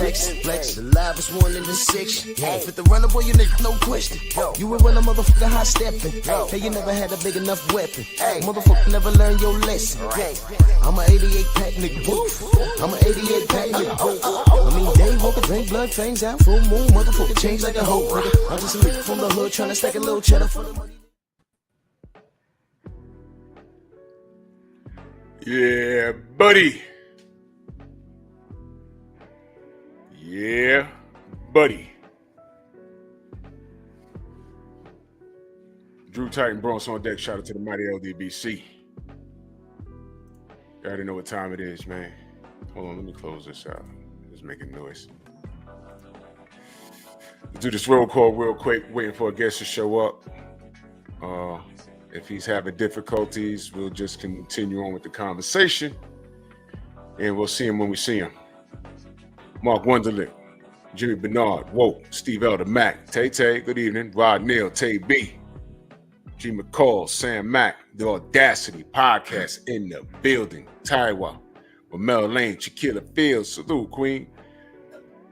flex. The livest one in the section. Fit the runner, boy, you nigga, no question. You will run a motherfucker high stepping. Hey, you never had a big enough weapon. Motherfucker never learned your lesson. I'm a 88 pack nigga. I'm a 88 pack nigga. I mean, day walker, drink blood, fangs out, full moon, motherfucker change like a hoe. I'm just a nigga from the hood trying to stack a little cheddar for the money. Yeah, buddy. Yeah, buddy. Drew Titan Bronx on deck. Shout out to the mighty LDBC. You already know what time it is, man. Hold on, let me close this out. It's making noise. Let's do this roll call real quick, waiting for a guest to show up. If he's having difficulties, we'll just continue on with the conversation. And we'll see him when we see him. Mark Wonderlick, Jimmy Bernard, Woke, Steve Elder, Mac, Tay, good evening. Rod Neal, Tay B, G McCall, Sam Mack, The Audacity Podcast in the building. Taiwa, Mel Lane, Shaquilla Fields, salute, Queen.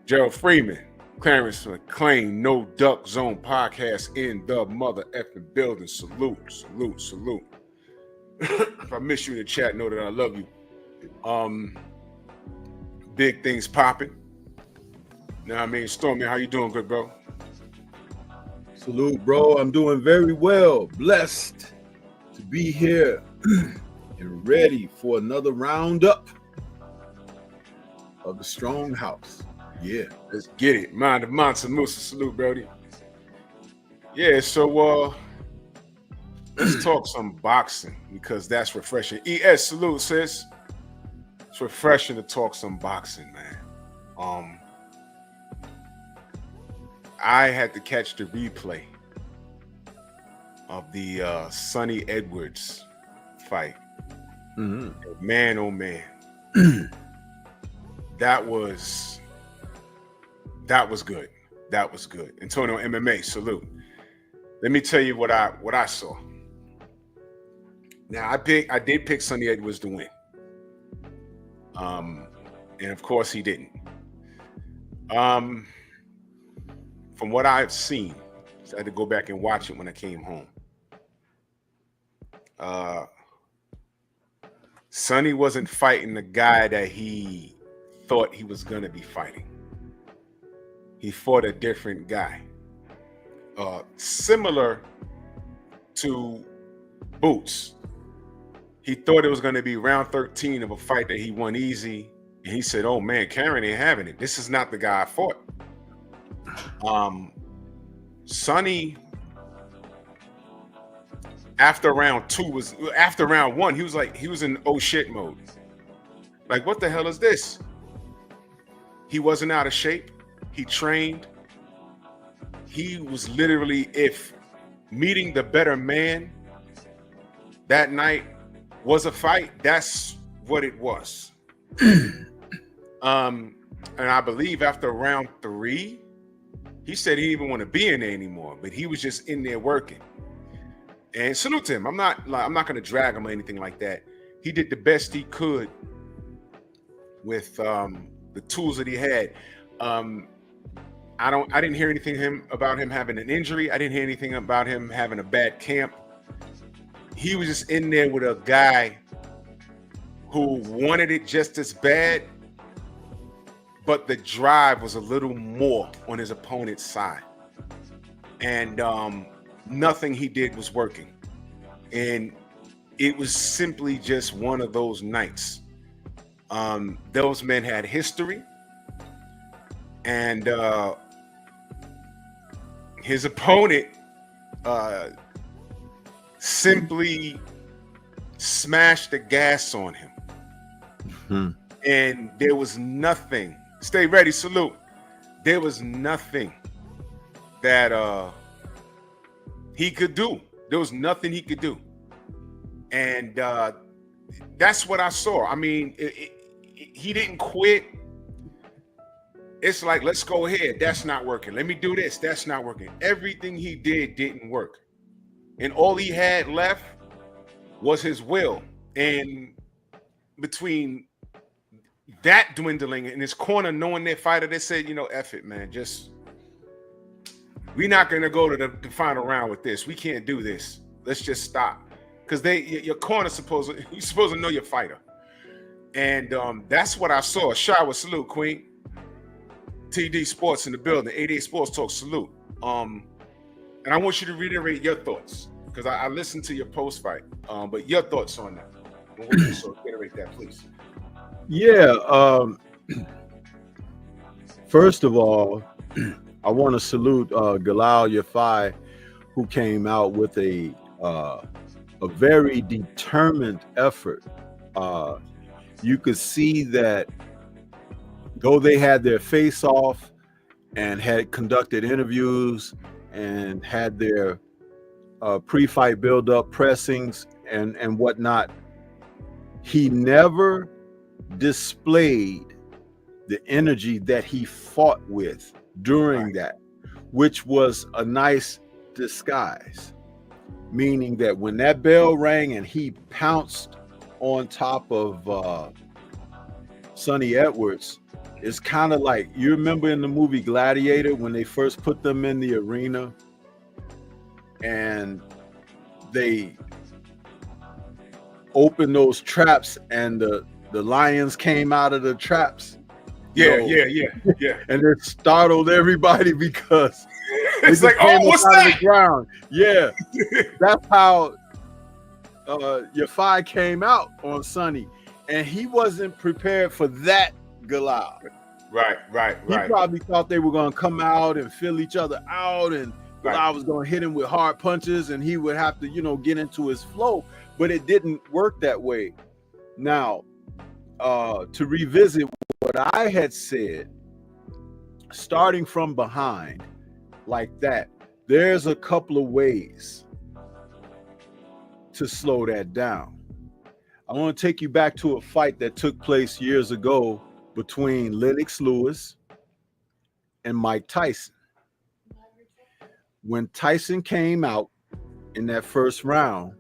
Gerald Freeman, Clarence McClain, No Duck Zone Podcast in the mother effing building. Salute. If I miss you in the chat, know that I love you. Big things popping. Know what I mean? Stormy, how you doing, good bro? Salute, bro. I'm doing very well. Blessed to be here and ready for another roundup of the Strong House. Yeah. Let's get it. Mind of Mansa Musa. Salute, Brody. Yeah, so let's talk some boxing because that's refreshing. ES, salute, sis. It's refreshing to talk some boxing, man. I had to catch the replay of the Sonny Edwards fight. Mm-hmm. Man, oh man. That was good. That was good. Antonio MMA, salute. Let me tell you what I saw. Now I did pick Sonny Edwards to win. And of course he didn't. From what I've seen, so I had to go back and watch it when I came home. Sonny wasn't fighting the guy that he thought he was gonna be fighting. He fought a different guy. Similar to Boots. He thought it was gonna be round 13 of a fight that he won easy. And he said, oh man, Karen ain't having it. This is not the guy I fought. Sonny, after round one, he was in oh shit mode. Like, what the hell is this? He wasn't out of shape. He trained. He was literally, if meeting the better man that night was a fight, that's what it was. And I believe after round 3, he said he didn't even want to be in there anymore, but he was just in there working. And salute to him. I'm not going to drag him or anything like that. He did the best he could with the tools that he had. I didn't hear anything about him having an injury. I didn't hear anything about him having a bad camp. He was just in there with a guy who wanted it just as bad, but the drive was a little more on his opponent's side. And nothing he did was working. And it was simply just one of those nights. Those men had history. And his opponent simply smashed the gas on him. Mm-hmm. And there was nothing. Stay ready, salute. There was nothing that he could do. There was nothing he could do. And that's what I saw. I mean, he didn't quit. It's like, let's go ahead. That's not working. Let me do this. That's not working. Everything he did didn't work. And all he had left was his will. And between that dwindling in his corner, knowing their fighter, they said, F it, man. We're not going to go to the final round with this. We can't do this. Let's just stop. Because your corner you're supposed to know your fighter. And that's what I saw. Shower, salute, Queen. TD Sports in the building. 88 Sports Talk, salute. And I want you to reiterate your thoughts. Because I listened to your post-fight. But your thoughts on that. So reiterate that, please. Yeah. First of all, I want to salute Galal Yafai, who came out with a very determined effort. You could see that though they had their face off and had conducted interviews and had their pre-fight build-up pressings and whatnot, he never displayed the energy that he fought with during that, which was a nice disguise, meaning that when that bell rang and he pounced on top of Sonny Edwards, it's kind of like, you remember in the movie Gladiator when they first put them in the arena and they opened those traps and the lions came out of the traps. Yeah. And it startled everybody because it's like, oh, what's that? The ground. Yeah. That's how Yafai came out on Sonny. And he wasn't prepared for that Galal. Right. He probably thought they were going to come out and fill each other out, and Galal was going to hit him with hard punches, and he would have to, get into his flow. But it didn't work that way. Now, to revisit what I had said, starting from behind like that, there's a couple of ways to slow that down. I want to take you back to a fight that took place years ago between Lennox Lewis and Mike Tyson. When Tyson came out in that first round,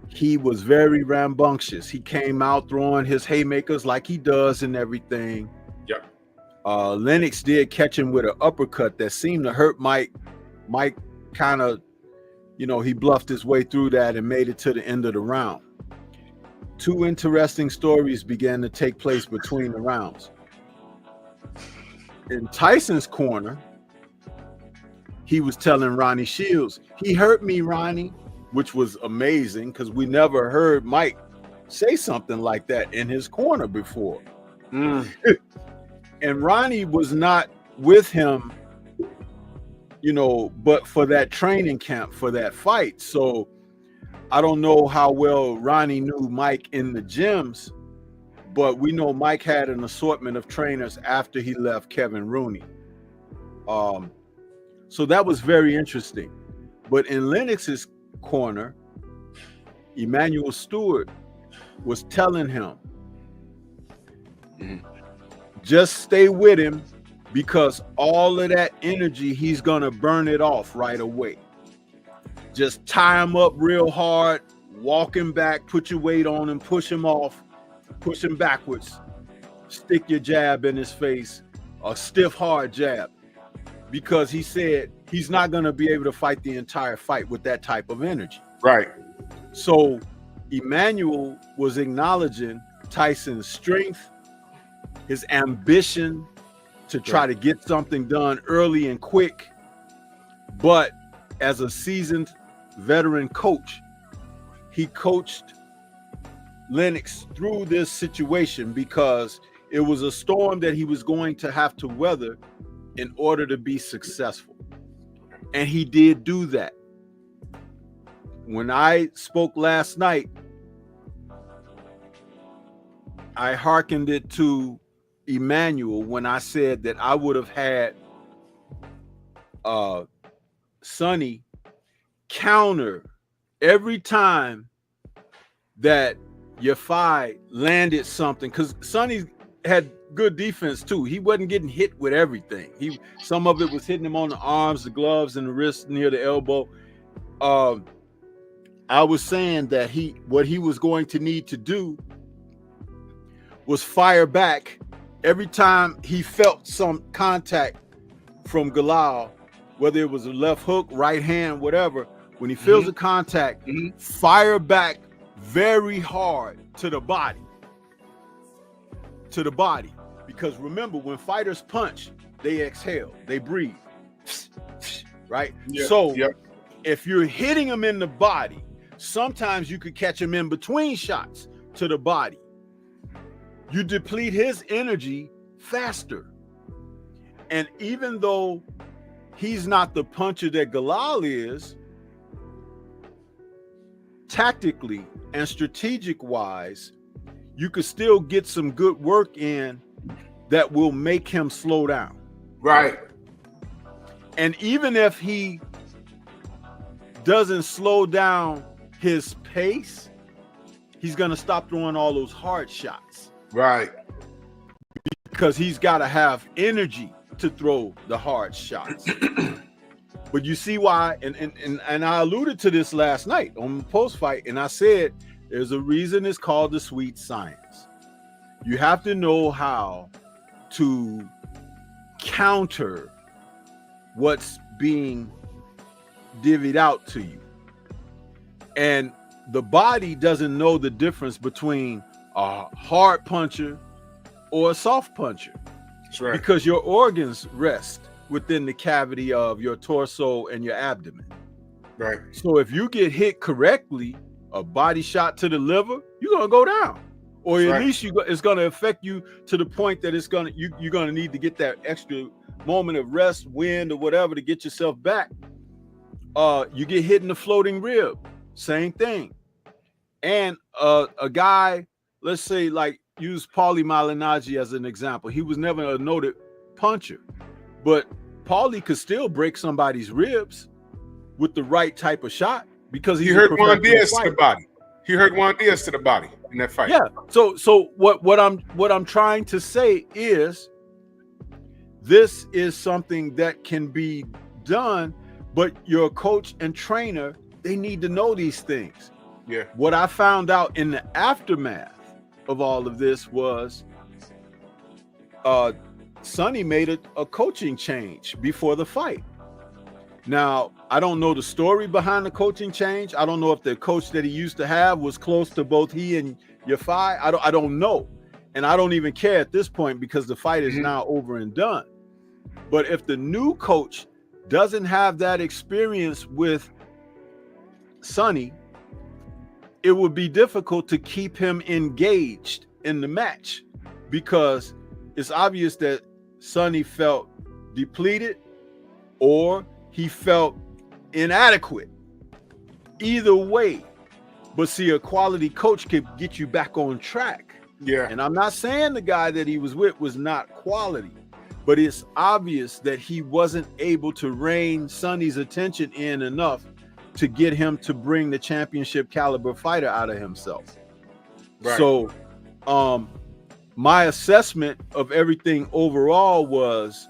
he was very rambunctious. He came out throwing his haymakers like he does and everything. Yep. Lennox did catch him with an uppercut that seemed to hurt Mike. Mike kind of, he bluffed his way through that and made it to the end of the round. Two interesting stories began to take place between the rounds. In Tyson's corner, he was telling Ronnie Shields, "He hurt me, Ronnie," which was amazing because we never heard Mike say something like that in his corner before. And Ronnie was not with him, but for that training camp, for that fight. So I don't know how well Ronnie knew Mike in the gyms, but we know Mike had an assortment of trainers after he left Kevin Rooney. So that was very interesting. But in Lennox's corner, Emmanuel Stewart was telling him, just stay with him because all of that energy, he's going to burn it off right away. Just tie him up real hard, walk him back, put your weight on him, push him off, push him backwards, stick your jab in his face, a stiff, hard jab, because he said he's not going to be able to fight the entire fight with that type of energy. Right. So Emmanuel was acknowledging Tyson's strength, his ambition to try to get something done early and quick, but as a seasoned veteran coach, he coached Lennox through this situation because it was a storm that he was going to have to weather in order to be successful. And he did do that. When I spoke last night, I hearkened it to Emmanuel when I said that I would have had Sonny counter every time that Yafai landed something, because Sonny had good defense too. He wasn't getting hit with everything. Some of it was hitting him on the arms, the gloves, and the wrist near the elbow. I was saying that what he was going to need to do was fire back every time he felt some contact from Galal, whether it was a left hook, right hand, whatever. When he feels the contact, fire back very hard to the body. Because remember, when fighters punch, they exhale, they breathe, right? Yeah, so if you're hitting him in the body, sometimes you could catch him in between shots to the body. You deplete his energy faster. And even though he's not the puncher that Galal is, tactically and strategic wise, you could still get some good work in that will make him slow down. Right. And even if he doesn't slow down his pace, he's going to stop throwing all those hard shots. Right. Because he's got to have energy to throw the hard shots. But you see why, and I alluded to this last night on the post fight, and I said there's a reason it's called the sweet science. You have to know how to counter what's being divvied out to you. And the body doesn't know the difference between a hard puncher or a soft puncher. That's right. Because your organs rest within the cavity of your torso and your abdomen. Right. So if you get hit correctly, a body shot to the liver, you're gonna go down, or at least it's gonna affect you to the point that you're gonna need to get that extra moment of rest, wind, or whatever to get yourself back. You get hit in the floating rib, same thing. And a guy, let's say, like, use Paulie Malignaggi as an example. He was never a noted puncher, but Paulie could still break somebody's ribs with the right type of shot because he hurt Juan Diaz to the body. He hurt Juan Diaz to the body in that fight. Yeah. So what I'm trying to say is this is something that can be done, but your coach and trainer, they need to know these things. Yeah. What I found out in the aftermath of all of this was Sonny made a coaching change before the fight. Now, I don't know the story behind the coaching change. I don't know if the coach that he used to have was close to both he and Yafai. I don't know. And I don't even care at this point because the fight is now over and done. But if the new coach doesn't have that experience with Sonny, it would be difficult to keep him engaged in the match because it's obvious that Sonny felt depleted or he felt inadequate. Either way, but see, a quality coach could get you back on track. Yeah. And I'm not saying the guy that he was with was not quality, but it's obvious that he wasn't able to rein Sonny's attention in enough to get him to bring the championship caliber fighter out of himself. Right. So my assessment of everything overall was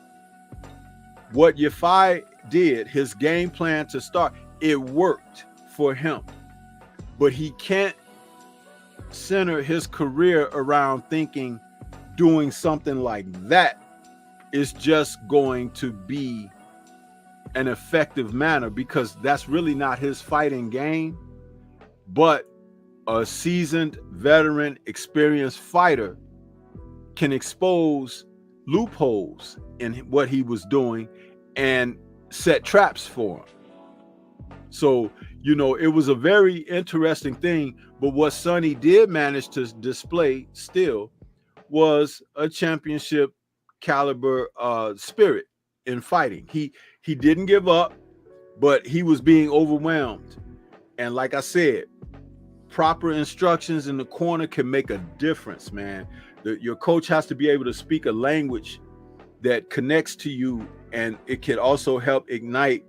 what Yafai did, his game plan to start, it worked for him. But he can't center his career around thinking doing something like that is just going to be an effective manner, because that's really not his fighting game. But a seasoned, veteran, experienced fighter can expose loopholes in what he was doing and set traps for him. So, you know, it was a very interesting thing. But what Sonny did manage to display still was a championship caliber spirit in fighting. He didn't give up, but he was being overwhelmed. And like I said, proper instructions in the corner can make a difference, man. Your coach has to be able to speak a language that connects to you, and it can also help ignite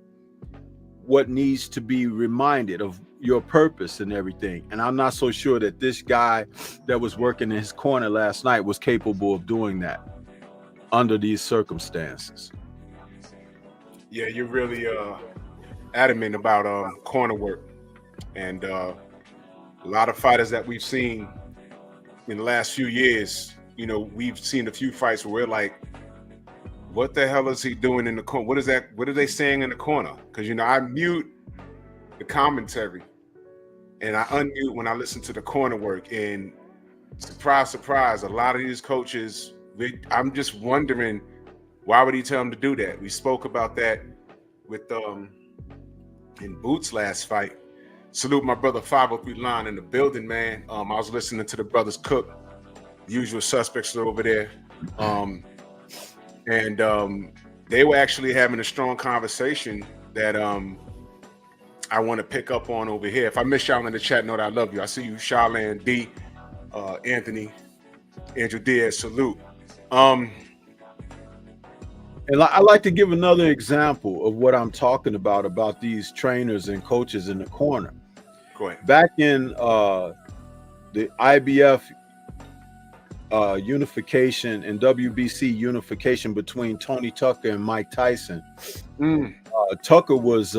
what needs to be reminded of your purpose and everything. And I'm not so sure that this guy that was working in his corner last night was capable of doing that under these circumstances. Yeah, you're really adamant about corner work. And a lot of fighters that we've seen in the last few years, you know, we've seen a few fights where we're like, what the hell is he doing in the corner? What is that? What are they saying in the corner? Because, you know, I mute the commentary and I unmute when I listen to the corner work. And surprise, surprise, a lot of these coaches, I'm just wondering, why would he tell them to do that? We spoke about that with in Boots' last fight. Salute my brother 503 Line in the building, man. I was listening to the brothers cook. The usual suspects are over there. And they were actually having a strong conversation that I want to pick up on over here. If I miss y'all in the chat, know that I love you. I see you, Charlene D, Anthony, Andrew Diaz, salute. And I like to give another example of what I'm talking about these trainers and coaches in the corner. Go ahead. Back in the IBF unification and WBC unification between Tony Tucker and Mike Tyson, Tucker was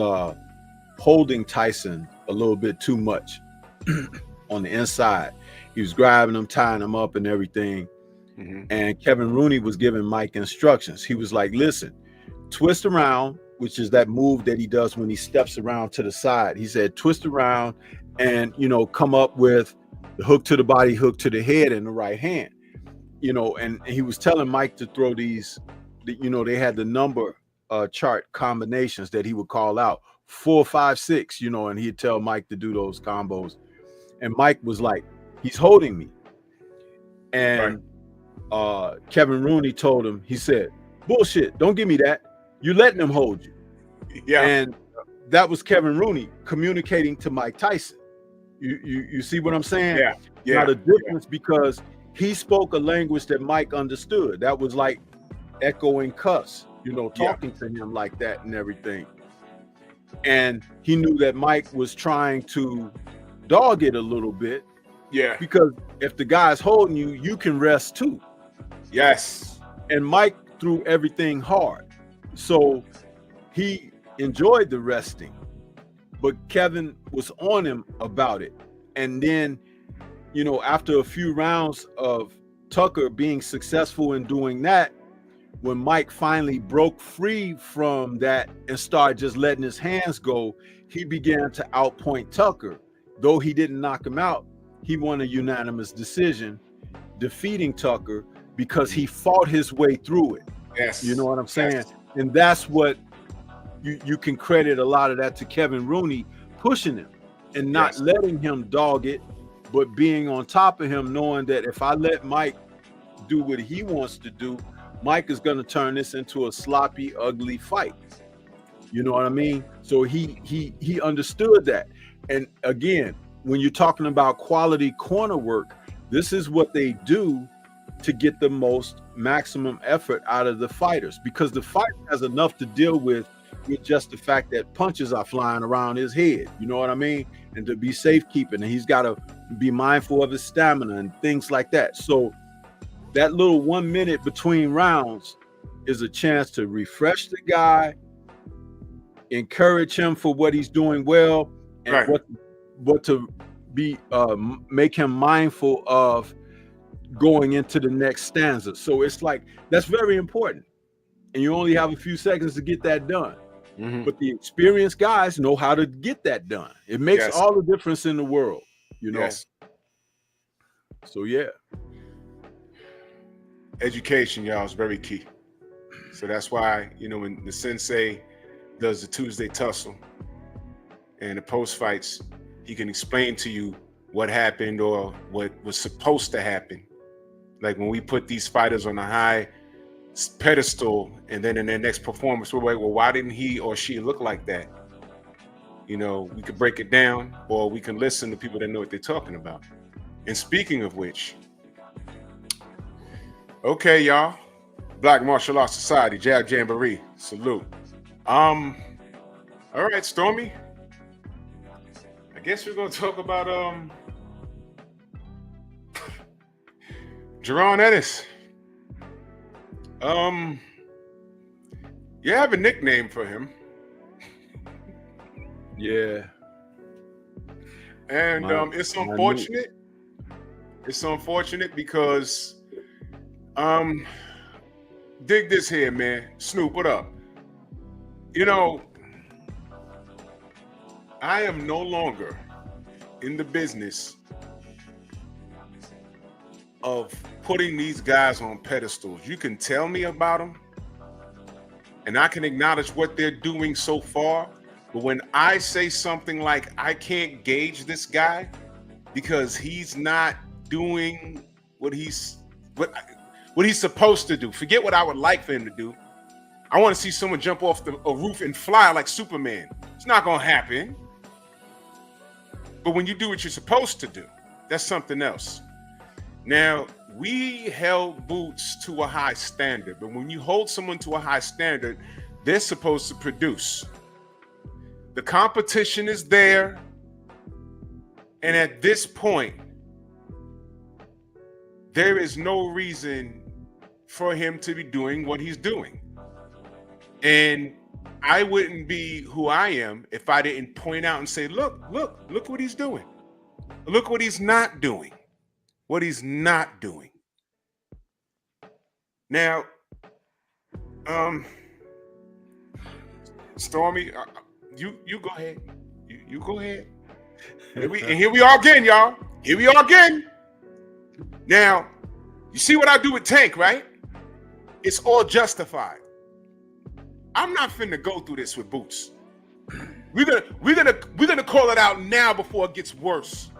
holding Tyson a little bit too much on the inside. He was grabbing him, tying him up and everything. And Kevin Rooney was giving Mike instructions. He was like, listen, twist around, which is that move that he does when he steps around to the side. He said, twist around and, you know, come up with the hook to the body, hook to the head in the right hand. You know, and he was telling Mike to throw these, you know, they had the number chart combinations that he would call out 4, 5, 6, you know, and he'd tell Mike to do those combos. And Mike was like, he's holding me. And Kevin Rooney told him, he said, bullshit, don't give me that. You're letting him hold you. Yeah. And that was Kevin Rooney communicating to Mike Tyson. You see what I'm saying? Yeah. Yeah. Now the difference, because he spoke a language that Mike understood. That was like echoing cuss, you know, talking to him like that and everything. And he knew that Mike was trying to dog it a little bit. Yeah. Because if the guy's holding you, you can rest too. Yes. And Mike threw everything hard. So he enjoyed the resting. But Kevin was on him about it. And then, you know, after a few rounds of Tucker being successful in doing that, when Mike finally broke free from that and started just letting his hands go, he began to outpoint Tucker. Though he didn't knock him out, he won a unanimous decision, defeating Tucker because he fought his way through it. Yes. You know what I'm saying? Yes. And that's what you can credit a lot of that to Kevin Rooney pushing him and not letting him dog it, but being on top of him, knowing that if I let Mike do what he wants to do, Mike is going to turn this into a sloppy, ugly fight. You know what I mean? So he understood that. And again, when you're talking about quality corner work, this is what they do to get the most maximum effort out of the fighters, because the fighter has enough to deal with just the fact that punches are flying around his head. You know what I mean? And to be safekeeping, and he's got to be mindful of his stamina and things like that. So that little 1 minute between rounds is a chance to refresh the guy, encourage him for what he's doing well, and what to be make him mindful of going into the next stanza. So it's like, that's very important. And you only have a few seconds to get that done. But the experienced guys know how to get that done. It makes all the difference in the world, you know? So, yeah. Education, y'all, is very key. So that's why, you know, when the sensei does the Tuesday tussle and the post fights, he can explain to you what happened or what was supposed to happen. Like when we put these fighters on a high pedestal and then in their next performance, we're like, well, why didn't he or she look like that? You know, we could break it down, or we can listen to people that know what they're talking about. And speaking of which, okay, y'all, Black Martial Arts Society, Jab Jamboree, salute. All right, Stormy, I guess we're gonna talk about Jaron Ennis. You have a nickname for him. Yeah. And it's unfortunate. It's unfortunate because, dig this here, man. Snoop, what up? You know, I am no longer in the business of putting these guys on pedestals. You can tell me about them, and I can acknowledge what they're doing so far. But when I say something like, I can't gauge this guy because he's not doing what he's supposed to do. Forget what I would like for him to do. I want to see someone jump off a roof and fly like Superman. It's not going to happen. But when you do what you're supposed to do, that's something else. Now, we held Boots to a high standard, but when you hold someone to a high standard, they're supposed to produce. The competition is there, and at this point, there is no reason for him to be doing what he's doing. And I wouldn't be who I am if I didn't point out and say, look what he's doing. Look what he's not doing. What he's not doing. Now, Stormy, you go ahead. You go ahead. Here we are again, y'all. Here we are again. Now, you see what I do with Tank, right? It's all justified. I'm not finna go through this with Boots. We're gonna call it out now before it gets worse.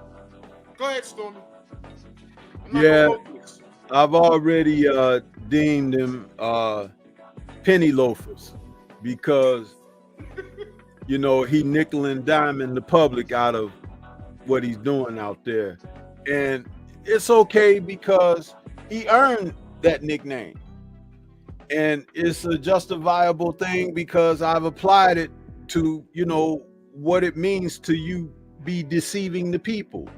Go ahead, Stormy. Yeah, I've already deemed them penny loafers because he nickel and diming the public out of what he's doing out there, and it's okay because he earned that nickname, and it's a justifiable thing because I've applied it to what it means to you be deceiving the people.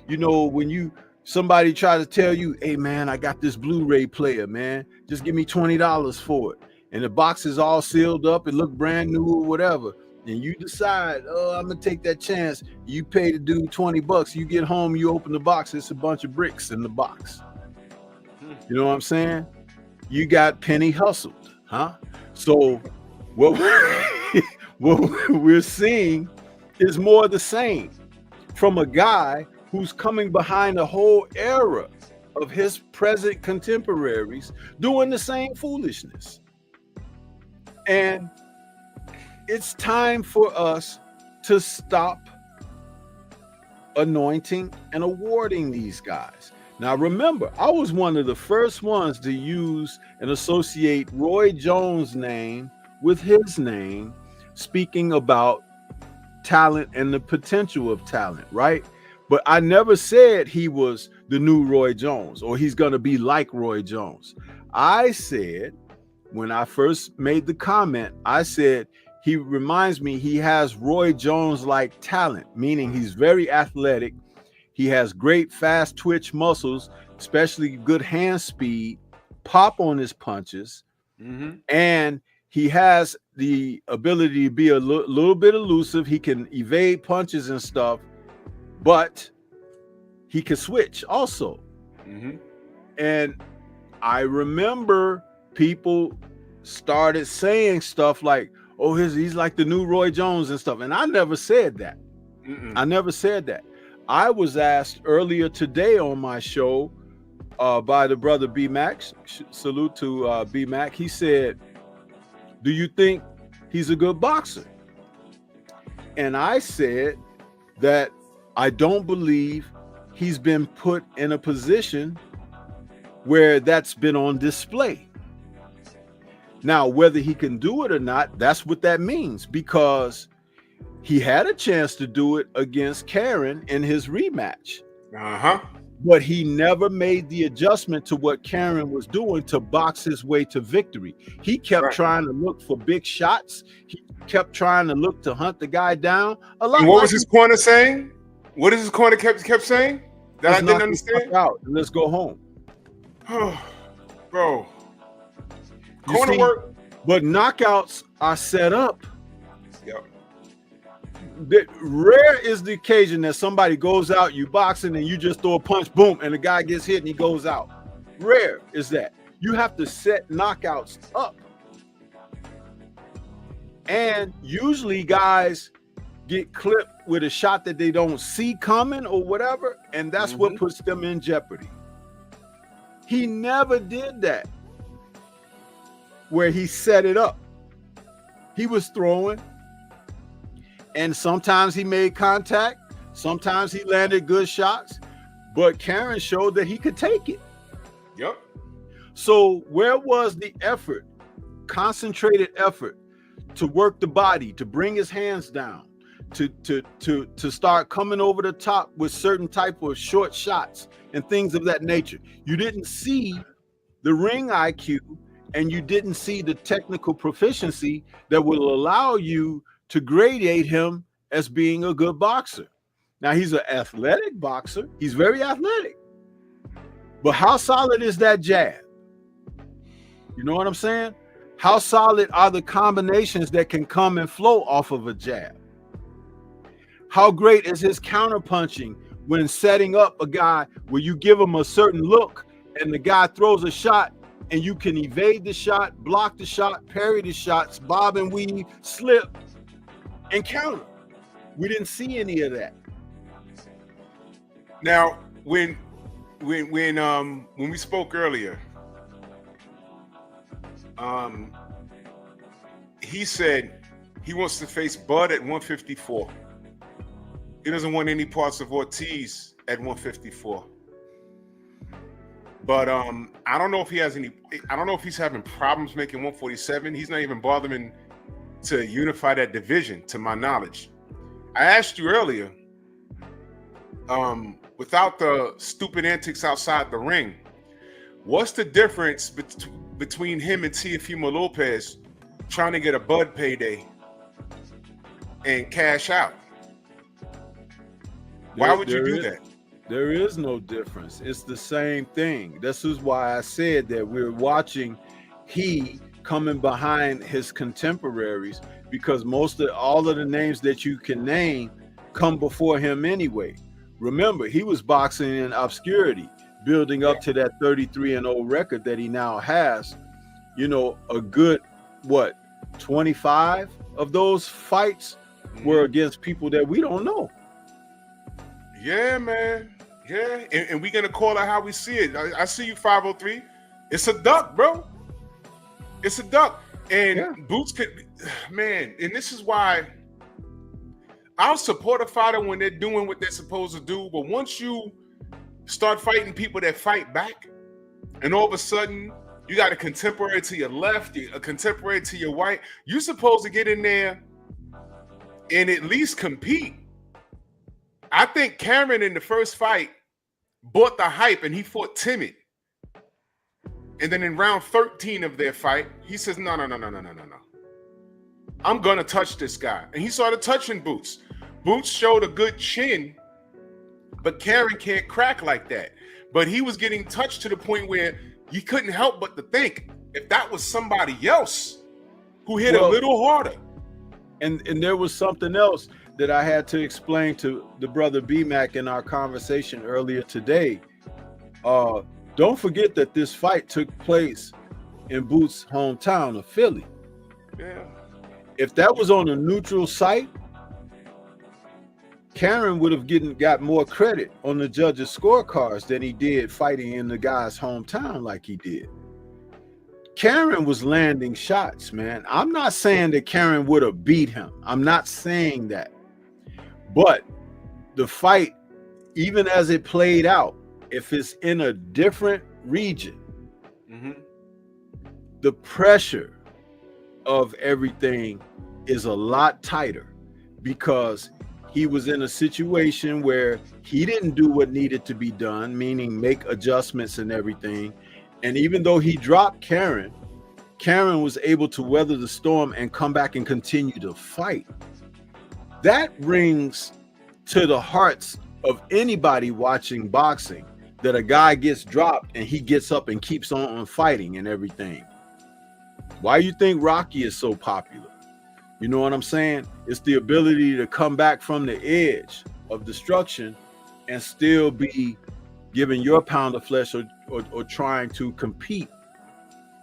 When somebody tries to tell you, hey man, I got this Blu-ray player, man, just give me $20 for it, and the box is all sealed up, it looked brand new or whatever, and you decide, I'm gonna take that chance. You pay the dude $20. You get home, you open the box, it's a bunch of bricks in the box. You know what I'm saying? You got penny hustled, huh? So what we're seeing is more the same from a guy who's coming behind a whole era of his present contemporaries doing the same foolishness. And it's time for us to stop anointing and awarding these guys. Now, remember, I was one of the first ones to use and associate Roy Jones' name with his name, speaking about talent and the potential of talent, right? But I never said he was the new Roy Jones or he's going to be like Roy Jones. I said, when I first made the comment, I said, he reminds me he has Roy Jones-like talent, meaning he's very athletic. He has great fast twitch muscles, especially good hand speed, pop on his punches, and he has the ability to be a little bit elusive. He can evade punches and stuff, but he can switch also. And I remember people started saying stuff like, oh, he's like the new Roy Jones and stuff. And I never said that. I never said that. I was asked earlier today on my show by the brother B Mac. Salute to B Mac. He said, do you think he's a good boxer? And I said that I don't believe he's been put in a position where that's been on display. Now, whether he can do it or not, that's what that means, because he had a chance to do it against Karen in his rematch. But he never made the adjustment to what Karen was doing to box his way to victory. He kept trying to look for big shots. He kept trying to look to hunt the guy down. And what was his corner saying? What is his corner kept saying? That I didn't understand? Out and let's go home. Bro. Corner work. But knockouts are set up. Rare is the occasion that somebody goes out, you boxing, and you just throw a punch, boom, and the guy gets hit and he goes out. Rare is that. You have to set knockouts up. And usually guys get clipped with a shot that they don't see coming or whatever, and that's what puts them in jeopardy. He never did that where he set it up. He was throwing, and sometimes he made contact, sometimes he landed good shots, but Karen showed that he could take it. Yep. So where was the effort, concentrated effort to work the body, to bring his hands down, to start coming over the top with certain type of short shots and things of that nature? You didn't see the ring IQ, and you didn't see the technical proficiency that will allow you to gradate him as being a good boxer. Now, he's an athletic boxer. He's very athletic. But how solid is that jab? You know what I'm saying? How solid are the combinations that can come and flow off of a jab? How great is his counterpunching when setting up a guy where you give him a certain look and the guy throws a shot and you can evade the shot, block the shot, parry the shots, bob and weave, slip, and counter? We didn't see any of that. Now, when we spoke earlier, he said he wants to face Bud at 154. He doesn't want any parts of Ortiz at 154. But I don't know if he has any. I don't know if he's having problems making 147. He's not even bothering to unify that division, to my knowledge. I asked you earlier, without the stupid antics outside the ring, what's the difference between him and Teofimo Lopez trying to get a Bud payday and cash out? Why would you do that? There is no difference. It's the same thing. This is why I said that we're watching he coming behind his contemporaries, because all of the names that you can name come before him anyway. Remember, he was boxing in obscurity, building up to that 33-0 record that he now has. You know, a good 25 of those fights were against people that we don't know. Yeah, man. Yeah, and we're going to call it how we see it. I see you, 503. It's a duck, bro. It's a duck. And Boots could, man, and this is why I'll support a fighter when they're doing what they're supposed to do. But once you start fighting people that fight back, and all of a sudden you got a contemporary to your left, a contemporary to your right, you're supposed to get in there and at least compete. I think Cameron in the first fight bought the hype and he fought timid. And then in round 13 of their fight, he says, no. I'm going to touch this guy. And he started touching Boots. Boots showed a good chin, but Cameron can't crack like that. But he was getting touched to the point where you couldn't help but to think, if that was somebody else who hit a little harder. And there was something else that I had to explain to the brother B-Mac in our conversation earlier today. Don't forget that this fight took place in Boots' hometown of Philly. Yeah. If that was on a neutral site, Karen would have got more credit on the judges' scorecards than he did fighting in the guy's hometown like he did. Karen was landing shots, man. I'm not saying that Karen would have beat him. I'm not saying that. But the fight, even as it played out, if it's in a different region, the pressure of everything is a lot tighter, because he was in a situation where he didn't do what needed to be done, meaning make adjustments and everything. And even though he dropped Karen was able to weather the storm and come back and continue to fight. That rings to the hearts of anybody watching boxing, that a guy gets dropped and he gets up and keeps on fighting and everything. Why you think Rocky is so popular? You know what I'm saying? It's the ability to come back from the edge of destruction and still be giving your pound of flesh or trying to compete.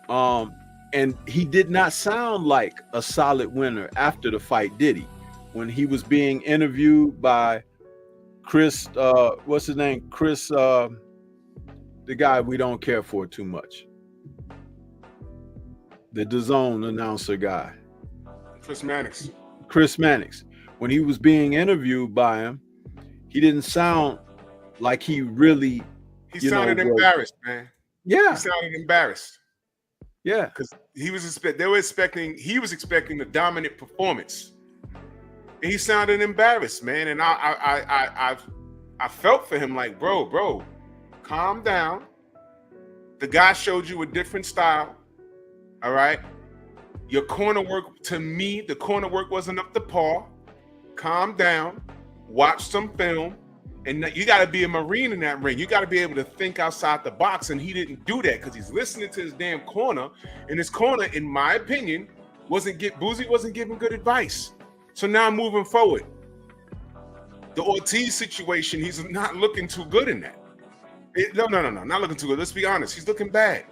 And he did not sound like a solid winner after the fight, did he? When he was being interviewed by Chris, what's his name? Chris, the guy we don't care for too much. The DAZN announcer guy. Chris Mannix. Chris Mannix. When he was being interviewed by him, he didn't sound like he really. He sounded embarrassed, man. Yeah. He sounded embarrassed. Yeah. Because he was expecting a dominant performance. And he sounded embarrassed, man. And I felt for him like, bro, calm down. The guy showed you a different style. All right. Your corner work, to me, the corner work wasn't up to par. Calm down. Watch some film. And you got to be a Marine in that ring. You got to be able to think outside the box. And he didn't do that because he's listening to his damn corner. And his corner, in my opinion, Boozy wasn't giving good advice. So now moving forward, the Ortiz situation, he's not looking too good in that. No, not looking too good. Let's be honest. He's looking bad.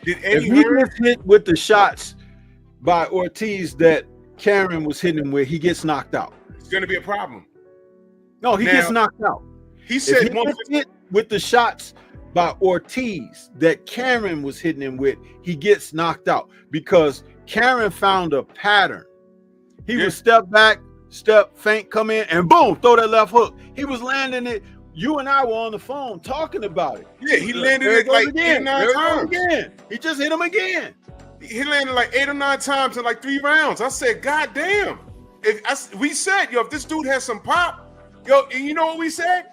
Did Eddie if he gets hit with the shots by Ortiz that Karen was hitting him with, he gets knocked out. It's going to be a problem. No, he gets knocked out. He said if he gets hit with the shots by Ortiz that Karen was hitting him with, he gets knocked out because Karen found a pattern. He would step back, step, feint, come in, and boom, throw that left hook. He was landing it. You and I were on the phone talking about it. Yeah, he landed it like 8 or 9 times. Again. He just hit him again. He landed like 8 or 9 times in like 3 rounds. I said, God damn. We said, if this dude has some pop, and you know what we said?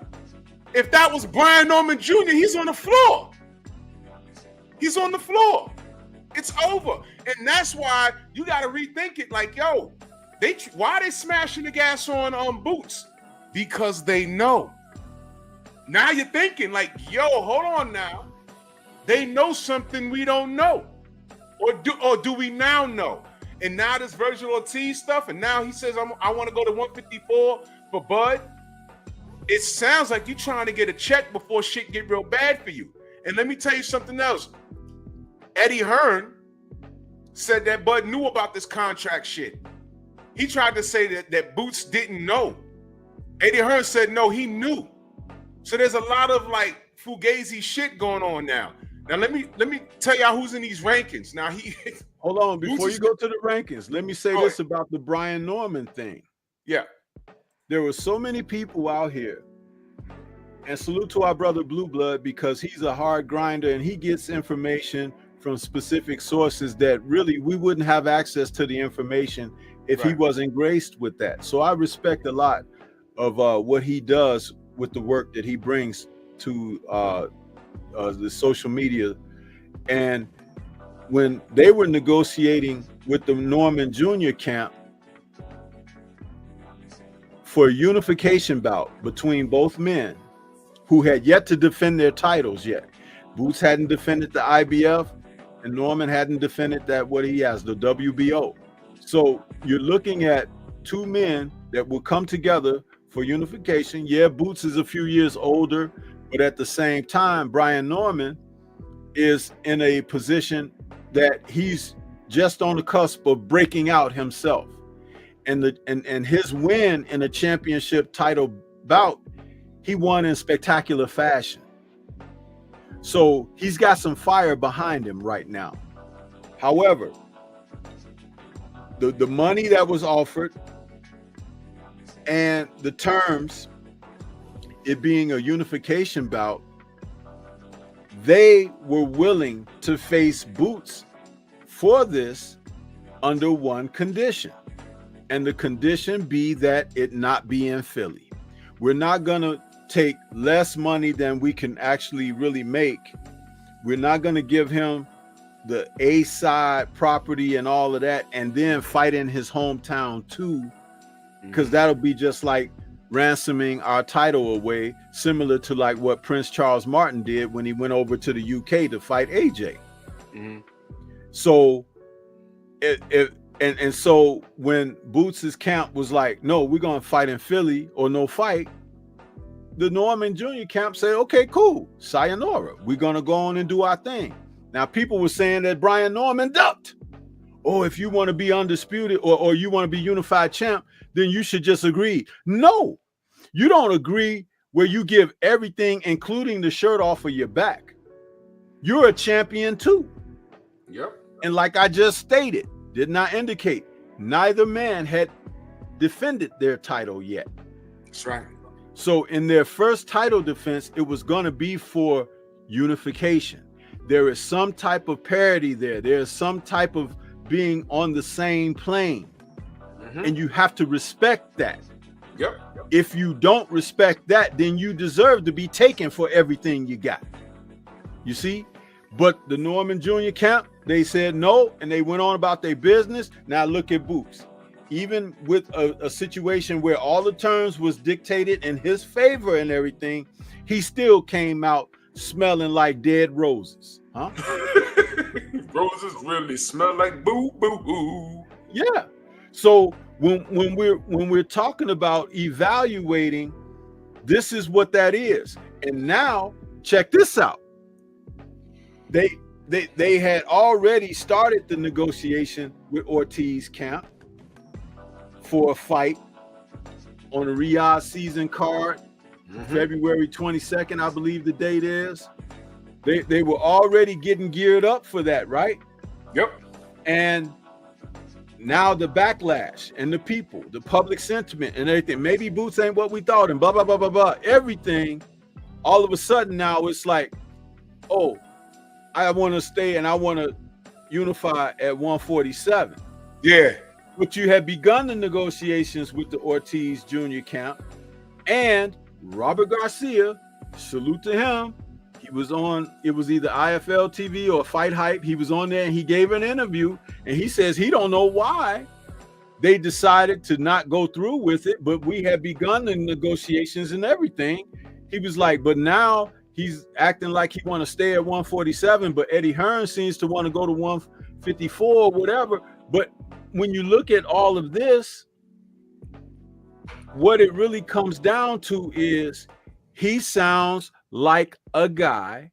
If that was Brian Norman Jr., he's on the floor. He's on the floor. It's over. And that's why you got to rethink it. Like, why are they smashing the gas on Boots? Because they know. Now you're thinking like, hold on now. They know something we don't know. Or do we now know? And now this Virgil Ortiz stuff, and now he says, I want to go to 154 for Bud. It sounds like you're trying to get a check before shit get real bad for you. And let me tell you something else. Eddie Hearn said that Bud knew about this contract shit. He tried to say that Boots didn't know. Eddie Hearn said, no, he knew. So there's a lot of like fugazi shit going on now. Now let me tell y'all who's in these rankings. Now hold on before you go to the rankings. Let me say this about the Brian Norman thing. Yeah, there were so many people out here, and salute to our brother Blue Blood because he's a hard grinder and he gets information from specific sources that really we wouldn't have access to the information if he wasn't graced with that. So I respect a lot of what he does with the work that he brings to the social media. And when they were negotiating with the Norman Jr. camp for a unification bout between both men who had yet to defend their titles yet. Boots hadn't defended the IBF and Norman hadn't defended what he has, the WBO. So you're looking at 2 men that will come together for unification. Yeah, Boots is a few years older, but at the same time, Brian Norman is in a position that he's just on the cusp of breaking out himself. And his win in a championship title bout, he won in spectacular fashion. So he's got some fire behind him right now. However, the money that was offered and the terms, it being a unification bout, they were willing to face Boots for this under one condition. And the condition be that it not be in Philly. We're not going to take less money than we can actually really make. We're not going to give him the A-side property and all of that and then fight in his hometown too, because that'll be just like ransoming our title away, similar to like what Prince Charles Martin did when he went over to the UK to fight AJ. So And so when Boots' camp was like, no, we're gonna fight in Philly or no fight, the Norman Jr. camp said, okay, cool, sayonara. We're gonna go on and do our thing. Now people were saying that Brian Norman ducked. Oh, if you want to be undisputed or you want to be unified champ, then you should just agree. No, you don't agree where you give everything, including the shirt off of your back. You're a champion too. Yep. And like I just stated, did not indicate, neither man had defended their title yet. That's right. So in their first title defense, it was going to be for unification. There is some type of parity there. There's some type of being on the same plane. And you have to respect that. Yep. If you don't respect that, then you deserve to be taken for everything you got. You see? But the Norman Jr. camp, they said no, and they went on about their business. Now look at Boots. Even with a situation where all the terms was dictated in his favor and everything, he still came out smelling like dead roses. Huh? Roses really smell like boo. Yeah. So when we're talking about evaluating, this is what that is. And now check this out. They had already started the negotiation with Ortiz camp for a fight on the Riyadh season card, February 22nd, I believe the date is. They were already getting geared up for that, right? Yep. And now the backlash and the people, the public sentiment and everything, maybe Boots ain't what we thought and blah, blah, blah, blah, blah, everything, all of a sudden now it's like, oh, I want to stay and I want to unify at 147. Yeah. But you had begun the negotiations with the Ortiz Jr. camp, and Robert Garcia, salute to him, he was on, it was either IFL TV or Fight Hype. He was on there and he gave an interview and he says he don't know why they decided to not go through with it, but we had begun the negotiations and everything. He was like, but now he's acting like he want to stay at 147, but Eddie Hearn seems to want to go to 154 or whatever. But when you look at all of this, what it really comes down to is he sounds like a guy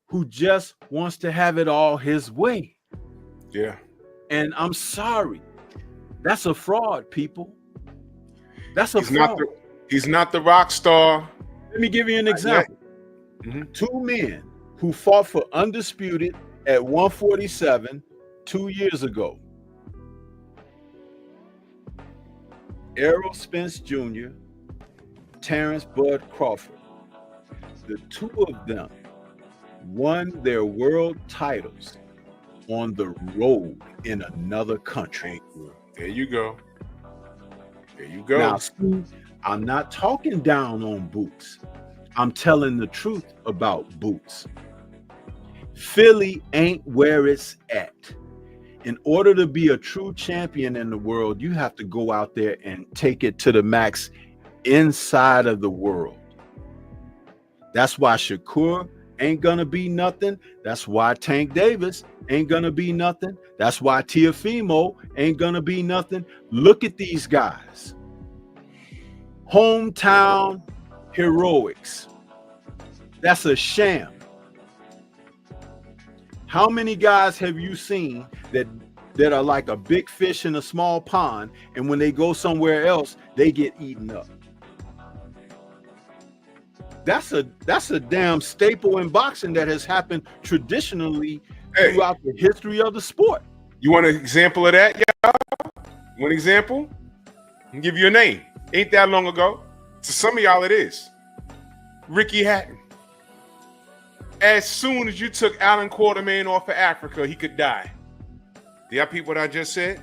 who just wants to have it all his way. Yeah. And I'm sorry, that's a fraud, people. That's a fraud. He's not the rock star. Let me give you an example. Two men who fought for undisputed at 147 2 years ago. Errol Spence Jr., Terrence Bud Crawford. The two of them won their world titles on the road in another country. There you go. There you go. Now, Steve, I'm not talking down on Boots. I'm telling the truth about Boots. Philly ain't where it's at. In order to be a true champion in the world, you have to go out there and take it to the max inside of the world. That's why Shakur ain't gonna be nothing. That's why Tank Davis ain't gonna be nothing. That's why Teofimo ain't gonna be nothing. Look at these guys. Hometown heroics. That's a sham. How many guys have you seen that are like a big fish in a small pond, and when they go somewhere else, they get eaten up? That's a damn staple in boxing that has happened traditionally throughout the history of the sport. You want an example of that, y'all? One example? I'll give you a name. Ain't that long ago. To some of y'all it is. Ricky Hatton. As soon as you took Alan Quartermain off of Africa, he could die. Do y'all peep what I just said?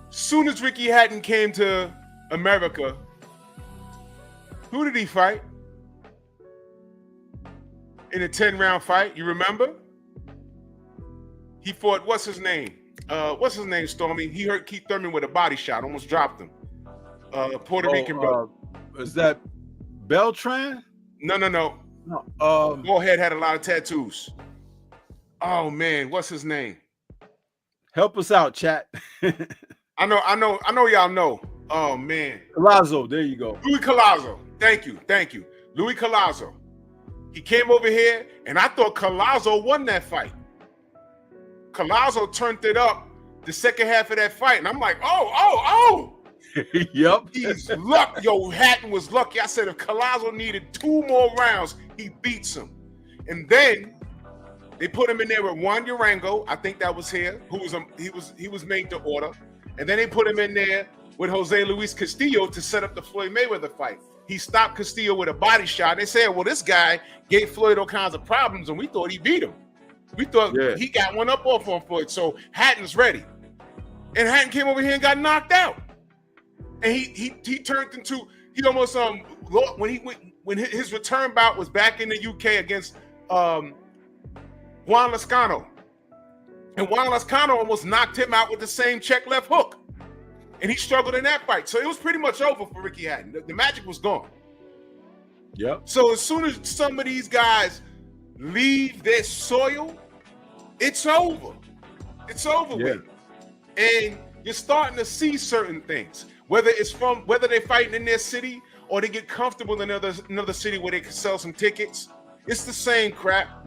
Soon as Ricky Hatton came to America, who did he fight? In a 10-round fight, you remember? He fought, what's his name, Stormy? He hurt Keith Thurman with a body shot, almost dropped him. Puerto Rican brother. Is that Beltran? No. Forehead had a lot of tattoos. Oh man, what's his name? Help us out, chat. I know y'all know. Oh man. Collazo, there you go. Louis Collazo. Thank you. Louis Collazo. He came over here, and I thought Collazo won that fight. Collazo turned it up the second half of that fight, and I'm like, oh. Yep. He's lucky. Yo, Hatton was lucky. I said if Collazo needed 2 more rounds, he beats him. And then they put him in there with Juan Urango. I think that was here. He was made to order. And then they put him in there with Jose Luis Castillo to set up the Floyd Mayweather fight. He stopped Castillo with a body shot. They said, well, this guy gave Floyd all kinds of problems, and we thought he beat him. We thought he got one up off on Floyd. So Hatton's ready. And Hatton came over here and got knocked out. And he turned into, he almost when his return bout was back in the UK against Juan Lascano. And Juan Lascano almost knocked him out with the same check left hook. And he struggled in that fight. So it was pretty much over for Ricky Hatton. The magic was gone. Yep. So as soon as some of these guys leave their soil, it's over. It's over with. And you're starting to see certain things. Whether they're fighting in their city or they get comfortable in another city where they can sell some tickets. It's the same crap.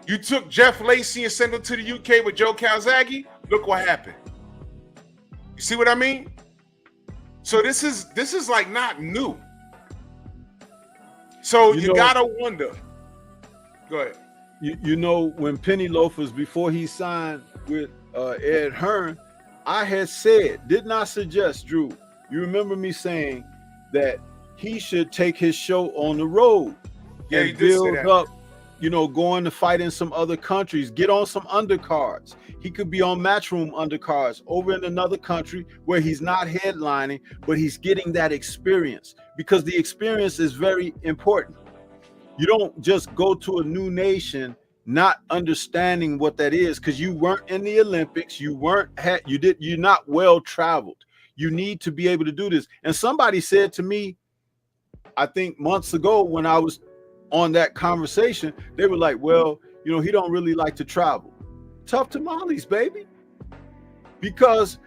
You took Jeff Lacey and sent him to the UK with Joe Calzaghe. Look what happened. You see what I mean? So this is like not new. So you gotta wonder. Go ahead. You know, when Penny Loafers, before he signed with Ed Hearn, I had said, did not suggest, Drew, you remember me saying that he should take his show on the road and build up, going to fight in some other countries, get on some undercards. He could be on Matchroom undercards over in another country where he's not headlining, but he's getting that experience, because the experience is very important. You don't just go to a new nation not understanding what that is, because you weren't in the Olympics, you're not well traveled. You need to be able to do this. And somebody said to me, I think months ago when I was on that conversation, they were like, well, he don't really like to travel. Tough tamales, baby. Because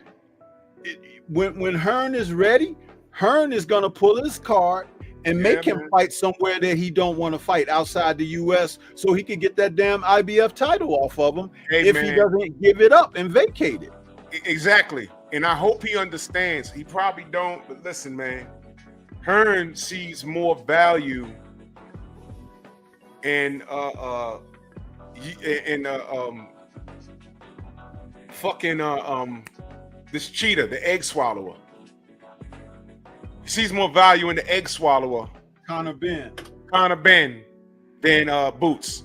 when Hearn is ready, Hearn is going to pull his card and make him fight somewhere that he don't want to fight outside the U.S. so he can get that damn IBF title off of him he doesn't give it up and vacate it. Exactly. And I hope he understands. He probably don't, but listen, man, Hearn sees more value in this cheetah, the egg swallower. He sees more value in the egg swallower, Conor Ben, than Boots.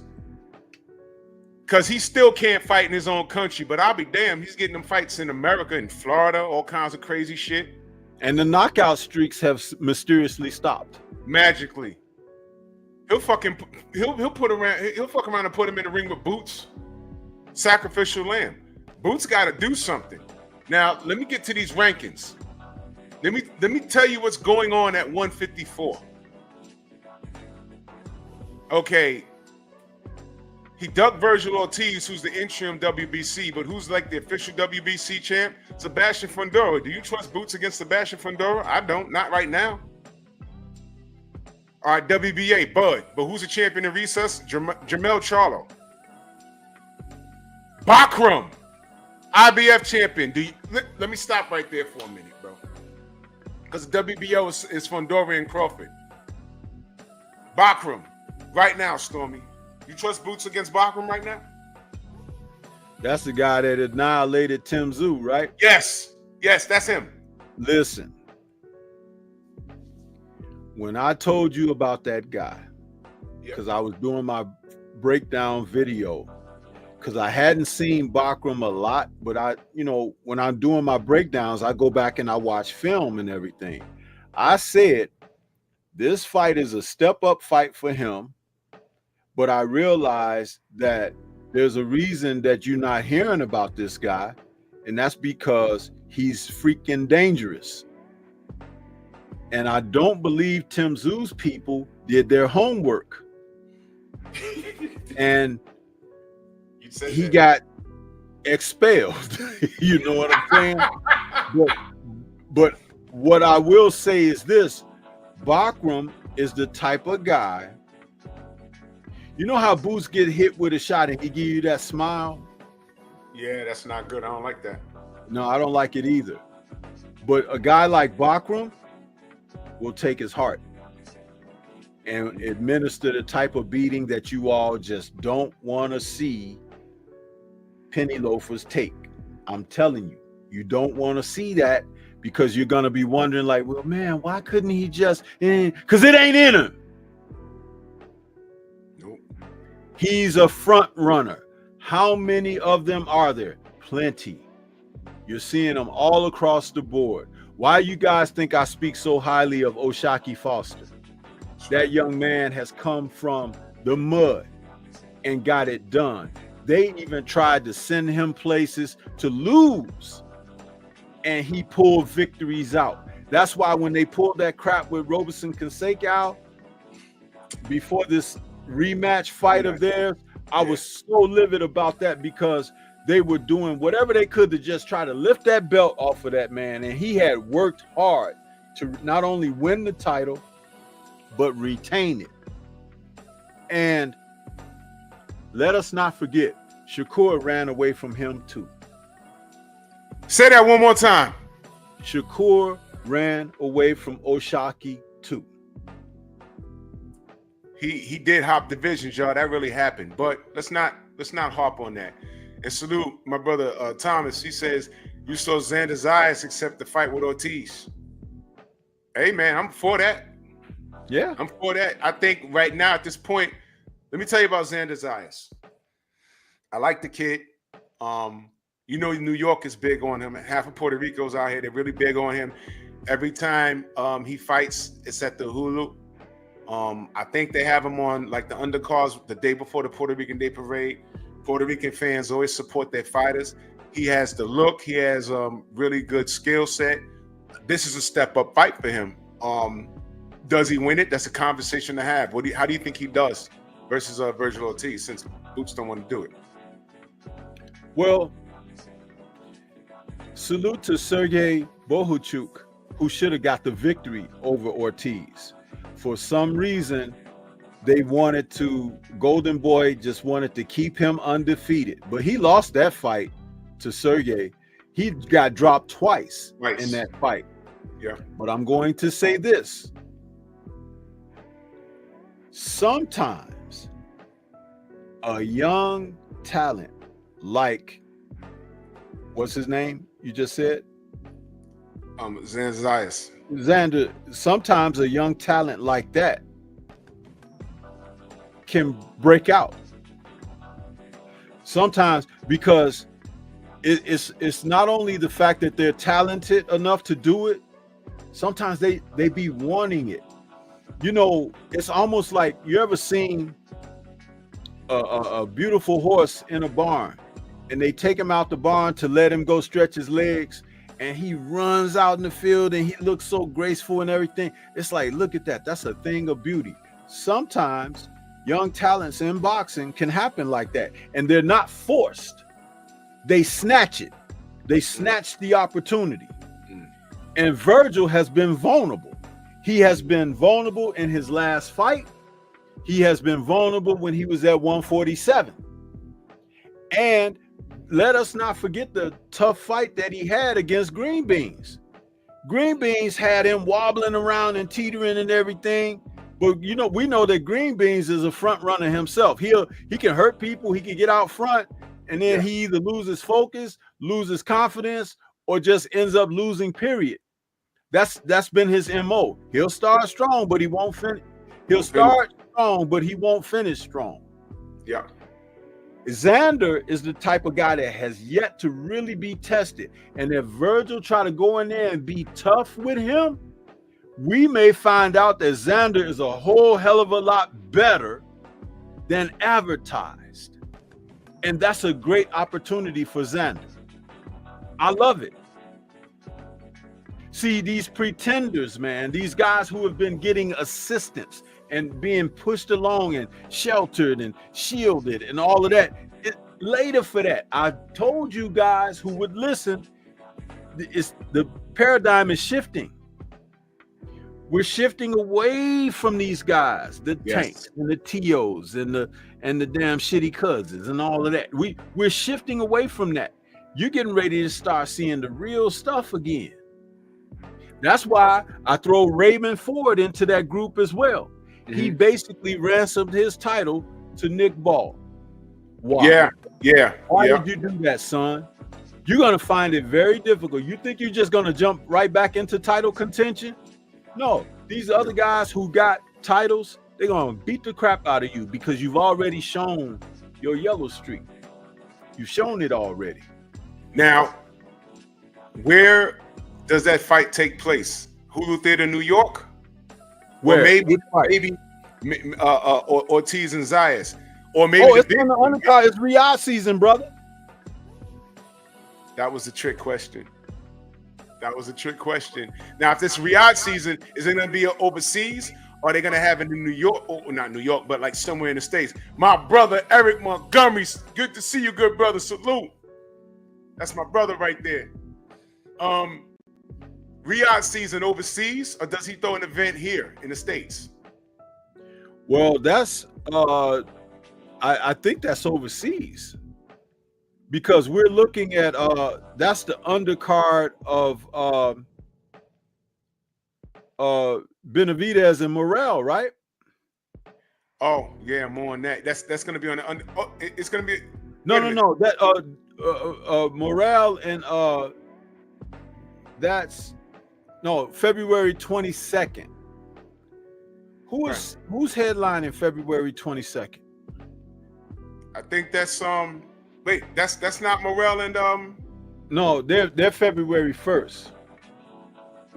Because he still can't fight in his own country, but I'll be damned, he's getting them fights in America, in Florida, all kinds of crazy shit. And the knockout streaks have mysteriously stopped. Magically. He'll fuck around and put him in the ring with Boots. Sacrificial lamb. Boots got to do something. Now, let me get to these rankings. Let me tell you what's going on at 154. Okay. He ducked Virgil Ortiz, who's the interim WBC, but who's like the official WBC champ? Sebastian Fundora. Do you trust Boots against Sebastian Fundora? I don't. Not right now. All right, WBA, Bud. But who's the champion in recess? Jamel Charlo. Bakram, IBF champion. Let me stop right there for a minute, bro. Because the WBO is Fundora and Crawford. Bakram, right now, Stormy. You trust Boots against Bakram right now? That's the guy that annihilated Tim Tszyu, right? Yes, that's him. Listen, when I told you about that guy, because I was doing my breakdown video, because I hadn't seen Bakram a lot, but when I'm doing my breakdowns, I go back and I watch film and everything. I said, this fight is a step-up fight for him, but I realized that there's a reason that you're not hearing about this guy, and that's because he's freaking dangerous. And I don't believe Tim Tszyu's people did their homework. And he got expelled. You know what I'm saying? But what I will say is this: Bakram is the type of guy. You know how Boots get hit with a shot and he give you that smile? Yeah, that's not good. I don't like that. No, I don't like it either. But a guy like Bakram will take his heart and administer the type of beating that you all just don't want to see penny loafers take. I'm telling you, you don't want to see that, because you're going to be wondering like, well, man, why couldn't he just, because it ain't in him. Nope. He's a front runner. How many of them are there? Plenty. You're seeing them all across the board. Why you guys think I speak so highly of Oshaki Foster? That young man has come from the mud and got it done. They even tried to send him places to lose, and he pulled victories out. That's why when they pulled that crap with Roberson Conseco before this rematch fight of theirs, I was so livid about that, because they were doing whatever they could to just try to lift that belt off of that man. And he had worked hard to not only win the title, but retain it. And let us not forget, Shakur ran away from him too. Say that one more time. Shakur ran away from Oshaki too. He did hop divisions, y'all. That really happened. But let's not harp on that. And salute my brother Thomas. He says, you saw Xander Zayas accept the fight with Ortiz. Hey man, I'm for that. Yeah, I'm for that. I think right now at this point, let me tell you about Xander Zayas. I like the kid. You know, New York is big on him. Half of Puerto Rico's out here. They're really big on him. Every time he fights, it's at the Hulu. I think they have him on like the undercards the day before the Puerto Rican Day Parade. Puerto Rican fans always support their fighters. He has the look. He has really good skill set. This is a step-up fight for him. Does he win it? That's a conversation to have. How do you think he does versus Virgil Ortiz, since Boots don't want to do it? Well, salute to Sergey Bohuchuk, who should have got the victory over Ortiz. For some reason, they wanted to, Golden Boy just wanted to keep him undefeated. But he lost that fight to Sergey. He got dropped twice in that fight. Yeah. But I'm going to say this. Sometimes a young talent like, what's his name you just said? Xander Zayas. Xander, sometimes a young talent like that can break out. Sometimes, because it's not only the fact that they're talented enough to do it, sometimes they be wanting it. You know, it's almost like, you ever seen a beautiful horse in a barn, and they take him out the barn to let him go stretch his legs, and he runs out in the field and he looks so graceful and everything. It's like, look at that. That's a thing of beauty. Sometimes young talents in boxing can happen like that, and they're not forced. They snatch it. They snatch the opportunity. And Virgil has been vulnerable. He has been vulnerable in his last fight. He has been vulnerable when he was at 147. And let us not forget the tough fight that he had against Green Beans. Green Beans had him wobbling around and teetering and everything. But you know, we know that Green Beans is a front runner himself. He can hurt people. He can get out front, and then he either loses focus, loses confidence, or just ends up losing, period. That's been his MO. He'll start strong, but he won't finish. He'll start strong, but he won't finish strong. Yeah. Xander is the type of guy that has yet to really be tested. And if Virgil try to go in there and be tough with him, we may find out that Xander is a whole hell of a lot better than advertised. And that's a great opportunity for Xander. I love it. See, these pretenders, man, these guys who have been getting assistance and being pushed along and sheltered and shielded and all of that, later for that. I told you guys who would listen, the paradigm is shifting. We're shifting away from these guys, the Tanks and the TOs and the damn shitty cousins and all of that. We're shifting away from that. You're getting ready to start seeing the real stuff again. That's why I throw Raymond Ford into that group as well. Mm-hmm. He basically ransomed his title to Nick Ball. Why? Why did you do that, son? You're gonna find it very difficult. You think you're just gonna jump right back into title contention? No, these other guys who got titles, they're gonna beat the crap out of you because you've already shown your yellow streak. You've shown it already. Now, where does that fight take place? Hulu Theater, New York? Where? Or maybe Ortiz and Zayas. Or maybe it's on the undercard. It's Riyadh season, brother. That was a trick question. That was a trick question. Now, if this Riyadh season, is it going to be overseas? Or are they going to have it in New York? Oh, not New York, but like somewhere in the States. My brother, Eric Montgomery. Good to see you, good brother. Salute. That's my brother right there. Riyadh season overseas, or does he throw an event here in the States? Well, that's I think that's overseas. Because we're looking at that's the undercard of Benavidez and Morel, right? Oh yeah, more on that. That's going to be on the under. Oh, it's going to be no. That Morel and that's February 22nd. Who's headlining February 22nd? I think that's Wait, that's not Morel and No, they're February 1st.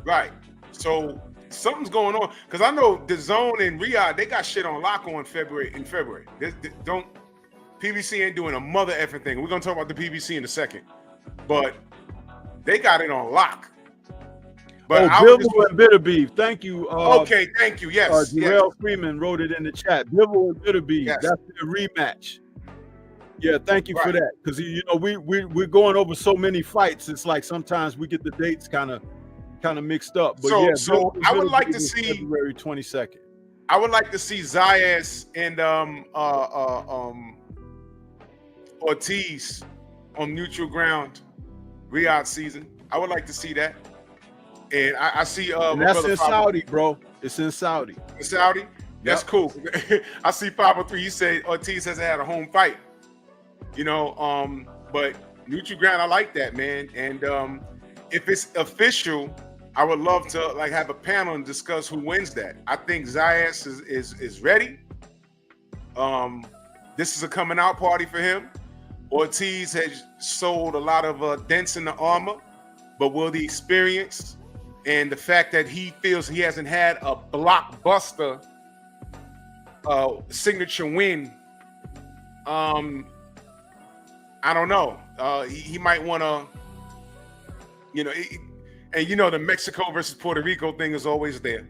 Right. So something's going on because I know the Zone and Riyadh, they got shit on lock on February. Don't PBC ain't doing a mother effing thing. We're gonna talk about the PBC in a second, but they got it on lock. But Bibble and Bitter Beef. Thank you. Okay, thank you. Yes. Jarrell Freeman wrote it in the chat. Bibble and Bitter Beef. Yes. That's their rematch. Yeah, thank you for that. Because we're going over so many fights. It's like sometimes we get the dates kind of mixed up. But so I would like to see February 22nd. I would like to see Zayas and Ortiz on neutral ground, Riyadh season. I would like to see that. And I see and that's in Saudi, bro. It's in Saudi. In Saudi? That's cool. I see 503. You say Ortiz hasn't had a home fight. But neutral ground, I like that, man. And if it's official, I would love to have a panel and discuss who wins that. I think Zayas is ready. This is a coming out party for him. Ortiz has sold a lot of dents in the armor, but will the experience and the fact that he feels he hasn't had a blockbuster signature win, I don't know. He might want to, the Mexico versus Puerto Rico thing is always there,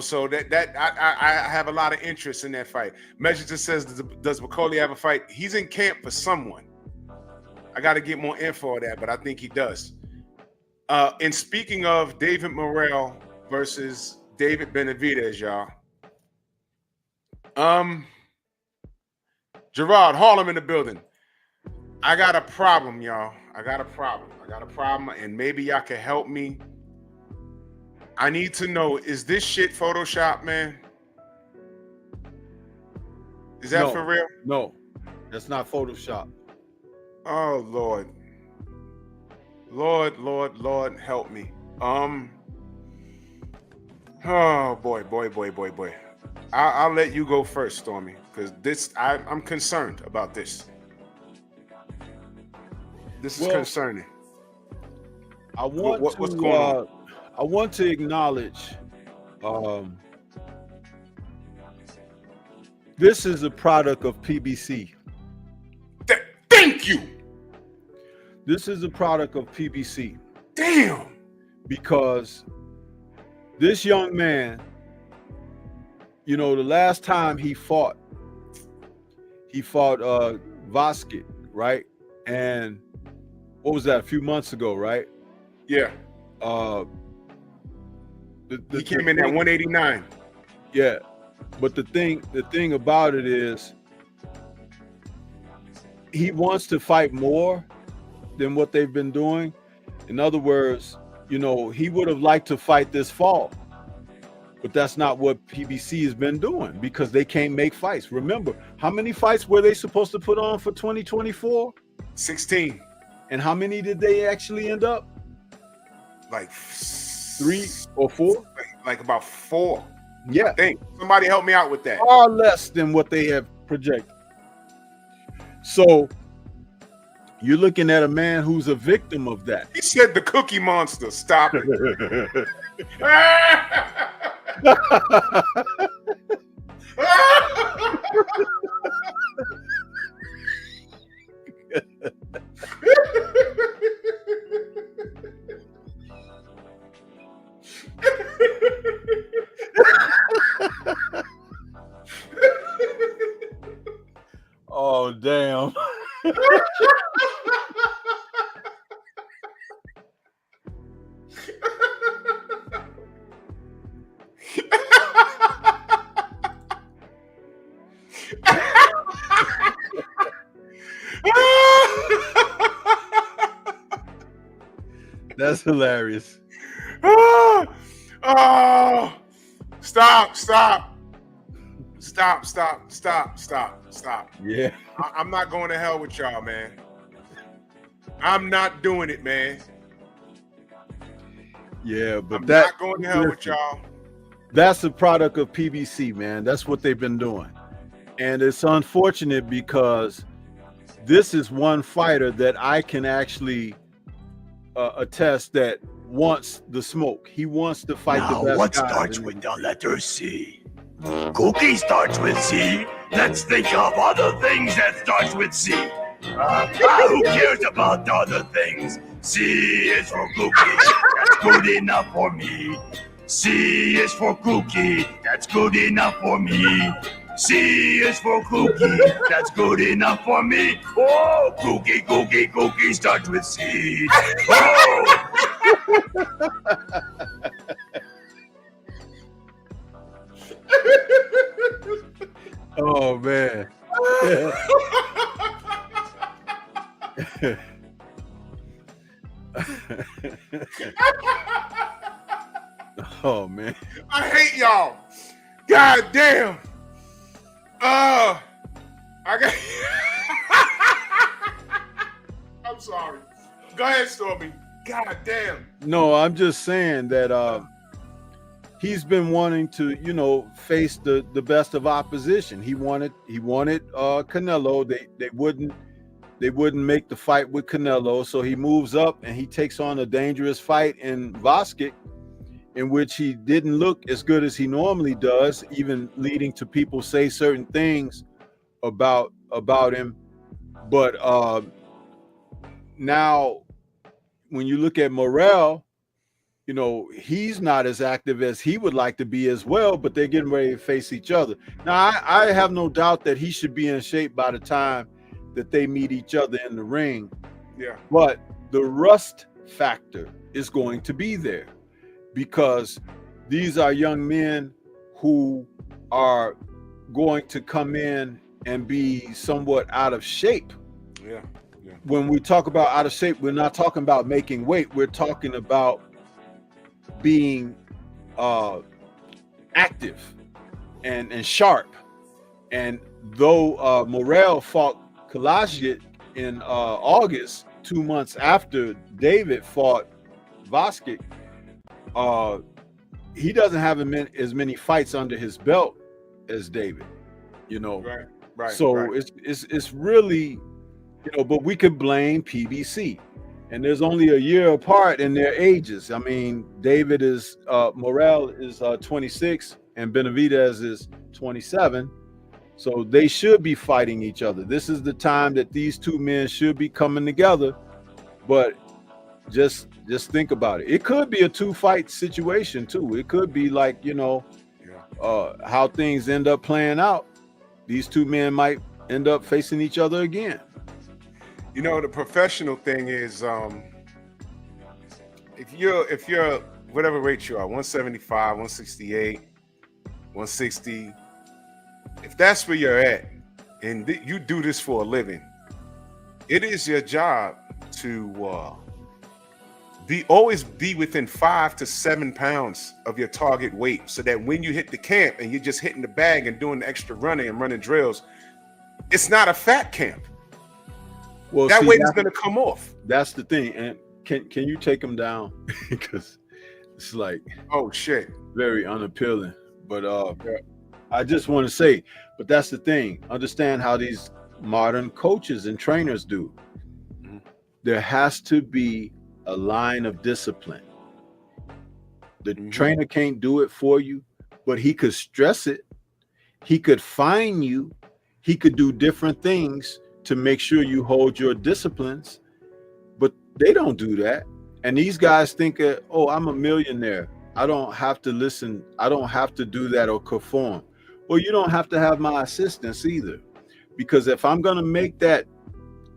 so that I have a lot of interest in that fight. Measure just says, does Macaulay have a fight? He's in camp for someone. I got to get more info on that, but I think he does. And speaking of David Morel versus David Benavidez, y'all. Gerard Harlem in the building. I got a problem, y'all. I got a problem, and maybe y'all can help me. I need to know, is this shit Photoshop, man? Is that for real? No, that's not Photoshop. Oh, Lord. Lord, help me. Oh, boy. I'll let you go first, Stormy, because I'm concerned about this. This is concerning. What's going on? I want to acknowledge this is a product of PBC. Thank you. This is a product of PBC. Damn. Because this young man, the last time he fought Vasquez, right? And what was that? A few months ago, right? Yeah. He came in at 189. Yeah, but the thing about it is, he wants to fight more than what they've been doing. In other words, you know, he would have liked to fight this fall, but that's not what PBC has been doing because they can't make fights. Remember, how many fights were they supposed to put on for 2024? 16. And how many did they actually end up? Like 3 or 4? Like about 4. Yeah. I think. Somebody help me out with that. Far less than what they have projected. So you're looking at a man who's a victim of that. He said the Cookie Monster. Stop it. Oh, damn. That's hilarious. Oh, stop. Yeah. I'm not going to hell with y'all, man. I'm not doing it, man. Yeah, but I'm that not going to hell with y'all. That's a product of PBC, man. That's what they've been doing. And it's unfortunate because this is one fighter that I can actually attest that wants the smoke. He wants to fight Now, the best what guys starts in with the- the letter C? Cookie starts with C. Let's think of other things that starts with C. Who cares about the other things? C is for Cookie. That's good enough for me. C is for Cookie. That's good enough for me. C is for Cookie. That's good enough for me. Oh, Cookie starts with C. Oh! Oh, man. Oh, man. I hate y'all. God damn. I got. I'm sorry. Go ahead, Stormy. God damn. No, I'm just saying that he's been wanting to, you know, face the best of opposition. He wanted Canelo. They wouldn't make the fight with Canelo, so he moves up and he takes on a dangerous fight in Vasquez, in which he didn't look as good as he normally does, even leading to people say certain things about him. But now, when you look at Morel, you know, he's not as active as he would like to be as well, but they're getting ready to face each other. Now, I have no doubt that he should be in shape by the time that they meet each other in the ring. Yeah. But the rust factor is going to be there because these are young men who are going to come in and be somewhat out of shape. Yeah. When we talk about out of shape, we're not talking about making weight. We're talking about being active and sharp. And though Morel fought Kalashnikov in August, 2 months after David fought Vasquez, he doesn't have as many fights under his belt as David, you know. Right. So right. it's really, you know, but we could blame PBC. And there's only a year apart in their ages. I mean, Morel is 26 and Benavidez is 27. So they should be fighting each other. This is the time that these two men should be coming together. But just think about it. It could be a 2-fight situation too. It could be like, you know, how things end up playing out. These two men might end up facing each other again. You know, the professional thing is, if you're whatever weight you are, 175, 168, 160, if that's where you're at, and you do this for a living, it is your job to always be within 5 to 7 pounds of your target weight, so that when you hit the camp and you're just hitting the bag and doing the extra running and running drills, it's not a fat camp. Well, that weight is going to come off. That's the thing. And can you take them down? Because it's like, oh shit, very unappealing. But I just want to say, but that's the thing. Understand how these modern coaches and trainers do. Mm-hmm. There has to be a line of discipline. The trainer can't do it for you, but he could stress it. He could fine you. He could do different things to make sure you hold your disciplines, but they don't do that. And these guys think, oh, I'm a millionaire, I don't have to listen, I don't have to do that or conform. Well, you don't have to have my assistance either, because if I'm going to make that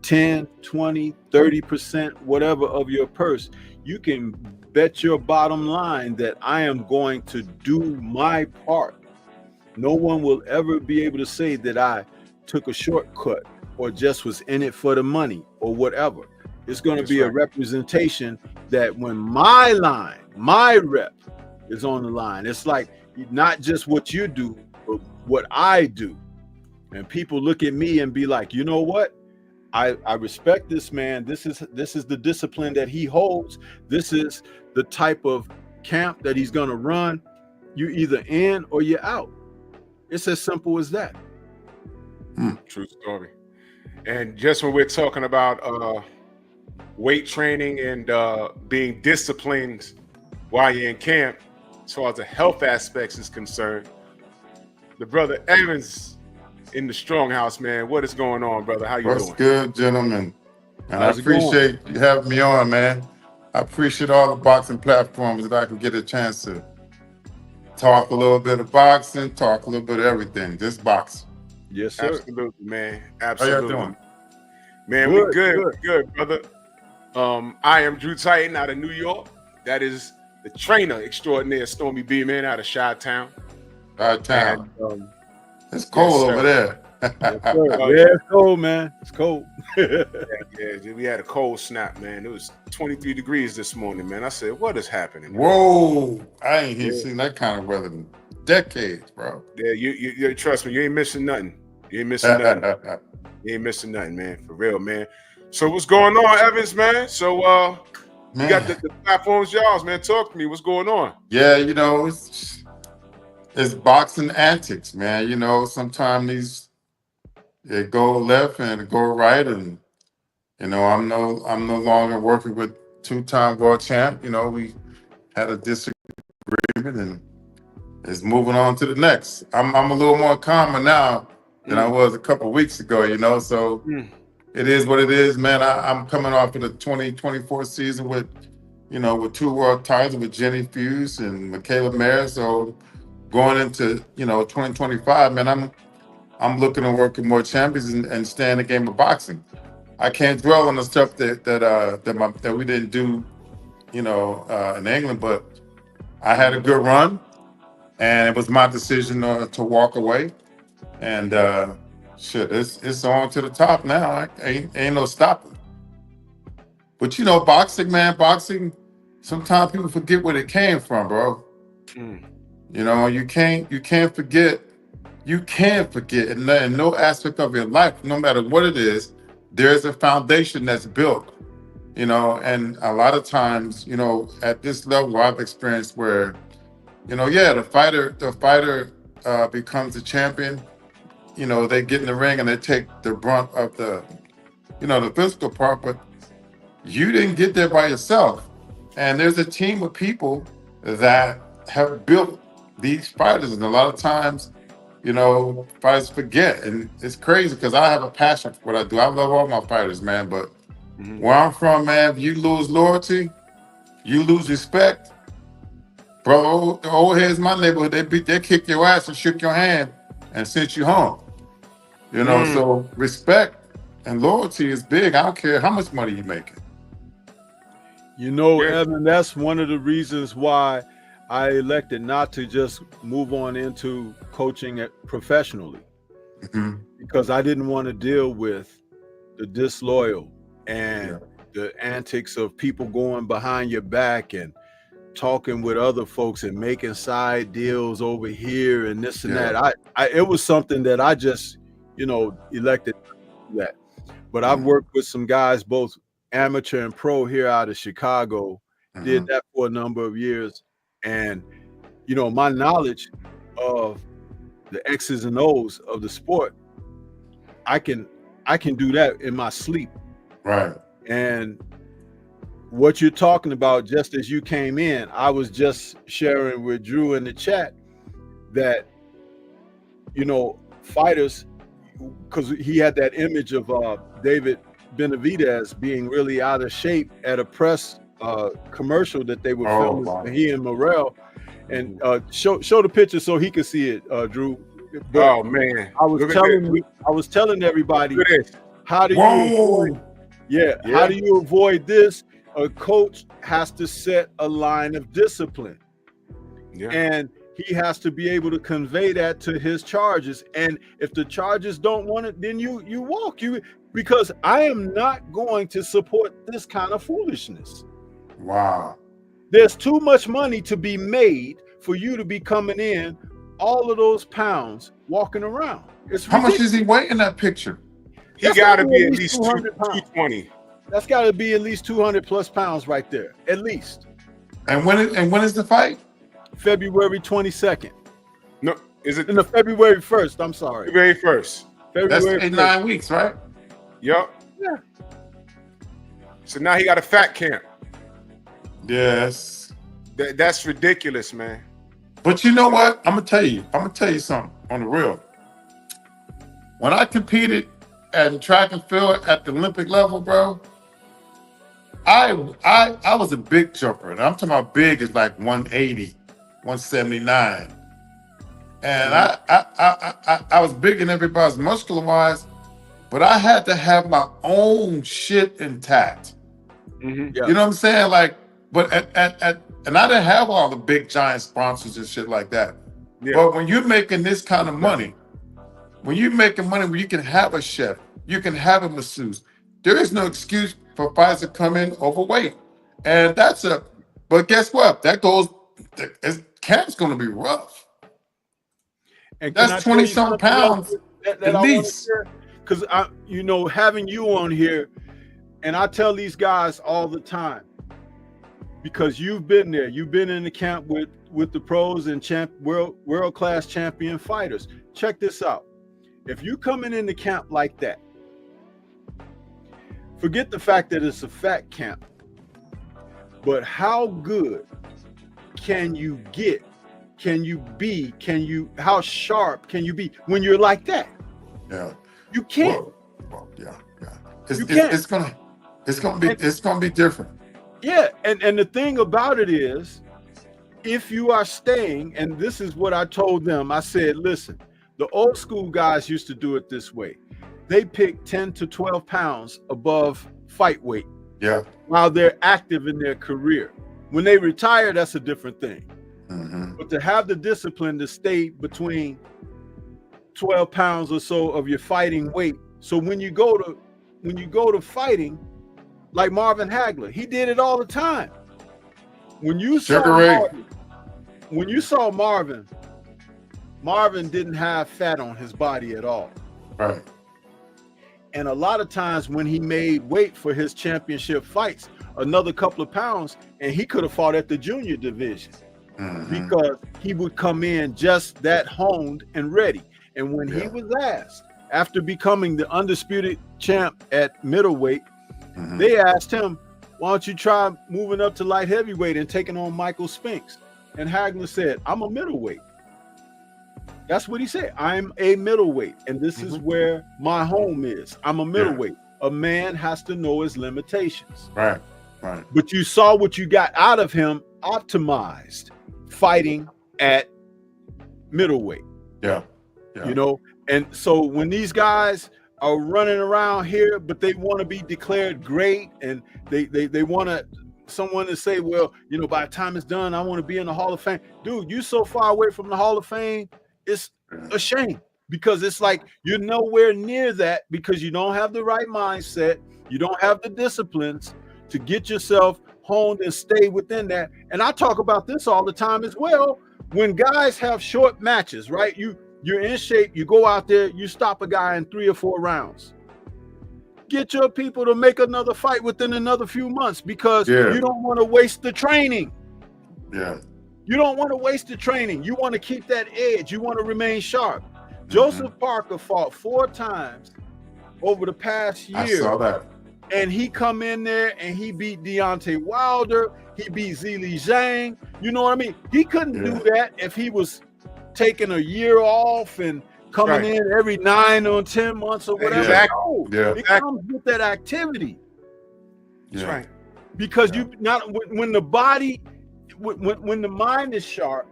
10, 20, 30%, whatever of your purse, you can bet your bottom line that I am going to do my part. No one will ever be able to say that I took a shortcut or just was in it for the money or whatever. It's going to be a representation that when my line, my rep is on the line, it's like not just what you do, but what I do. And people look at me and be like, you know what? I respect this man. This is the discipline that he holds. This is the type of camp that he's going to run. You're either in or you're out. It's as simple as that. True story. And just when we're talking about weight training and being disciplined while you're in camp, as far as the health aspects is concerned, the brother Evins in the Strong House, man. What is going on, brother? How you doing? What's good, gentlemen? And I appreciate you having me on, man. I appreciate all the boxing platforms that I can get a chance to talk a little bit of boxing, talk a little bit of everything. Just boxing. Yes, sir. Absolutely, man. Absolutely. How y'all doing? Man, we good, brother. I am Drew Titan out of New York. That is the trainer extraordinaire, Stormy B, man, out of Chi-Town. Chi-Town. It's cold over there. Yeah, it's cold, man. It's cold. yeah, we had a cold snap, man. It was 23 degrees this morning, man. I said, what is happening? Whoa. I ain't seen that kind of weather in decades, bro. Yeah, you trust me, you ain't missing nothing. You ain't missing nothing. You ain't missing nothing, man. For real, man. So what's going on, Evins, man? So you got the platforms, y'all, man. Talk to me. What's going on? Yeah, you know, it's boxing antics, man. You know, sometimes they go left and go right, and you know, I'm no longer working with two-time world champ. You know, we had a disagreement, and it's moving on to the next. I'm a little more calmer now than I was a couple of weeks ago. You know, so it is what it is, man. I'm coming off of the 2024 season with 2 world titles with Jenny Fuse and Michaela Mayer. So going into 2025, man, I'm looking to work with more champions and stay in the game of boxing. I can't dwell on the stuff that we didn't do, in England, but I had a good run, and it was my decision to walk away. And it's on to the top now. Ain't no stopping. But boxing, man, sometimes people forget where it came from, bro. You can't forget. You can't forget in no aspect of your life, no matter what it is, there's a foundation that's built, and a lot of times, at this level I've experienced where, the fighter becomes a champion, they get in the ring and they take the brunt of the physical part, but you didn't get there by yourself. And there's a team of people that have built these fighters, and a lot of times, fighters forget, and it's crazy because I have a passion for what I do. I love all my fighters, man, but where I'm from, man, if you lose loyalty, you lose respect. Bro, the old heads in my neighborhood, they kick your ass and shook your hand and sent you home. You know, so respect and loyalty is big. I don't care how much money you're making. You know, Yeah. Evan, that's one of the reasons why I elected not to just move on into coaching professionally, because I didn't want to deal with the disloyal and the antics of people going behind your back and talking with other folks and making side deals over here and this and that. It was something that I just, elected to do that. But I've worked with some guys, both amateur and pro, here out of Chicago, did that for a number of years. And, my knowledge of the X's and O's of the sport, I can do that in my sleep. Right. And what you're talking about, just as you came in, I was just sharing with Drew in the chat that, fighters, because he had that image of David Benavidez being really out of shape at a press commercial that they were filming. Wow. He and Morel, and show the picture so he could see it, Drew. But Oh man, I was telling everybody, how do you avoid, how do you avoid this? A coach has to set a line of discipline, and he has to be able to convey that to his charges. And if the charges don't want it, then you walk. Because I am not going to support this kind of foolishness. Wow. There's too much money to be made for you to be coming in all of those pounds walking around. It's How ridiculous. much is he weighing in that picture? He got to be at least 220. That's got to be at least 200 plus pounds right there, at least. And when is the fight? February 22nd. No, is it? No, February 1st. I'm sorry. February 1st. That's February 1st. 9 weeks, right? Yup. Yeah. So now he got a fat camp. Yes. That's ridiculous, man. But you know what? I'm gonna tell you something on the real. When I competed at track and field at the Olympic level, bro, I was a big jumper, and I'm talking about big is like 180, 179. And I was bigger than everybody's muscular wise, but I had to have my own shit intact. Mm-hmm. Yeah. You know what I'm saying? Like, but and I didn't have all the big giant sponsors and shit like that. Yeah. But when you're making this kind of money, when you're making money where you can have a chef, you can have a masseuse, there is no excuse for fighters to come in overweight. And but guess what? Camp's going to be rough. And that's 20-some pounds at least. Because having you on here, and I tell these guys all the time, because you've been there, you've been in the camp with the pros and world-class champion fighters. Check this out. If you coming in the camp like that, forget the fact that it's a fat camp, but how good can you get? How sharp can you be when you're like that? Yeah. You can't. Well, yeah. It's gonna be different. Yeah, and the thing about it is, if you are staying, and this is what I told them, I said, listen, the old school guys used to do it this way. They pick 10 to 12 pounds above fight weight. Yeah. While they're active in their career. When they retire, that's a different thing. Mm-hmm. But to have the discipline to stay between 12 pounds or so of your fighting weight. So when you go to fighting, like Marvin Hagler, he did it all the time. When you saw Marvin, Marvin didn't have fat on his body at all. Right. And a lot of times when he made weight for his championship fights, another couple of pounds, and he could have fought at the junior division. Mm-hmm. Because he would come in just that honed and ready. And when he was asked, after becoming the undisputed champ at middleweight, they asked him, why don't you try moving up to light heavyweight and taking on Michael Spinks? And Hagler said, I'm a middleweight. That's what he said. I'm a middleweight, and this is where my home is. I'm a middleweight. A man has to know his limitations. Right. But you saw what you got out of him fighting at middleweight. Yeah. And so when these guys are running around here, but they want to be declared great, and they want someone to say, well, you know, by the time it's done, I want to be in the Hall of Fame. Dude, you so far away from the Hall of Fame, it's a shame, because it's like you're nowhere near that, because you don't have the right mindset, you don't have the disciplines to get yourself honed and stay within that. And I talk about this all the time as well. When guys have short matches, right? You're in shape, you go out there, you stop a guy in 3 or 4 rounds. Get your people to make another fight within another few months, because you don't want to waste the training. Yeah. You don't want to waste the training. You want to keep that edge. You want to remain sharp. Joseph Parker fought 4 times over the past year. I saw that. And he come in there and he beat Deontay Wilder. He beat Zhilei Zhang. You know what I mean? He couldn't do that if he was taking a year off and coming in every 9 or 10 months or whatever. Exactly. No, it comes with that activity. That's right. Because you not when the body, when the mind is sharp,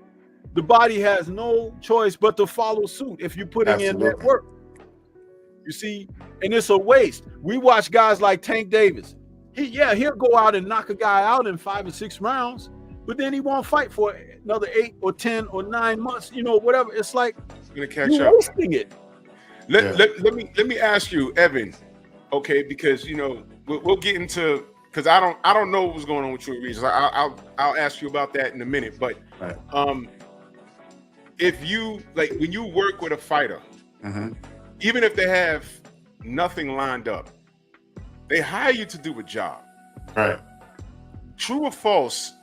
the body has no choice but to follow suit if you're putting in that work. You see, and it's a waste. We watch guys like Tank Davis. He'll go out and knock a guy out in 5 or 6 rounds, but then he won't fight for another 8 or 10 or 9 months, you know, whatever. It's like you're gonna catch you're up. wasting it. Let me ask you, Evan, okay, because you know we'll get into, because I don't know what's going on with you and Regis. I'll ask you about that in a minute. But if you like when you work with a fighter, even if they have nothing lined up, they hire you to do a job. Right. True or false?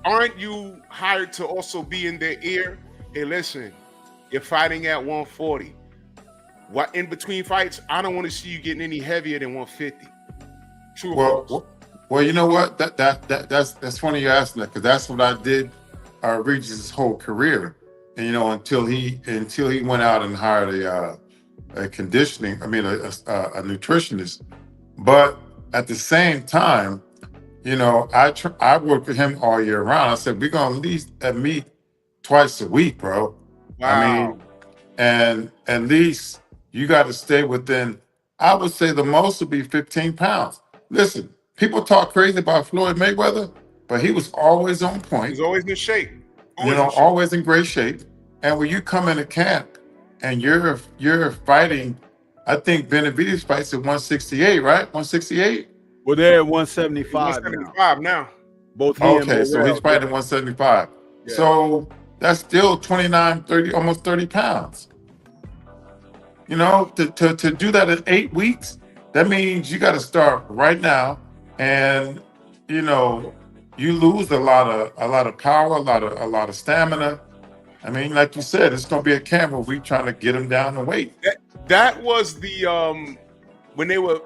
Aren't you hired to also be in their ear? Hey, listen, you're fighting at 140. What in between fights? I don't want to see you getting any heavier than 150. True or false? Well, you know what? That's funny you asking that, because that's what I did Regis' whole career. And you know, until he went out and hired a conditioning, a nutritionist. But at the same time, you know, I worked with him all year round. I said, we're gonna at least meet twice a week, bro. Wow. I mean, and at least you got to stay within, I would say the most would be 15 pounds. Listen, people talk crazy about Floyd Mayweather, but he was always on point. He's always in shape. Always in great shape. And when you come into camp and you're fighting, I think Benavidez fights at 168, right? 168? Well, they're at 175 175 now. Both he Okay, and so Morel. he's fighting 175. Yeah. So that's still 29, 30, almost 30 pounds. You know, to do that in 8 weeks, that means you got to start right now, and you know, you lose a lot of power, a lot of stamina. I mean, like you said, it's gonna be a camp where we trying to get him down to weight. That was the when they were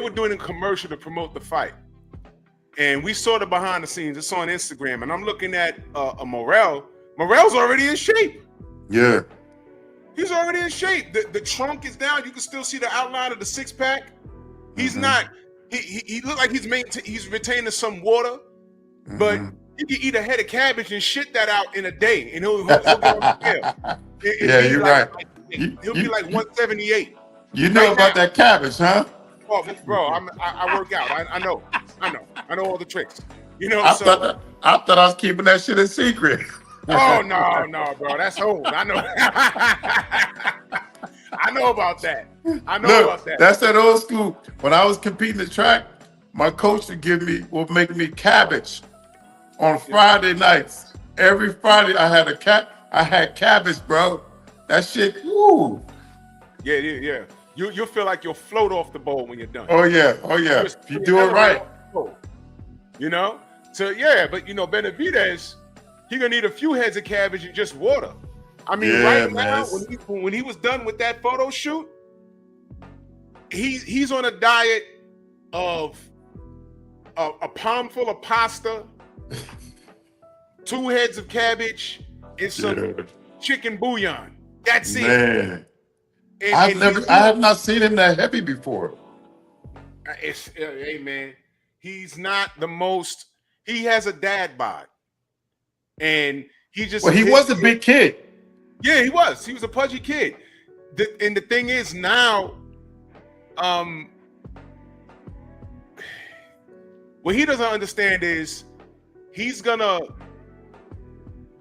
doing a commercial to promote the fight, and we saw the behind the scenes. It's on Instagram, and I'm looking at a Morel. Morel's already in shape. Yeah, he's already in shape. The trunk is down. You can still see the outline of the 6-pack. He's not. He looked like he's retaining some water, but he can eat a head of cabbage and shit that out in a day, and he'll get on the scale. Yeah, you're right. He'll be like 178. You know right about that cabbage, huh? Oh, bro, I work out. I know all the tricks. You know, I thought I was keeping that shit a secret. Oh no, bro, that's old. I know. I know about that. About that. That's that old school. When I was competing the track, my coach would make me cabbage on Friday nights. Every Friday I had cabbage, bro. That shit, woo. Yeah. You'll feel like you'll float off the bowl when you're done. Oh yeah. If you do it right. You know? So yeah, but you know, Benavidez, he gonna need a few heads of cabbage and just water. I mean, now, when he was done with that photo shoot, he's on a diet of a palm full of pasta, 2 heads of cabbage, and some chicken bouillon. That's it. Man. I have not seen him that heavy before. Hey man, he's not the most. He has a dad bod, and he just. Well, he was a big kid. Yeah, he was. He was a pudgy kid. And the thing is now, what he doesn't understand is he's gonna,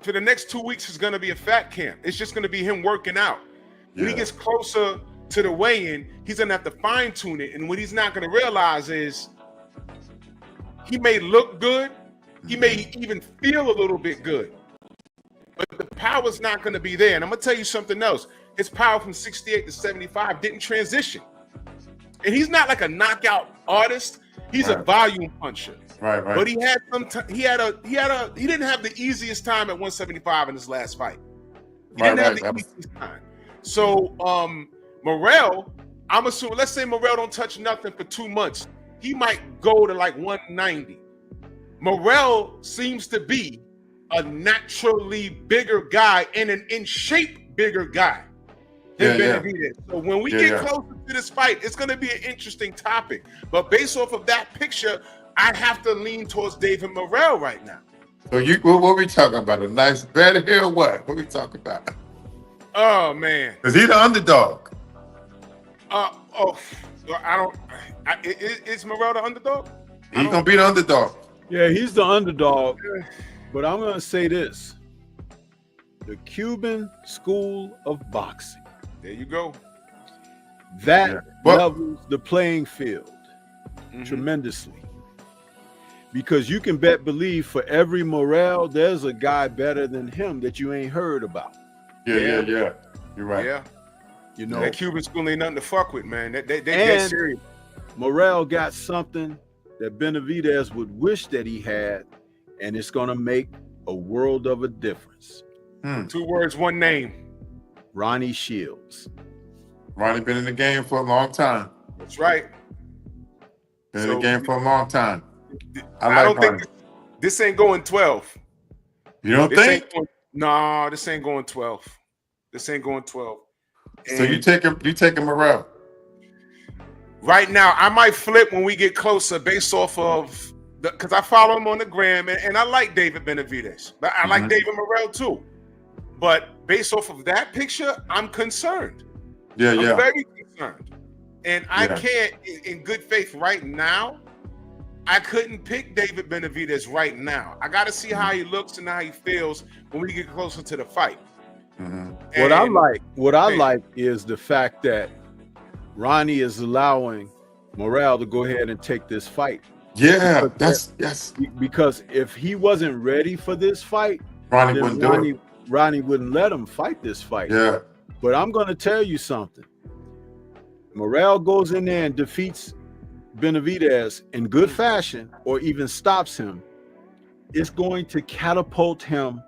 for the next 2 weeks, is gonna be a fat camp. It's just gonna be him working out. When he gets closer to the weigh-in, he's gonna have to fine-tune it. And what he's not gonna realize is he may look good, he may even feel a little bit good, but the power's not gonna be there. And I'm gonna tell you something else. His power from 68 to 75 didn't transition. And he's not like a knockout artist. He's a volume puncher. Right. But he had he didn't have the easiest time at 175 in his last fight. He didn't have the easiest time. So Morel, I'm assuming, let's say Morel don't touch nothing for 2 months. He might go to like 190. Morel seems to be a naturally bigger guy and an in shape bigger guy than Benavidez. So when we get closer to this fight, it's going to be an interesting topic. But based off of that picture, I have to lean towards David Morel right now. So what we talking about? A nice bet here or what? What we talking about? Oh man, Is he the underdog? I don't. Is Morel the underdog? He's gonna be the underdog. Yeah, he's the underdog. But I'm gonna say this: the Cuban School of Boxing. There you go. That levels the playing field tremendously. Because you can believe for every Morel, there's a guy better than him that you ain't heard about. Yeah. You're right. Yeah. You know, that Cuban school ain't nothing to fuck with, man. They're serious. Morel got something that Benavidez would wish that he had, and it's gonna make a world of a difference. 2 words, 1 name. Ronnie Shields. Ronnie been in the game for a long time. That's right. Been in the game for a long time. I don't think this ain't going 12. You don't think? No, this ain't going 12. This ain't going 12. And so you take Morel. Right now, I might flip when we get closer based off of because I follow him on the gram and I like David Benavidez. But I like David Morel too. But based off of that picture, I'm concerned. I'm very concerned. And I can't, in good faith right now, I couldn't pick David Benavidez right now. I got to see how he looks and how he feels when we get closer to the fight. What I like is the fact that Ronnie is allowing Morel to go ahead and take this fight. Yeah, because if he wasn't ready for this fight, Ronnie wouldn't let him fight this fight. Yeah. But I'm going to tell you something. Morel goes in there and defeats Benavidez in good fashion, or even stops him. It's going to catapult him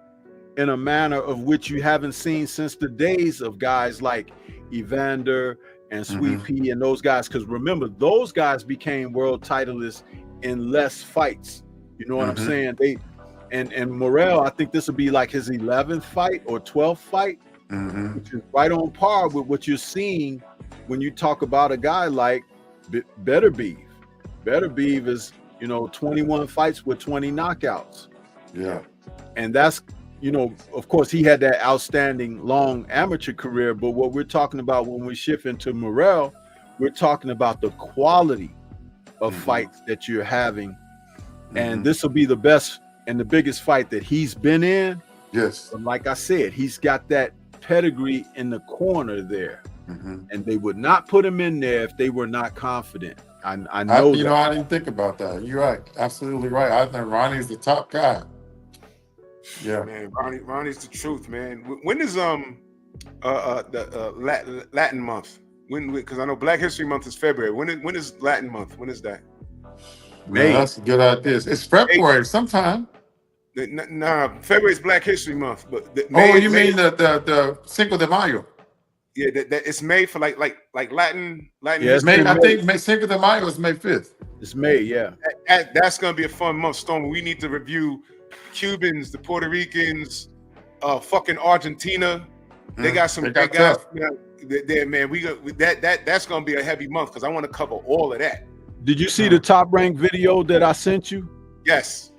in a manner of which you haven't seen since the days of guys like Evander and Sweet Pea and those guys. Because remember, those guys became world titleists in less fights. You know what I'm saying? And Morel, I think this will be like his 11th fight or 12th fight, which is right on par with what you're seeing when you talk about a guy like Benavidez. Benavidez is, 21 fights with 20 knockouts. Yeah. And that's, of course, he had that outstanding long amateur career. But what we're talking about when we shift into Morel, we're talking about the quality of fights that you're having. And this will be the best and the biggest fight that he's been in. Yes. But like I said, he's got that pedigree in the corner there. And they would not put him in there if they were not confident. I know that. I didn't think about that. You're right. Absolutely right. I think Ronnie's the top guy. Yeah. Man, Ronnie's the truth, man. When is the Latin month? Because I know Black History Month is February. When is Latin month? When is that? May. That's a good idea. It's February sometime. Nah, February is Black History Month, but you mean the Cinco de Mayo? Yeah, that it's May for like Latin. Yeah, May. I think Cinco de Mayo is May 5th. It's May, yeah. That's gonna be a fun month, Storm. We need to review Cubans, the Puerto Ricans, fucking Argentina. They got some big guys there, man. That's gonna be a heavy month because I want to cover all of that. Did you see the Top Rank video that I sent you? Yes.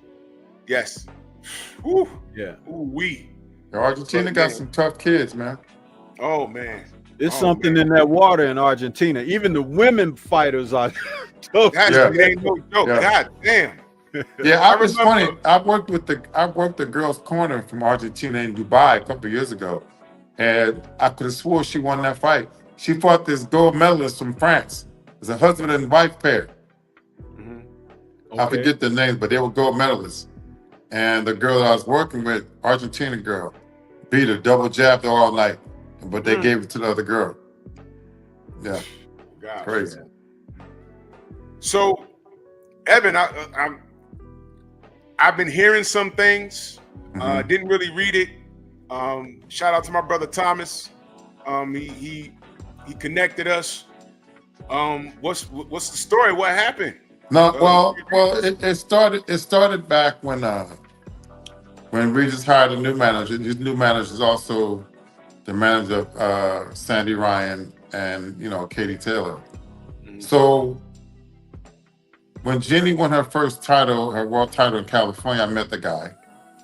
Woo. Yeah. Ooh, Argentina got some tough kids, man. Oh man, It's something in that water in Argentina. Even the women fighters are tough. That ain't no joke. Yeah. God damn. Yeah, I was remember- funny. I worked the girls' corner from Argentina in Dubai a couple of years ago, and I could have swore she won that fight. She fought this gold medalist from France. It was a husband and wife pair. I forget the names, but they were gold medalists. And the girl that I was working with, Argentina girl, beat her, double jabbed her all night, but they gave it to the other girl. Yeah, Gosh, crazy. man. So, Evan, I've been hearing some things. Didn't really read it. Shout out to my brother Thomas. He Connected us. What's the story? What happened? No, well, it started back when Regis hired a new manager. His new manager is also the manager of Sandy Ryan and Katie Taylor. So when Jenny won her first title, her world title in California, I met the guy,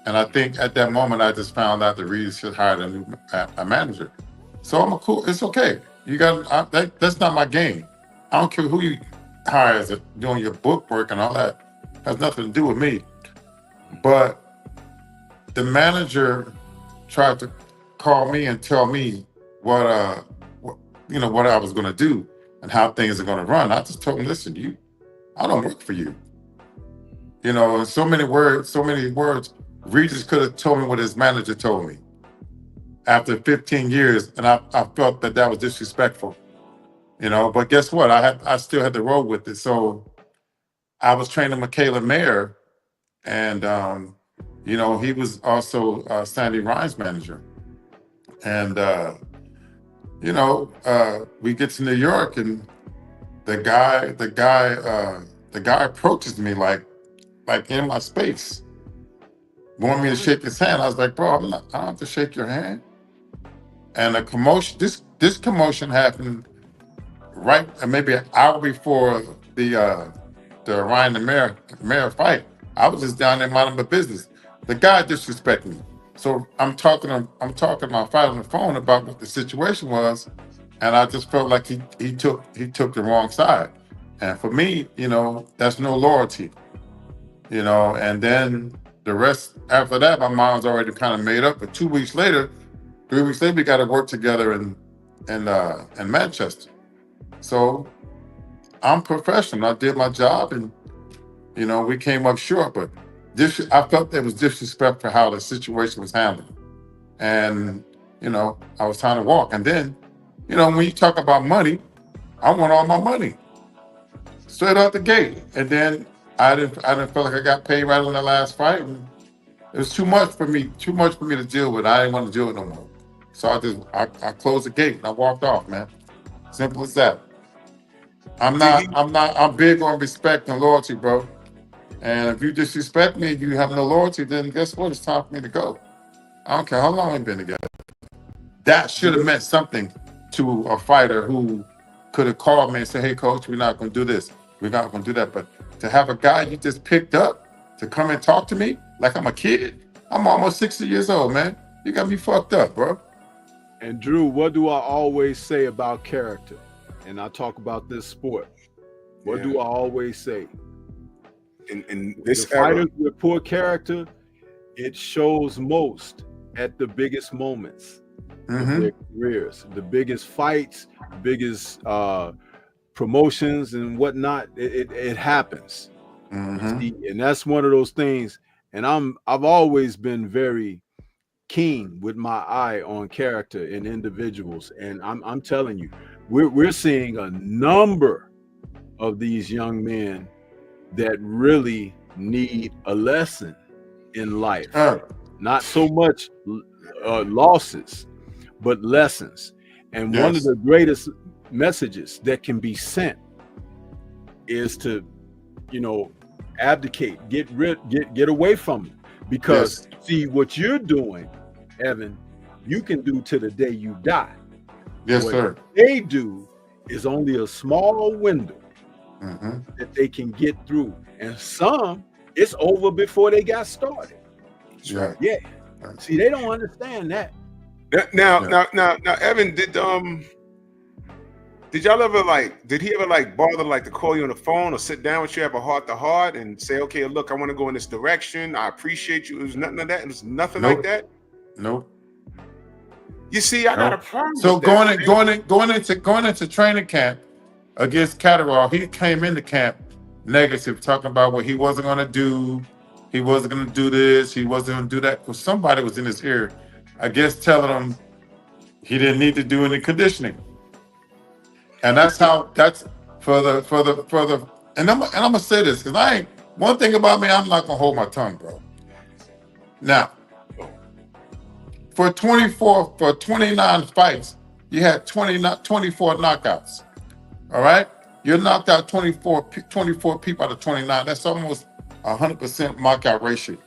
and I think at that moment I just found out that Regis had hired a manager. So I'm cool. It's okay. You got that's not my game. I don't care who you hire as doing your book work and all that. Has nothing to do with me. But the manager tried to call me and tell me what I was going to do and how things are going to run. I just told him, listen, I don't work for you. In so many words, Regis could have told me what his manager told me after 15 years, and I felt that was disrespectful. But guess what? I still had to roll with it. So I was training Michaela Mayer, and he was also Sandy Ryan's manager. And we get to New York, and the guy approaches me like in my space, wanted me to shake his hand. I was like, bro, I don't have to shake your hand. And a commotion. This commotion happened right maybe an hour before the Ryan and Mayer fight. I was just down there minding my business. The guy disrespected me. So I'm talking to my fight on the phone about what the situation was, and I just felt like he took the wrong side. And for me, that's no loyalty. And then the rest after that, my mind's already kind of made up. But 3 weeks later, we got to work together in Manchester. So I'm professional. I did my job, and we came up short. But I felt there was disrespect for how the situation was handled, and I was trying to walk. And then, when you talk about money, I want all my money straight out the gate. And then I didn't feel like I got paid right on the last fight. And it was too much for me to deal with. I didn't want to deal with no more. So I closed the gate and I walked off, man. Simple as that. I'm big on respect and loyalty, bro. And if you disrespect me, you have no loyalty, then guess what? It's time for me to go. I don't care how long we've been together. That should have meant something to a fighter who could have called me and said, hey, coach, we're not going to do this. We're not going to do that. But to have a guy you just picked up to come and talk to me like I'm a kid, I'm almost 60 years old, man. You got me fucked up, bro. And Drew, what do I always say about character? And I talk about this sport. What do I always say? In this the fighters with poor character, it shows most at the biggest moments of their careers, the biggest fights, biggest promotions and whatnot. It happens, See, and that's one of those things. And I've always been very keen with my eye on character in individuals, and I'm telling you, we're seeing a number of these young men that really need a lesson in life. Not so much losses, but lessons. And one of the greatest messages that can be sent is to, abdicate, get away from it. Because see, what you're doing, Evan, you can do to the day you die. Yes, what sir. They do is only a small window that they can get through. And some, it's over before they got started. Yeah. Yeah. See, they don't understand that. Now, Evan, did y'all ever did he ever bother to call you on the phone or sit down with you, have a heart to heart, and say, okay, look, I want to go in this direction. I appreciate you. It was nothing of that. It was nothing like that. Nope. You see, I got a problem. So with that, going into training camp against Catterall, he came into camp negative, talking about what he wasn't going to do. He wasn't going to do this. He wasn't going to do that. Because somebody was in his ear, I guess, telling him he didn't need to do any conditioning. And that's for the and I'm gonna say this because one thing about me, I'm not gonna hold my tongue, bro. Now, for 29 fights, you had 24 knockouts. All right, you knocked out 24 people out of 29. That's almost 100% knockout ratio.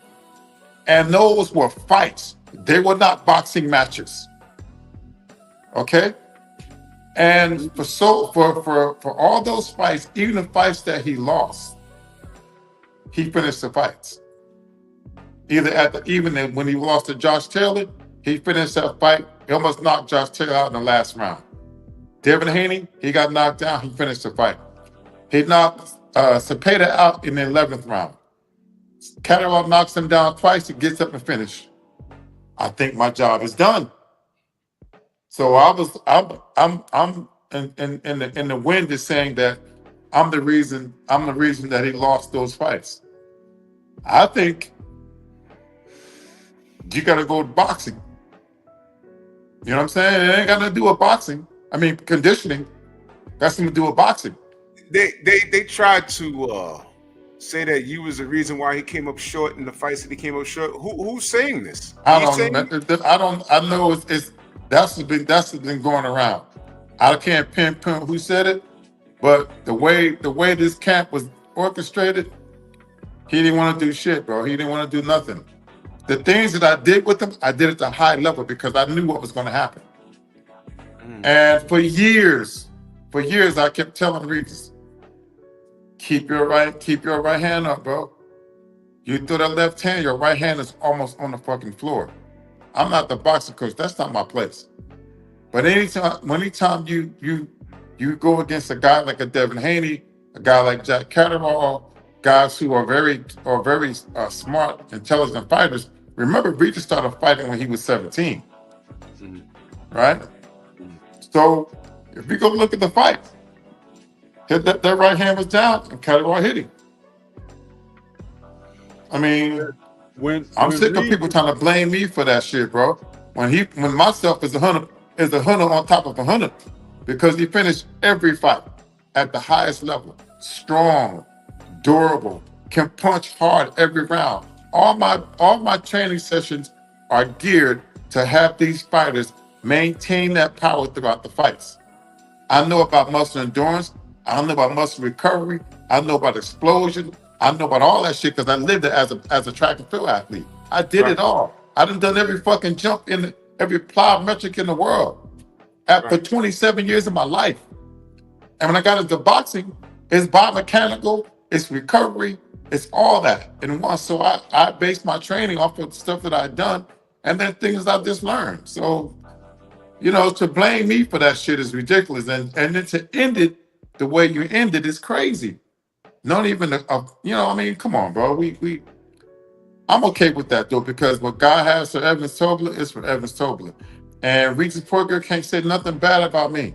And those were fights. They were not boxing matches. Okay. And for all those fights, even the fights that he lost, he finished the fights. Even when he lost to Josh Taylor, he finished that fight. He almost knocked Josh Taylor out in the last round. Devin Haney, he got knocked down. He finished the fight. He knocked Cepeda out in the 11th round. Catterall knocks him down twice. He gets up and finishes. I think my job is done. So I'm in the wind is saying that I'm the reason that he lost those fights. I think you got to go to boxing. You know what I'm saying? It ain't got nothing to do with boxing. I mean, conditioning. Got something to do with boxing. They tried to say that you was the reason why he came up short in the fights that he came up short. Who's saying this? I don't know. I know it's that's been going around. I can't pinpoint who said it, but the way this camp was orchestrated, he didn't want to do shit, bro. He didn't want to do nothing. The things that I did with him, I did at a high level because I knew what was going to happen. And for years, I kept telling Regis, keep your right hand up, bro. You throw that left hand, your right hand is almost on the fucking floor. I'm not the boxing coach. That's not my place. But anytime you go against a guy like a Devin Haney, a guy like Jack Catterall, guys who are very smart, intelligent fighters. Remember, Regis started fighting when he was 17, right? So if you go look at the fight, that right hand was down and Catterall hit him. I mean, I'm sick of people trying to blame me for that shit, bro. When myself is a hunter on top of a hunter, because he finished every fight at the highest level, strong, durable, can punch hard every round. All my training sessions are geared to have these fighters maintain that power throughout the fights. I know about muscle endurance. I know about muscle recovery. I know about explosion. I know about all that shit because I lived it as a track and field athlete. I did it all. I done every fucking jump in every plyometric in the world for 27 years of my life. And when I got into boxing, it's biomechanical, it's recovery, it's all that in one. So I based my training off of the stuff that I'd done and then things I just learned. So, to blame me for that shit is ridiculous. And then to end it the way you ended is crazy. Not even, come on, bro. I'm okay with that, though, because what God has for Evins Tobler is for Evins Tobler. And Regis Prograis can't say nothing bad about me.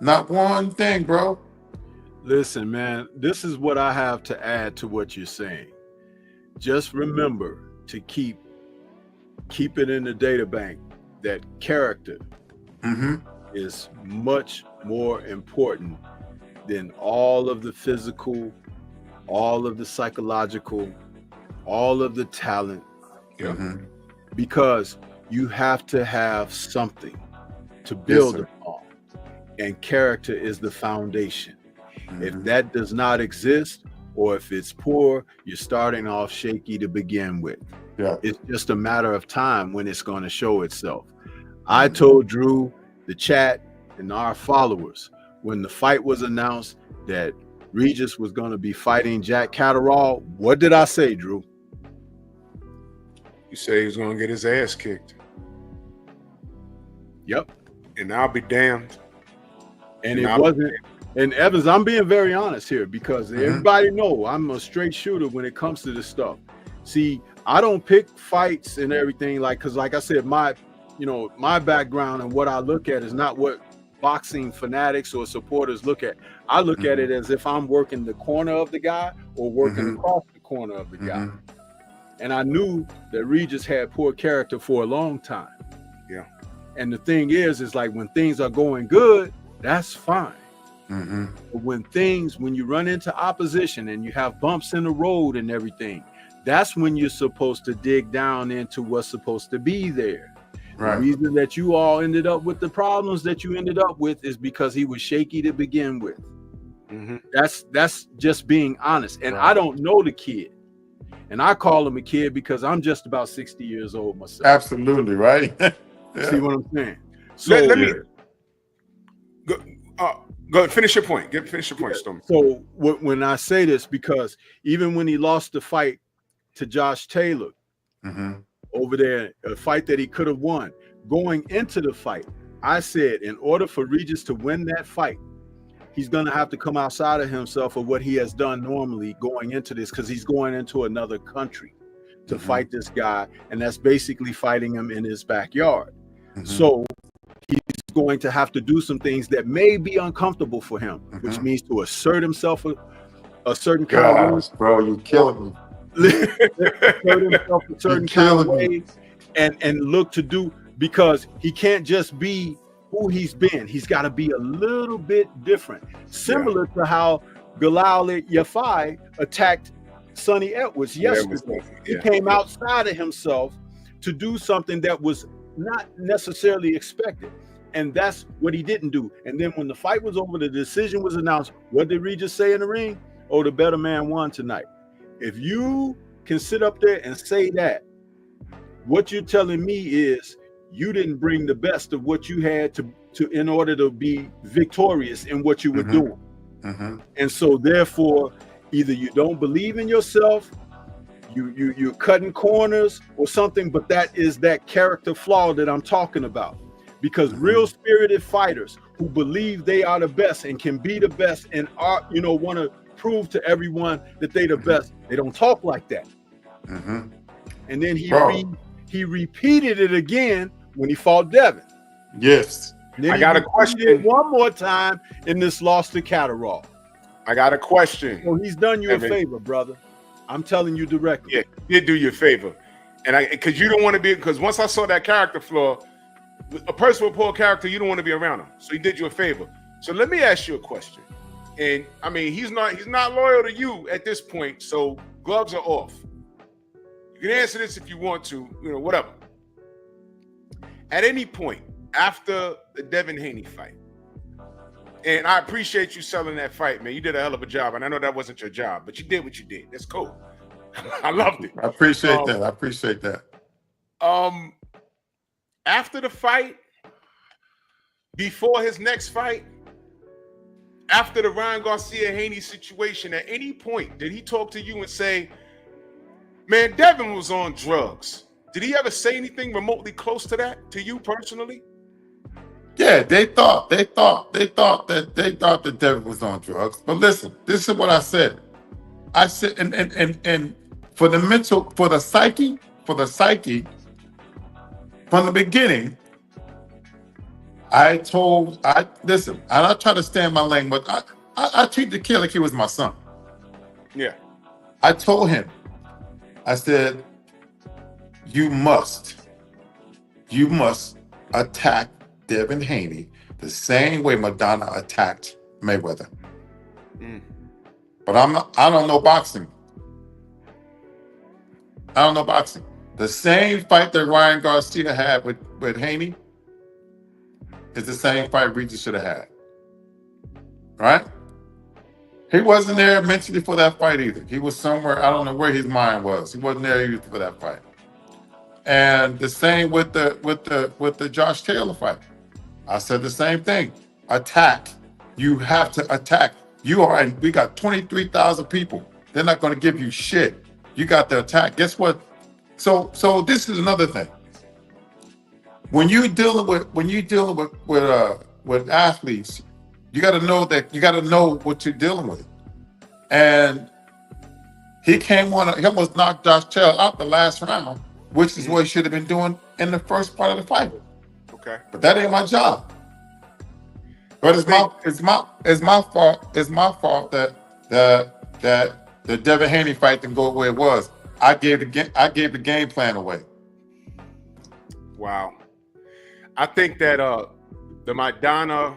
Not one thing, bro. Listen, man, this is what I have to add to what you're saying. Just remember to keep it in the data bank that character is much more important than all of the physical, all of the psychological, all of the talent. Because you have to have something to build upon, and character is the foundation. If that does not exist, or if it's poor, you're starting off shaky to begin with. It's just a matter of time when it's going to show itself. I told Drew, the chat, and our followers, when the fight was announced that Regis was going to be fighting Jack Catterall, what did I say, Drew? You say he was gonna get his ass kicked, Yep. and I'll be damned. And And it I'll be wasn't. And Evans, I'm being very honest here because everybody know I'm a straight shooter when it comes to this stuff. See, I don't pick fights and everything because like I said, my background and what I look at is not what boxing fanatics or supporters look at. I look at it as if I'm working the corner of the guy or working across the corner of the guy. And I knew that Regis had poor character for a long time. Yeah. And the thing is like when things are going good, that's fine. But when you run into opposition and you have bumps in the road and everything, that's when you're supposed to dig down into what's supposed to be there. Right. The reason that you all ended up with the problems that you ended up with is because he was shaky to begin with. That's just being honest. And I don't know the kid. And I call him a kid because I'm just about 60 years old myself. Absolutely, right? See what I'm saying? So let me go finish your point. Finish your point, Storm. So when I say this, because even when he lost the fight to Josh Taylor over there, a fight that he could have won, going into the fight, I said in order for Regis to win that fight, he's going to have to come outside of himself of what he has done normally going into this, because he's going into another country to fight this guy, and that's basically fighting him in his backyard. So he's going to have to do some things that may be uncomfortable for him, which means to assert himself a certain kind of way. Bro, you're killing me. Assert himself a certain kind of way and look to do, because he can't just be who he's been. He's got to be a little bit different, similar to how Galal Yafai attacked Sonny Edwards yesterday. He came outside of himself to do something that was not necessarily expected, and that's what he didn't do. And then when the fight was over, the decision was announced. What did Regis say in the ring? Oh, the better man won tonight. If you can sit up there and say that, what you're telling me is you didn't bring the best of what you had to in order to be victorious in what you were doing. And so therefore, either you don't believe in yourself, you're cutting corners or something, but that is that character flaw that I'm talking about. Because real spirited fighters who believe they are the best and can be the best and are, want to prove to everyone that they the best, they don't talk like that. And then he repeated it again when he fought Devin. Yes. I got a question. One more time in this loss to Catterall. I got a question. So he's done you a favor, brother. I'm telling you directly. Yeah, he did do you a favor. And because you don't want to be, because once I saw that character flaw, a person with poor character, you don't want to be around him. So he did you a favor. So let me ask you a question. And I mean, he's not loyal to you at this point. So gloves are off. You can answer this if you want to, whatever. At any point after the Devin Haney fight, and I appreciate you selling that fight, man. You did a hell of a job. And I know that wasn't your job, but you did what you did. That's cool. I loved it. I appreciate that. I appreciate that. After the fight, before his next fight, after the Ryan Garcia-Haney situation, at any point, did he talk to you and say, man, Devin was on drugs? Did he ever say anything remotely close to that to you personally? Yeah, they thought that Devin was on drugs. But listen, this is what I said. I said, and for the mental, for the psyche, from the beginning, listen, and I try to stay in my lane, but I treat the kid like he was my son. Yeah. I told him, I said, you must attack Devin Haney the same way Madonna attacked Mayweather. But I don't know boxing. The same fight that Ryan Garcia had with Haney is the same fight Regis should have had. Right? He wasn't there mentally for that fight either. He was somewhere, I don't know where his mind was. He wasn't there either for that fight. And the same with the Josh Taylor fight. I said the same thing. Attack. You have to attack. We got 23,000 people. They're not going to give you shit. You got to attack. Guess what So this is another thing. When you're dealing with athletes, you got to know what you're dealing with. And he almost knocked Josh Taylor out the last round, which is what he should have been doing in the first part of the fight. Okay. But that ain't my job. But it's my fault that the Devin Haney fight didn't go where it was. I gave the game plan away. Wow. I think that the Maidana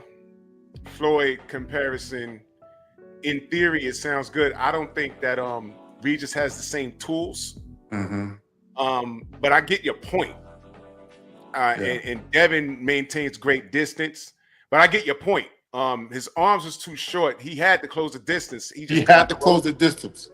Floyd comparison, in theory, it sounds good. I don't think that Regis has the same tools. But I get your point. And Devin maintains great distance. But I get your point. His arms was too short. He had to close the distance. He had to close the distance.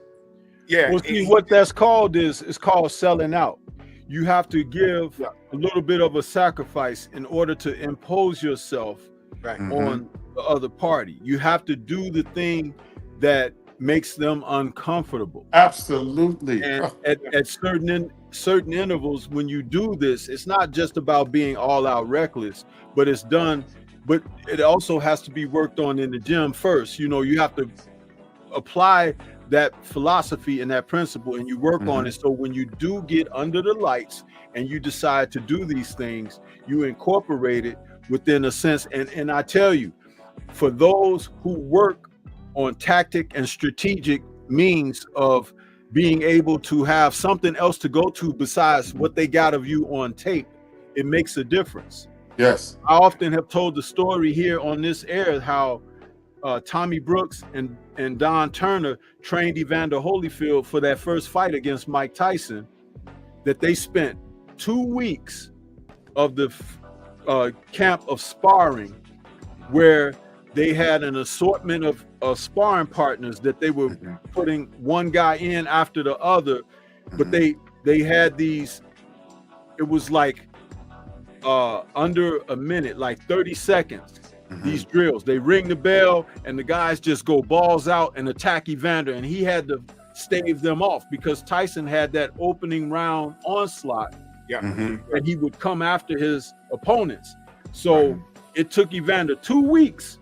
Yeah. Well, see, what that's called is called selling out. You have to give a little bit of a sacrifice in order to impose yourself on the other party. You have to do the thing that makes them uncomfortable. Absolutely. And at certain intervals, when you do this, it's not just about being all out reckless, but it's done. But it also has to be worked on in the gym first. You know, you have to apply that philosophy and that principle, and you work on it. So when you do get under the lights and you decide to do these things, you incorporate it within a sense. And I tell you, for those who work on tactic and strategic means of being able to have something else to go to besides what they got of you on tape, it makes a difference. Yes. I often have told the story here on this air how Tommy Brooks and Don Turner trained Evander Holyfield for that first fight against Mike Tyson, that they spent 2 weeks of the camp of sparring where they had an assortment of sparring partners that they were putting one guy in after the other, but they had these, it was like under a minute, like 30 seconds, these drills. They ring the bell and the guys just go balls out and attack Evander, and he had to stave them off because Tyson had that opening round onslaught and he would come after his opponents. So it took Evander 2 weeks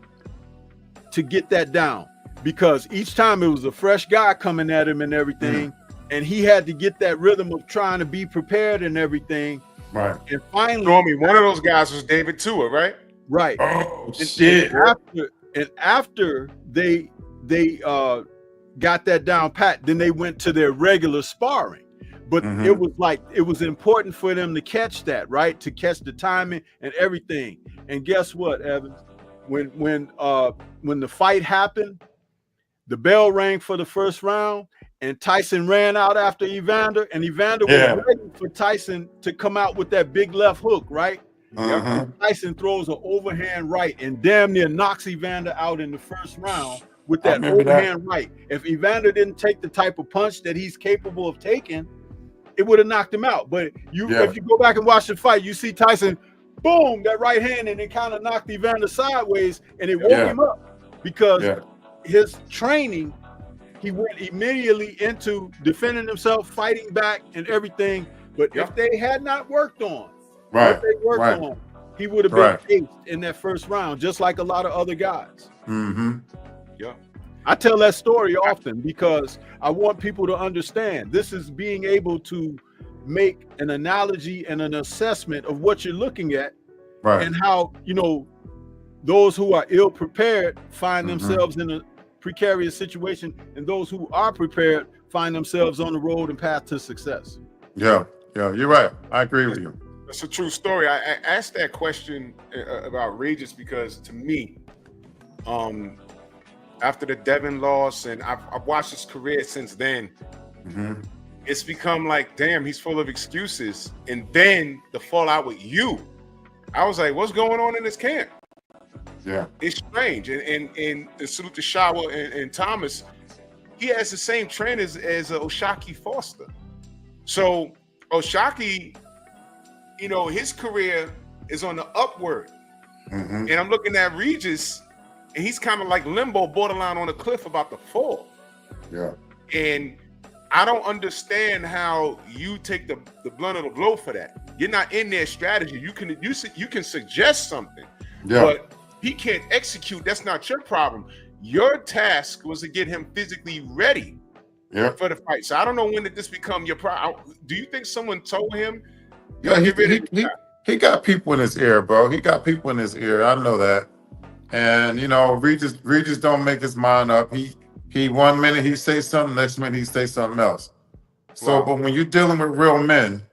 to get that down, because each time it was a fresh guy coming at him and everything, and he had to get that rhythm of trying to be prepared and everything. Right. And finally, Stormy, one of those guys was David Tua, right? Right. Oh, shit. And after they got that down pat, then they went to their regular sparring. But it was like, it was important for them to catch that, right? To catch the timing and everything. And guess what, Evans? When the fight happened, the bell rang for the first round, and Tyson ran out after Evander, and Evander was ready for Tyson to come out with that big left hook, right? Tyson throws an overhand right and damn near knocks Evander out in the first round with that overhand right. If Evander didn't take the type of punch that he's capable of taking, it would have knocked him out. But if you go back and watch the fight, you see Tyson, boom, that right hand, and it kind of knocked Evander sideways, and it woke him up because his training, he went immediately into defending himself, fighting back, and everything. But if they had not worked on what they worked on, he would have been aced in that first round, just like a lot of other guys. I tell that story often because I want people to understand this is being able to make an analogy and an assessment of what you're looking at, and how, you know, those who are ill prepared find themselves in a precarious situation, and those who are prepared find themselves on the road and path to success. Yeah, you're right. I agree with you. That's a true story. I asked that question about Regis because, to me, after the Devin loss, and I've watched his career since then, it's become like, damn, he's full of excuses. And then the fallout with you, I was like, what's going on in this camp? Yeah, it's strange. And the salute to Shawa and Thomas, he has the same trainers as Oshaki Foster. So Oshaki, you know, his career is on the upward. And I'm looking at Regis, and he's kind of like limbo, borderline on a cliff about to fall. Yeah. And I don't understand how you take the blunt of the blow for that. You're not in their strategy. You can suggest something, but he can't execute. That's not your problem. Your task was to get him physically ready for the fight. So I don't know when did this become your problem. Do you think someone told him? Yeah, he got people in his ear, bro. He got people in his ear. I know that. And you know, Regis don't make his mind up. He 1 minute he say something, next minute he say something else. So, but when you're dealing with real men,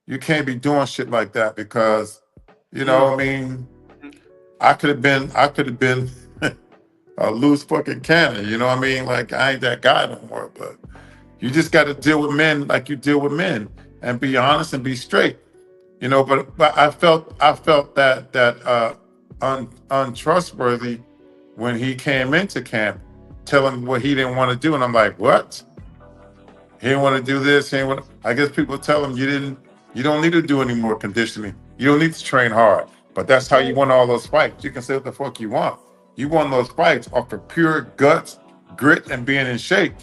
you can't be doing shit like that because, you know, I mean, I could have been a loose fucking cannon. You know what I mean? Like I ain't that guy no more. But you just got to deal with men like you deal with men and be honest and be straight. You know, but I felt that untrustworthy when he came into camp, telling what he didn't want to do, and I'm like, what? He didn't want to do this. He didn't want. I guess people tell him you don't need to do any more conditioning. You don't need to train hard. But that's how you won all those fights. You can say what the fuck you want. You won those fights off of pure guts, grit, and being in shape.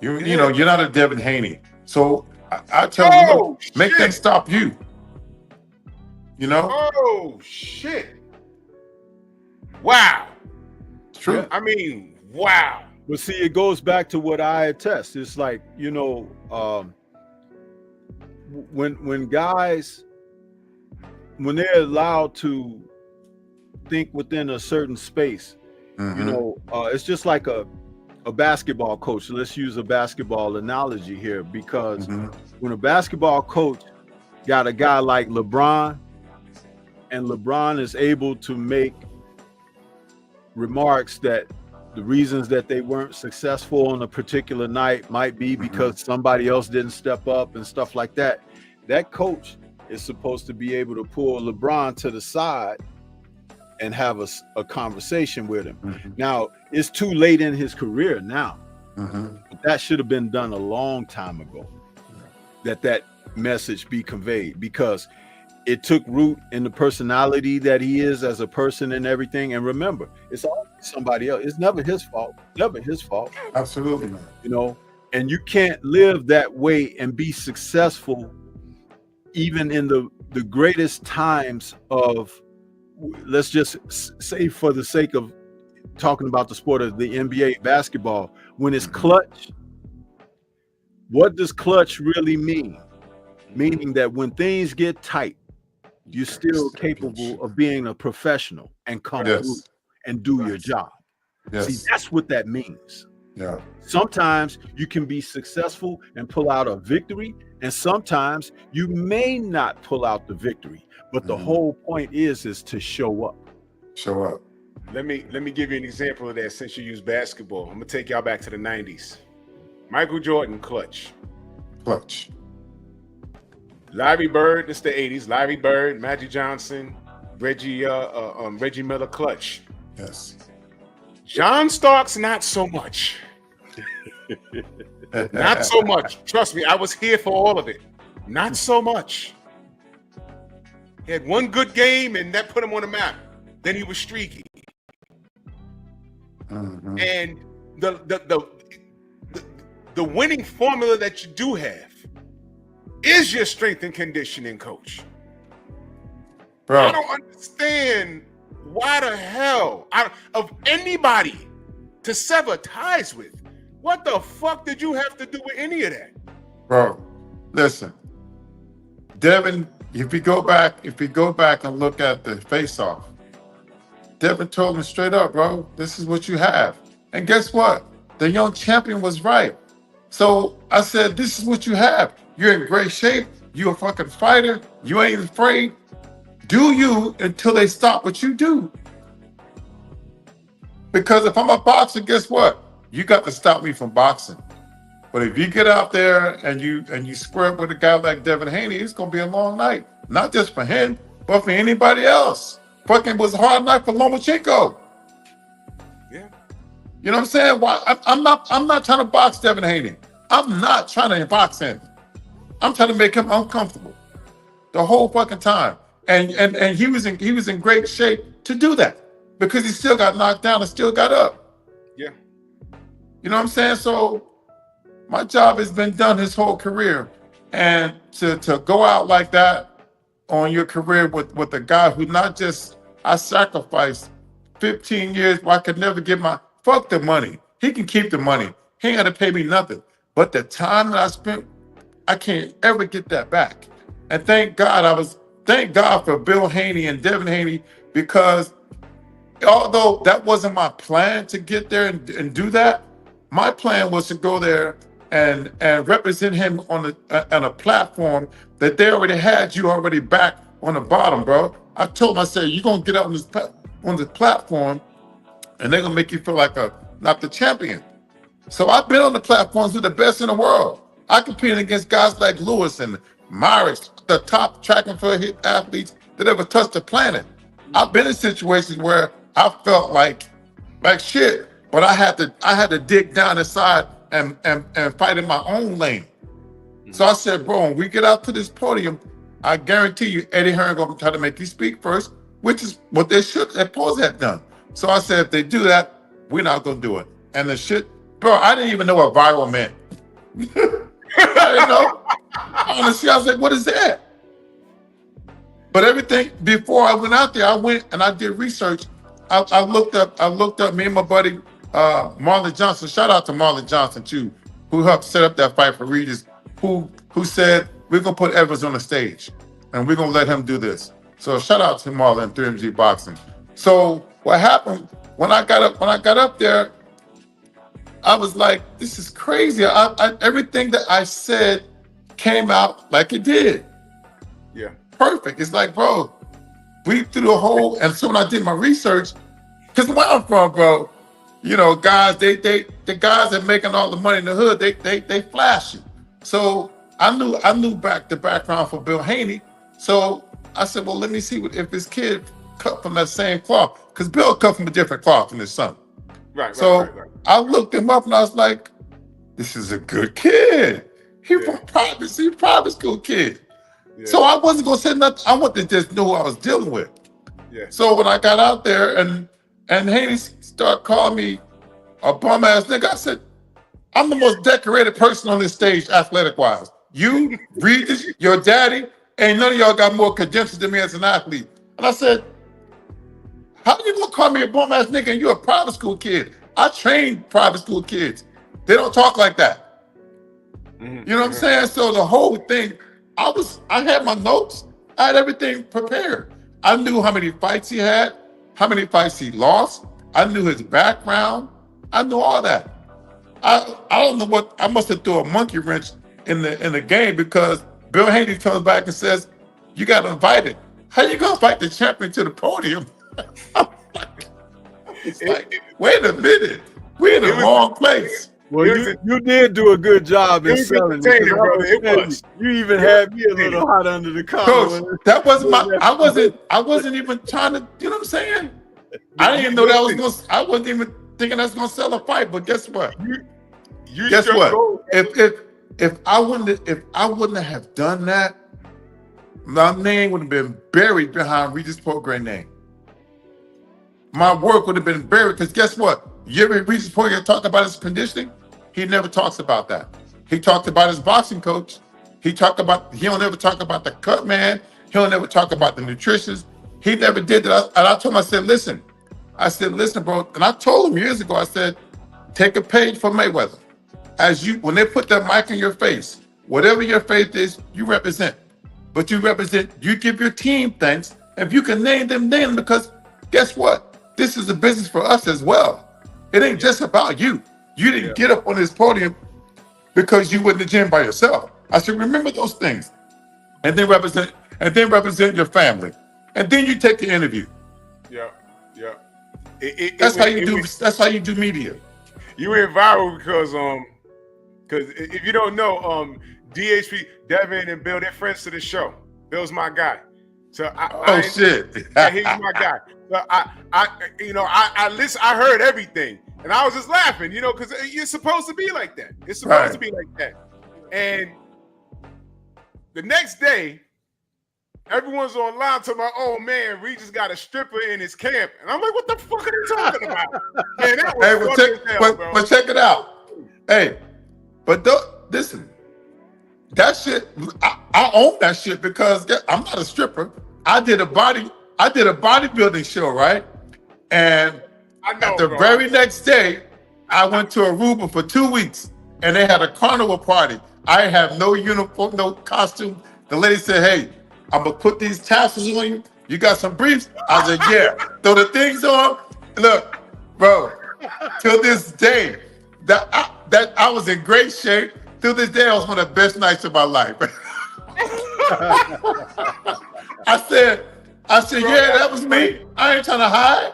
You know, you're not a Devin Haney. So I tell you, look, make them stop you. You know? Oh shit! Wow. True. Yeah. I mean, wow. But see, it goes back to what I attest. It's like, you know, when guys, when they're allowed to think within a certain space, you know, it's just like a basketball coach. Let's use a basketball analogy here, because when a basketball coach got a guy like LeBron, and LeBron is able to make remarks that the reasons that they weren't successful on a particular night might be because somebody else didn't step up and stuff like that. That coach is supposed to be able to pull LeBron to the side and have a conversation with him. Now, it's too late in his career now. But that should have been done a long time ago, that message be conveyed, because it took root in the personality that he is as a person and everything. And remember, it's always somebody else. It's never his fault. Never his fault. Absolutely, man. You know, and you can't live that way and be successful even in the greatest times of, let's just say, for the sake of talking about the sport of the NBA basketball, when it's clutch. What does clutch really mean? Meaning that when things get tight, you're still capable of being a professional and come through and do your job. See, that's what that means. Yeah. Sometimes you can be successful and pull out a victory, and sometimes you may not pull out the victory. But the whole point is to show up. Show up. Let me give you an example of that since you use basketball. I'm gonna take y'all back to the 90s. Michael Jordan, clutch. Clutch. Larry Bird, it's the 80s. Larry Bird, Magic Johnson, Reggie Miller, clutch. Yes. John Starks, not so much. Not so much. Trust me, I was here for all of it. Not so much. He had one good game, and that put him on the map. Then he was streaky. And the winning formula that you do have is your strength and conditioning coach. Bro. I don't understand why the hell, of anybody to sever ties with, what the fuck did you have to do with any of that? Bro, listen. Devin, if you go back and look at the face-off, Devin told him straight up, bro, this is what you have. And guess what? The young champion was right. So I said, this is what you have. You're in great shape. You're a fucking fighter. You ain't afraid. Do you until they stop what you do. Because if I'm a boxer, guess what? You got to stop me from boxing. But if you get out there and you square up with a guy like Devin Haney, it's gonna be a long night. Not just for him, but for anybody else. Fucking was a hard night for Lomachenko. Yeah. You know what I'm saying? Why I'm not trying to box Devin Haney. I'm not trying to box him. I'm trying to make him uncomfortable the whole fucking time. And he was in great shape to do that because he still got knocked down and still got up. Yeah. You know what I'm saying? So My job has been done his whole career. And to go out like that on your career with a guy who not just, I sacrificed 15 years where I could never get fuck the money. He can keep the money. He ain't got to pay me nothing. But the time that I spent, I can't ever get that back. And thank God for Bill Haney and Devin Haney, because although that wasn't my plan to get there and do that, my plan was to go there and represent him on a platform that they already had you already back on the bottom, bro. I told him, I said, you're going to get out on this platform and they're going to make you feel like not the champion. So I've been on the platforms with the best in the world. I competed against guys like Lewis and Myrick, the top track and field athletes that ever touched the planet. I've been in situations where I felt like shit, but I had to dig down inside and fight in my own lane. So I said, bro, when we get out to this podium, I guarantee you Eddie Hearn gonna try to make you speak first, which is what they should supposed to have done. So I said, if they do that, we're not gonna do it. And the shit, bro, I didn't even know what viral meant. I didn't know. Honestly, I was like, what is that? But everything, before I went out there, I went and I did research. I looked up me and my buddy Marlon Johnson. Shout out to Marlon Johnson too, who helped set up that fight for Regis, who said, we're gonna put Evans on the stage and we're gonna let him do this. So shout out to Marlon and 3MG Boxing. So what happened when I got up there, I was like, this is crazy. Everything that I said came out like it did. Yeah. Perfect. It's like, bro, we threw the whole, and so when I did my research, because where I'm from, bro, you know, guys, the guys that making all the money in the hood, they flashy. So I knew the background for Bill Haney. So I said, well, let me see if this kid cut from that same cloth, because Bill cut from a different cloth than his son. Right. So I looked him up and I was like, this is a good kid. He from private school kid. Yeah. So I wasn't gonna say nothing. I wanted to just know who I was dealing with. Yeah. So when I got out there and Haney started calling me a bum ass nigga, I said, I'm the most decorated person on this stage, athletic wise. You, Regis, your daddy, ain't none of y'all got more credentials than me as an athlete. And I said, how you gonna call me a bum ass nigga and you're a private school kid? I train private school kids. They don't talk like that. Mm-hmm. You know what I'm saying? So the whole thing, I had my notes. I had everything prepared. I knew how many fights he had, how many fights he lost. I knew his background. I knew all that. I don't know what, I must have threw a monkey wrench in the game, because Bill Haney comes back and says, you got invited. How you gonna fight the champion to the podium? It's like, wait a minute, we're in the wrong place. Well, you did do a good job in selling it. You even had me a little hot under the collar. Coach, that wasn't I wasn't even trying to, you know what I'm saying? I didn't even know I wasn't even thinking that's gonna sell a fight, but guess what? Guess what? If I wouldn't have done that, my name would have been buried behind Regis Prograis' name. My work would have been buried, because guess what? You ever Regis Prograis talk about his conditioning? He never talks about that. He talked about his boxing coach. He don't ever talk about the cut man. He'll never talk about the nutritionists. He never did that. And I told him, I said, listen, bro. And I told him years ago, I said, take a page from Mayweather. When they put that mic in your face, whatever your faith is, you represent. But you give your team thanks. If you can name them, because guess what? This is a business for us as well. It ain't just about you. You didn't get up on this podium because you went to the gym by yourself. I said, remember those things. And then represent your family. And then you take the interview. Yeah. That's how you do media. You went viral because if you don't know, DHP, Devin and Bill, they're friends to the show. Bill's my guy. So shit. Yeah, he's my guy. So I heard everything, and I was just laughing, because it's supposed to be like that. It's supposed to be like that. And the next day, everyone's online talking about, oh man, Regis got a stripper in his camp, and I'm like, what the fuck are you talking about? Man, that was but check it out. Hey, But listen, that shit, I own that shit because I'm not a stripper. I did a bodybuilding show, right? And I know, at the bro. very next day, I went to Aruba for 2 weeks, and they had a carnival party. I have no uniform, no costume. The lady said, "Hey, I'm gonna put these tassels on you. You got some briefs?" I said, "Yeah." Throw the things on. Look, bro. Till this day, that I was in great shape. Till this day, it was one of the best nights of my life. I said, bro, yeah, that was me. I ain't trying to hide.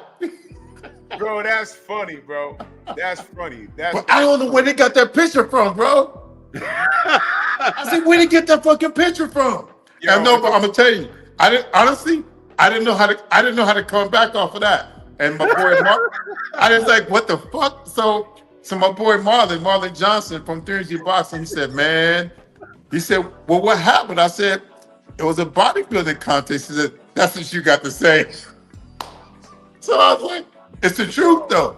Bro, that's funny, bro. That's funny. But I don't know where they got that picture from, bro. I said, where they get that fucking picture from? Yo, And no, but I'm gonna tell you, I didn't know how to come back off of that. And my boy Mark, I was like, what the fuck? So my boy Marlon Johnson from 3G Boxing, he said, man, well, what happened? I said, it was a bodybuilding contest. He said, that's what you got to say. So I was like, it's the truth though.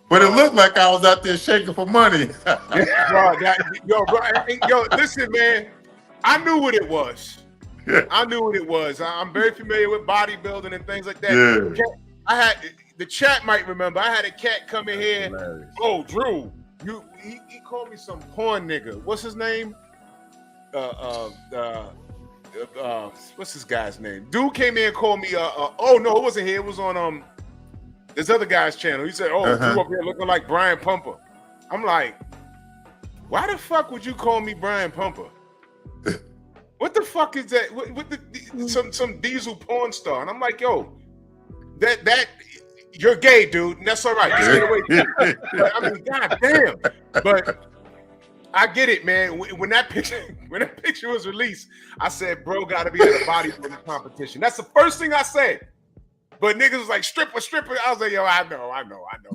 But it looked like I was out there shaking for money. Bro, listen, man. I knew what it was. I'm very familiar with bodybuilding and things like that. Yeah. I had the chat might remember. I had a cat come in here. Hilarious. Oh, Drew, he called me some porn nigga. What's his name? What's this guy's name? Dude came in and called me. Oh no, it wasn't here. It was on this other guy's channel. He said, "Oh, Drew up here looking like Brian Pumper." I'm like, why the fuck would you call me Brian Pumper? What the fuck is that? Some diesel porn star? And I'm like, yo, that you're gay, dude. And that's all right. Just get away from it. I mean, goddamn. But I get it, man. When that picture was released, I said, bro, gotta be at a bodybuilding competition. That's the first thing I said. But niggas was like, stripper. I was like, yo, I know.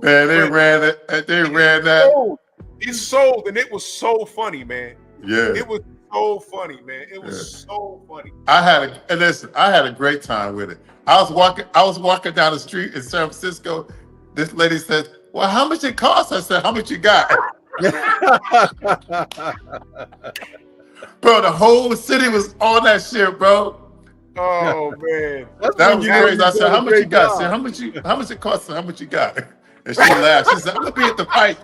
Man, they ran that. It sold, and it was so funny, man. Yeah. It was so funny, man. It was so funny. I had a great time with it. I was walking down the street in San Francisco. This lady said, well, how much it cost? I said, how much you got? Bro, the whole city was on that shit, bro. Oh man, that was crazy. I said, how much you got? I said, how much it cost? How much you got? And she laughed. She said, I'm gonna be at the fight.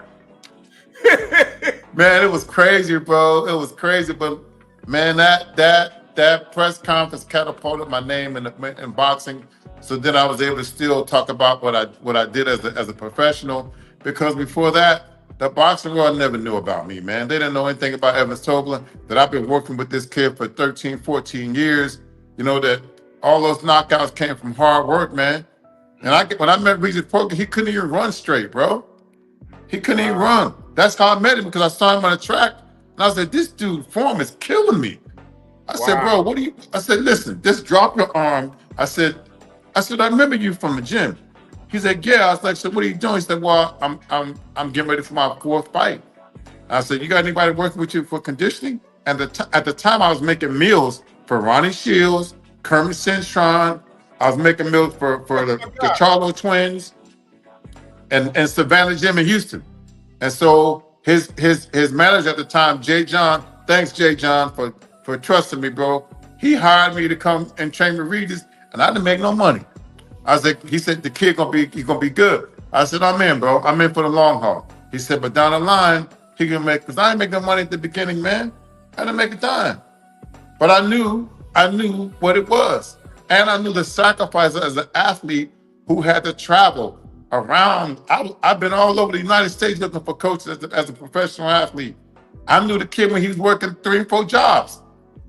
Man, it was crazy, bro. It was crazy, but man, that press conference catapulted my name in boxing. So then I was able to still talk about what I did as a professional, because before that, the boxing world never knew about me, man. They didn't know anything about Evins Tobler, that I've been working with this kid for 13, 14 years. You know, that all those knockouts came from hard work, man. And when I met Regis Prograis, he couldn't even run straight, bro. He couldn't even run. That's how I met him, because I saw him on the track. And I said, this dude's form is killing me. I said, bro, I said, listen, just drop your arm. I said, I remember you from the gym. He said, yeah. I was like, so what are you doing? He said, well, I'm getting ready for my 4th fight. I said, you got anybody working with you for conditioning? And at the time, I was making meals for Ronnie Shields, Kermit Cintron. I was making meals for the Charlo twins and Savannah Gym in Houston. And so his manager at the time, Jay John, thanks Jay John for trusting me, bro. He hired me to come and train with Regis, and I didn't make no money. He said, the kid he's gonna be good. I said, I'm in, bro. I'm in for the long haul. He said, but down the line, he can make, because I didn't make no money at the beginning, man. I didn't make a dime. But I knew what it was. And I knew the sacrifice as an athlete who had to travel around. I've been all over the United States looking for coaches as a professional athlete. I knew the kid when he was working 3 or 4 jobs.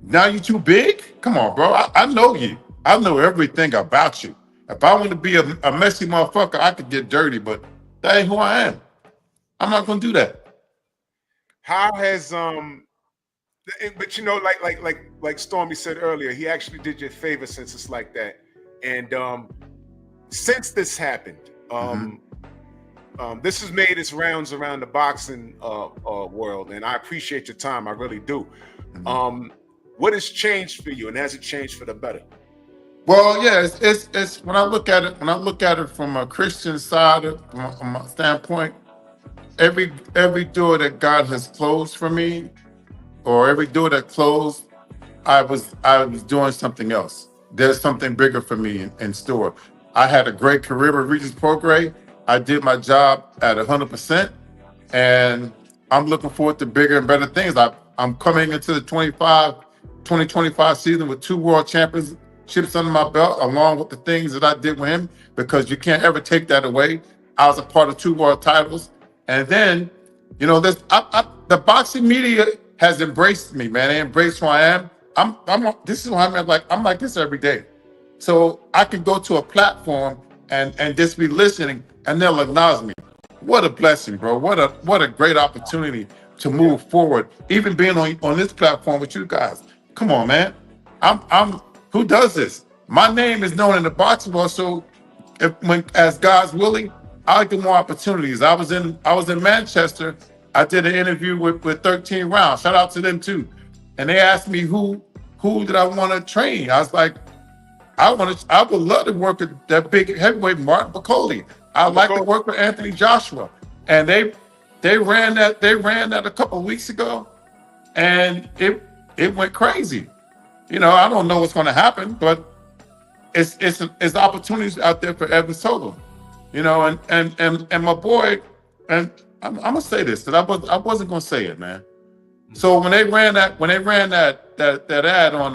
Now you too big? Come on, bro. I know you. I know everything about you. If I want to be a messy motherfucker, I could get dirty, but that ain't who I am. I'm not gonna do that. How has but you know, like Stormy said earlier, he actually did you a favor since it's like that. And since this happened, this has made its rounds around the boxing world, and I appreciate your time. I really do. What has changed for you, and has it changed for the better? Well, yeah, it's when I look at it from a Christian side, from a standpoint, every door that God has closed for me, or every door that closed, I was doing something else. There's something bigger for me in store. I had a great career with Regis Prograis. I did my job at 100%, and I'm looking forward to bigger and better things. I'm coming into the 2025 season with 2 world championships under my belt, along with the things that I did with him, because you can't ever take that away. I was a part of 2 world titles. And then, you know, the boxing media has embraced me, man. They embraced who I am. This is who I'm like. I'm like this every day. So I can go to a platform and just be listening, and they'll acknowledge me. What a blessing, bro. What a great opportunity to move forward. Even being on this platform with you guys. Come on, man. I'm who does this? My name is known in the boxing world, so as God's willing, I'll get more opportunities. I was in Manchester. I did an interview with 13 Rounds. Shout out to them too. And they asked me who did I want to train. I was like, I would love to work with that big heavyweight Martin Piccoli. I'd like to work with Anthony Joshua. And they ran that a couple of weeks ago, and it went crazy. You know, I don't know what's going to happen, but it's opportunities out there for Evins Tobler. You know, and my boy, and I'm gonna say this, that I wasn't gonna say it, man. So when they ran that ad on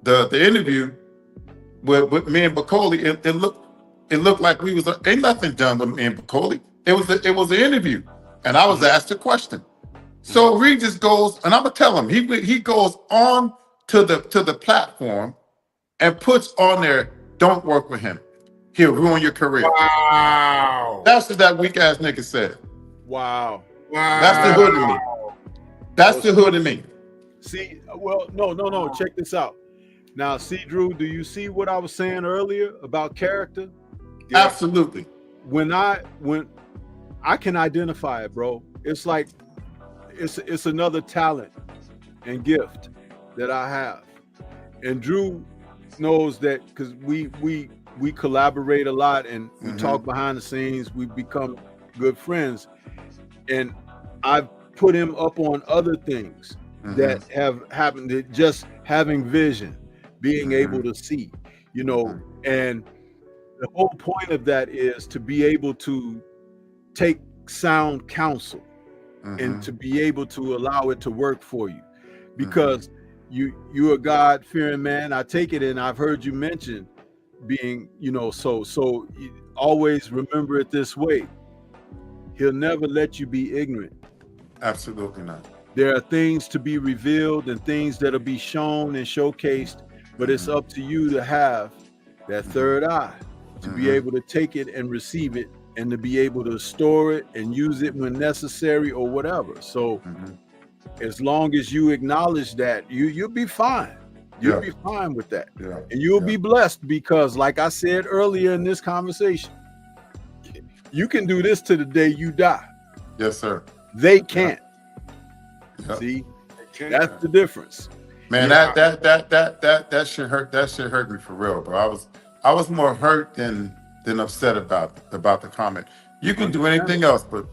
the interview with me and Piccoli, it looked like we was ain't nothing done with me and Piccoli. It was an interview, and I was asked a question. So Regis goes, and I'm gonna tell him, he goes on to the platform and puts on there, don't work with him. He'll ruin your career. Wow. That's what that weak ass nigga said. Wow. That's the hood in me. That's the hood in me. See, well, no. Check this out. Now, see, Drew, do you see what I was saying earlier about character? Yeah. Absolutely. When I can identify it, bro. It's like it's another talent and gift that I have. And Drew knows that because we collaborate a lot and we talk behind the scenes. We've become good friends, and I've put him up on other things that have happened. That just having vision, being able to see, you know, and the whole point of that is to be able to take sound counsel and to be able to allow it to work for you, because you're a God-fearing man. I take it, and I've heard you mention being, you know, so always remember it this way. He'll never let you be ignorant. Absolutely not. There are things to be revealed and things that'll be shown and showcased, but it's up to you to have that third eye, to be able to take it and receive it, and to be able to store it and use it when necessary or whatever. So as long as you acknowledge that, you'll be fine. You'll be fine with that. Yeah. And you'll be blessed, because like I said earlier in this conversation, you can do this to the day you die. Yes, sir. They can't. See, that's the difference. Man, that shit hurt. That shit hurt me for real, bro. I was more hurt than upset about the comment. You can do anything else, but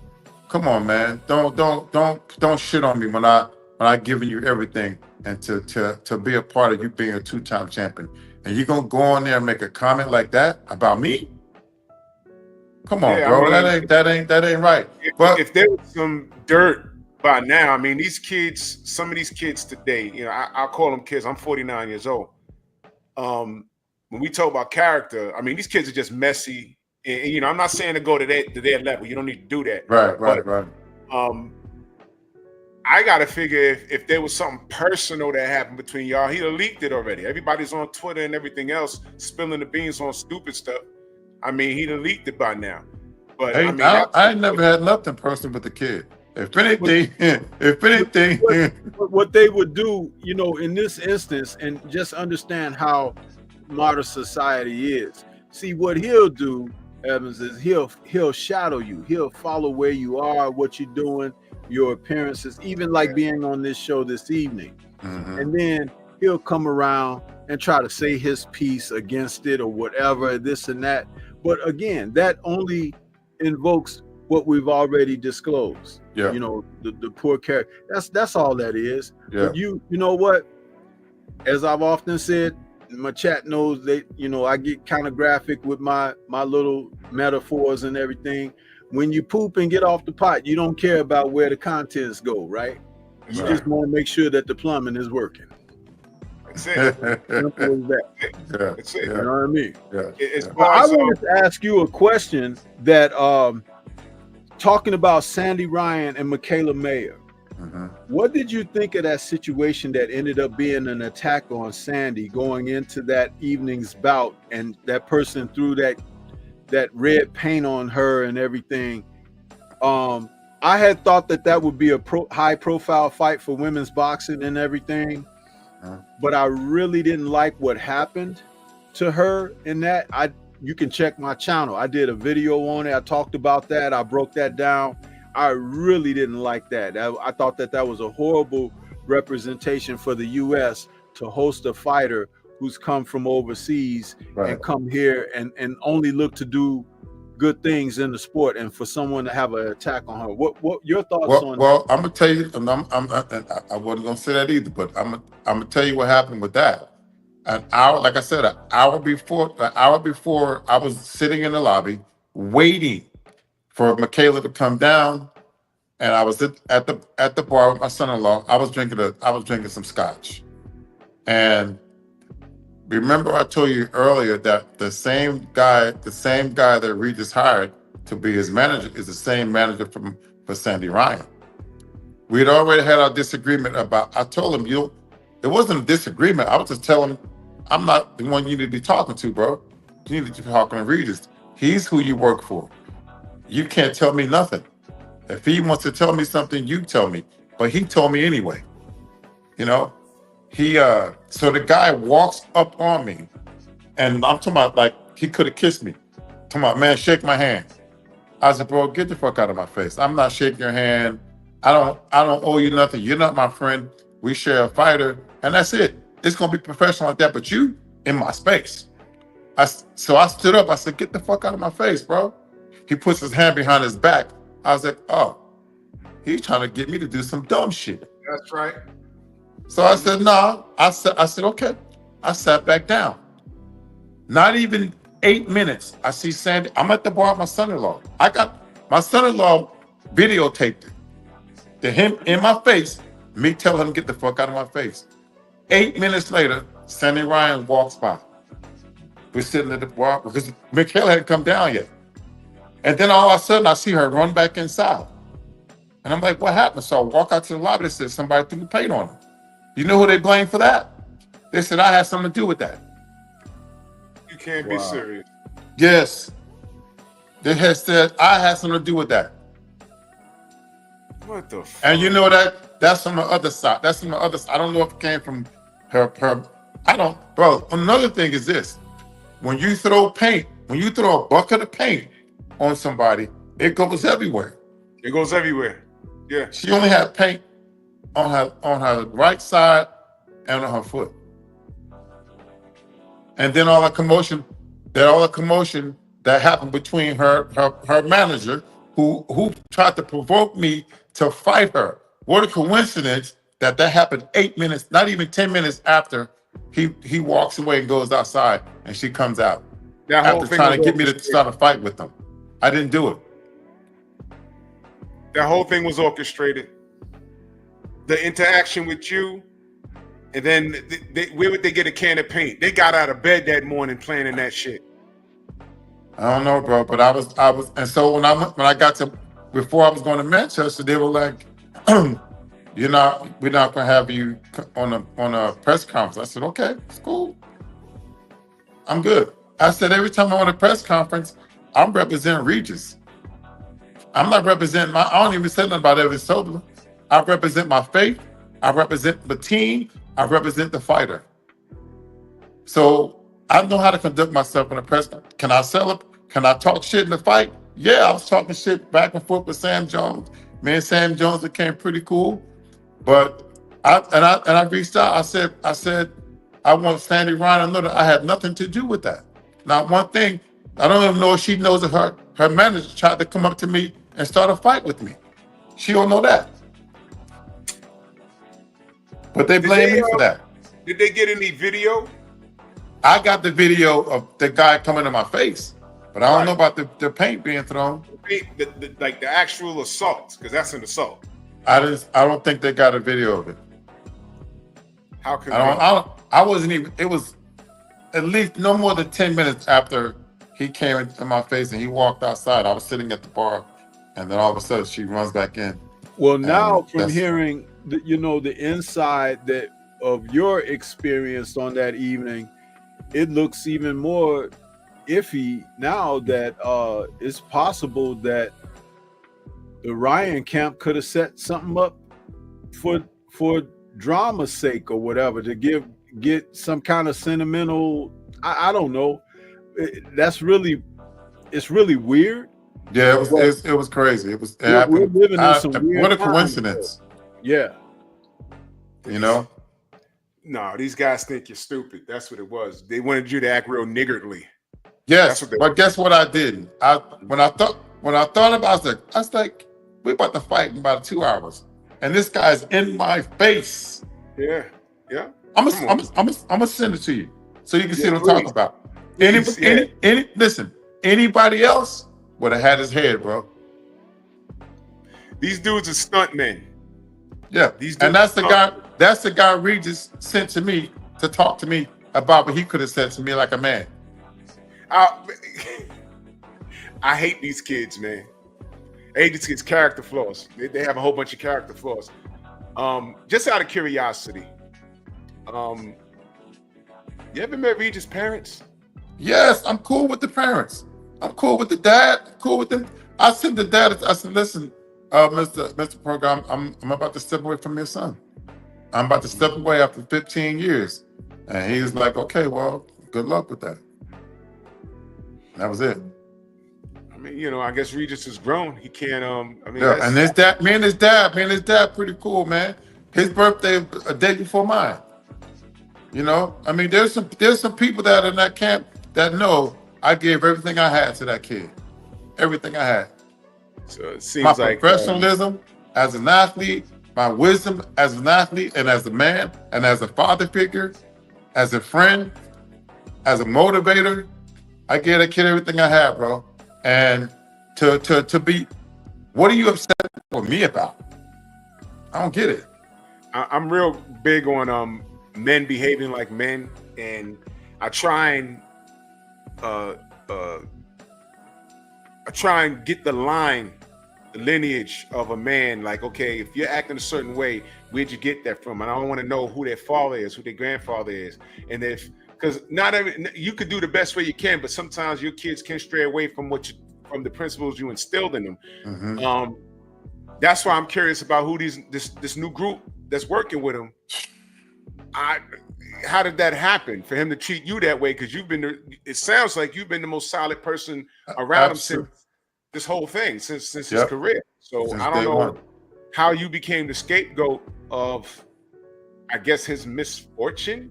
come on, man. Don't shit on me when I giving you everything, and to be a part of you being a 2-time champion, and you're gonna go on there and make a comment like that about me? Come on, bro. I mean, that ain't right. But if there was some dirt by now, I mean, these kids, some of these kids today, you know, I call them kids. I'm 49 years old. When we talk about character, I mean, these kids are just messy. And you know, I'm not saying to go to their level. You don't need to do that. Right. I gotta figure if there was something personal that happened between y'all, he'd have leaked it already. Everybody's on Twitter and everything else, spilling the beans on stupid stuff. I mean, he'd have leaked it by now. But I ain't never had nothing personal with the kid. If anything, what they would do, you know, in this instance, and just understand how modern society is. See, what he'll do, Evans, is he'll shadow you. He'll follow where you are, what you're doing, your appearances, even like being on this show this evening. And then he'll come around and try to say his piece against it or whatever, this and that. But again, that only invokes what we've already disclosed. Yeah. You know, the poor character. That's all that is. Yeah. But you know what? As I've often said, my chat knows that, you know, I get kind of graphic with my little metaphors and everything. When you poop and get off the pot, you don't care about where the contents go, right? You Right. just want to make sure that the plumbing is working. That's it. Simple as that. Yeah. That's it. You know what I mean? Yeah. As Well, far I as, wanted to ask you a question that talking about Sandy Ryan and Michaela Mayer. Mhm. What did you think of that situation that ended up being an attack on Sandy going into that evening's bout, and that person threw that red paint on her and everything? I had thought that would be a high profile fight for women's boxing and everything, but I really didn't like what happened to her in that. You can check my channel. I did a video on it. I talked about that. I broke that down. I really didn't like that. I thought that was a horrible representation for the U.S. to host a fighter who's come from overseas and come here and only look to do good things in the sport, and for someone to have an attack on her. What your thoughts on? Well, I'm gonna tell you, and I wasn't gonna say that either, but I'm gonna tell you what happened with that. An hour, like I said, an hour before, I was sitting in the lobby waiting for Michaela to come down, and I was at the bar with my son-in-law. I was drinking some scotch, and remember I told you earlier that the same guy that Regis hired to be his manager is the same manager for Sandy Ryan. We had already had our disagreement about. I told him it wasn't a disagreement. I was just telling him, I'm not the one you need to be talking to, bro. You need to be talking to Regis. He's who you work for. You can't tell me nothing. If he wants to tell me something, you tell me. But he told me anyway. You know? So the guy walks up on me, and I'm talking about like he could have kissed me. Talking about, man, shake my hand. I said, bro, get the fuck out of my face. I'm not shaking your hand. I don't owe you nothing. You're not my friend. We share a fighter, and that's it. It's gonna be professional like that, but you in my space. So I stood up. I said, get the fuck out of my face, bro. He puts his hand behind his back. I was like, oh, he's trying to get me to do some dumb shit. that's right. So I said, no. I said, okay. I sat back down. Not even 8 minutes, I see Sandy. I'm at the bar with my son-in-law. I got my son-in-law videotaped it. To him in my face, me telling him to get the fuck out of my face. 8 minutes later, Sandy Ryan walks by. We're sitting at the bar because Michaela hadn't come down yet. And then all of a sudden, I see her run back inside. And I'm like, what happened? So I walk out to the lobby. They said somebody threw the paint on her. You know who they blamed for that? They said I had something to do with that. You can't be serious. Yes. They had said I had something to do with that. What the fuck? And you know that's from the other side. That's from the other side. I don't know if it came from her. I don't, bro. Another thing is this. When you throw paint, when you throw a bucket of paint on somebody, it goes everywhere. It goes everywhere. Yeah. She only had paint on her right side and on her foot. And then all the commotion that happened between her manager, who tried to provoke me to fight her. What a coincidence that happened 8 minutes, not even 10 minutes after he walks away and goes outside, and she comes out. That whole After thing trying to was get me to start a fight with them. I didn't do it. That whole thing was orchestrated. The interaction with you, and then where would they get a can of paint? They got out of bed that morning planning that shit. I don't know, bro, but I was, and so when I got to, before I was going to Manchester, they were like, we're not gonna have you on a press conference. I said, okay, it's cool. I'm good. I said, every time I'm on a press conference, I'm representing Regis. I'm not representing I don't even say nothing about Evins Tobler. I represent my faith. I represent the team. I represent the fighter. So I know how to conduct myself in a press conference. Can I sell it? Can I talk shit in the fight? Yeah, I was talking shit back and forth with Sam Jones. Me and Sam Jones became pretty cool. But I reached out. I said, I want Sandy Ryan to know that I had nothing to do with that. Now, one thing, I don't even know if she knows that her manager tried to come up to me and start a fight with me. She don't know that. But they blame me for that. Did they get any video? I got the video of the guy coming to my face, but I don't know about the paint being thrown. Like the actual assault, because that's an assault. I don't think they got a video of it. How could I wasn't even. It was at least no more than 10 minutes after he came into my face and he walked outside. I was sitting at the bar, and then all of a sudden she runs back in. Well, now from hearing the inside that of your experience on that evening, it looks even more iffy now that it's possible that the Ryan camp could have set something up for drama's sake or whatever, to get some kind of sentimental. I don't know. It's really weird. Yeah, it was crazy. It was. We're living in some weird what a coincidence. Yeah. You know. No, these guys think you're stupid. That's what it was. They wanted you to act real niggardly. Yes, but guess what I did? When I thought about it, I was like, we're about to fight in about 2 hours, and this guy's in my face. Yeah. I'm gonna send it to you so you can see what I'm talking about. Listen, anybody else would have had his head, bro. These dudes are stuntmen. Yeah, and that's the guy. That's the guy Regis sent to me to talk to me about what he could have said to me like a man. I hate these kids, man. I hate these kids' character flaws. They have a whole bunch of character flaws. Just out of curiosity, you ever met Regis' parents? Yes, I'm cool with the parents. I'm cool with the dad. I'm cool with them. I sent the dad. I said, listen, Mr. Prograis, I'm about to step away from your son. I'm about to step away after 15 years. And he was like, okay, well, good luck with that. That was it. I mean, I guess Regis is grown. He can't, yeah, and his dad, me and his dad pretty cool, man. His birthday a day before mine. I mean, there's some people that are in that camp that know I gave everything I had to that kid. Everything I had. So it seems my like professionalism as an athlete, my wisdom as an athlete and as a man and as a father figure, as a friend, as a motivator, I gave that kid everything I had, bro. And to be, what are you upset with me about? I don't get it. I'm real big on men behaving like men, and I try and get the lineage of a man. Like, okay, if you're acting a certain way, where'd you get that from? And I don't want to know who their father is, who their grandfather is, and because you could do the best way you can, but sometimes your kids can stray away from from the principles you instilled in them. Mm-hmm. That's why I'm curious about who this new group that's working with him. How did that happen for him to treat you that way? Because it sounds like you've been the most solid person around him since this whole thing, since his career. So since I don't know how you became the scapegoat of, I guess, his misfortune.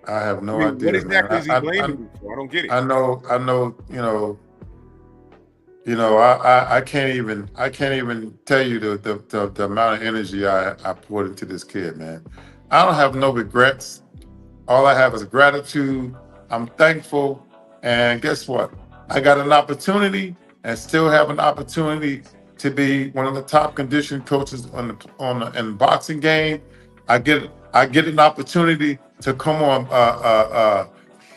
I have no idea. What exactly is he blaming you for? I don't get it. I know. I can't even tell you the amount of energy I poured into this kid, man. I don't have no regrets. All I have is gratitude. I'm thankful. And guess what? I got an opportunity and still have an opportunity to be one of the top conditioning coaches in the boxing game. I get an opportunity to come on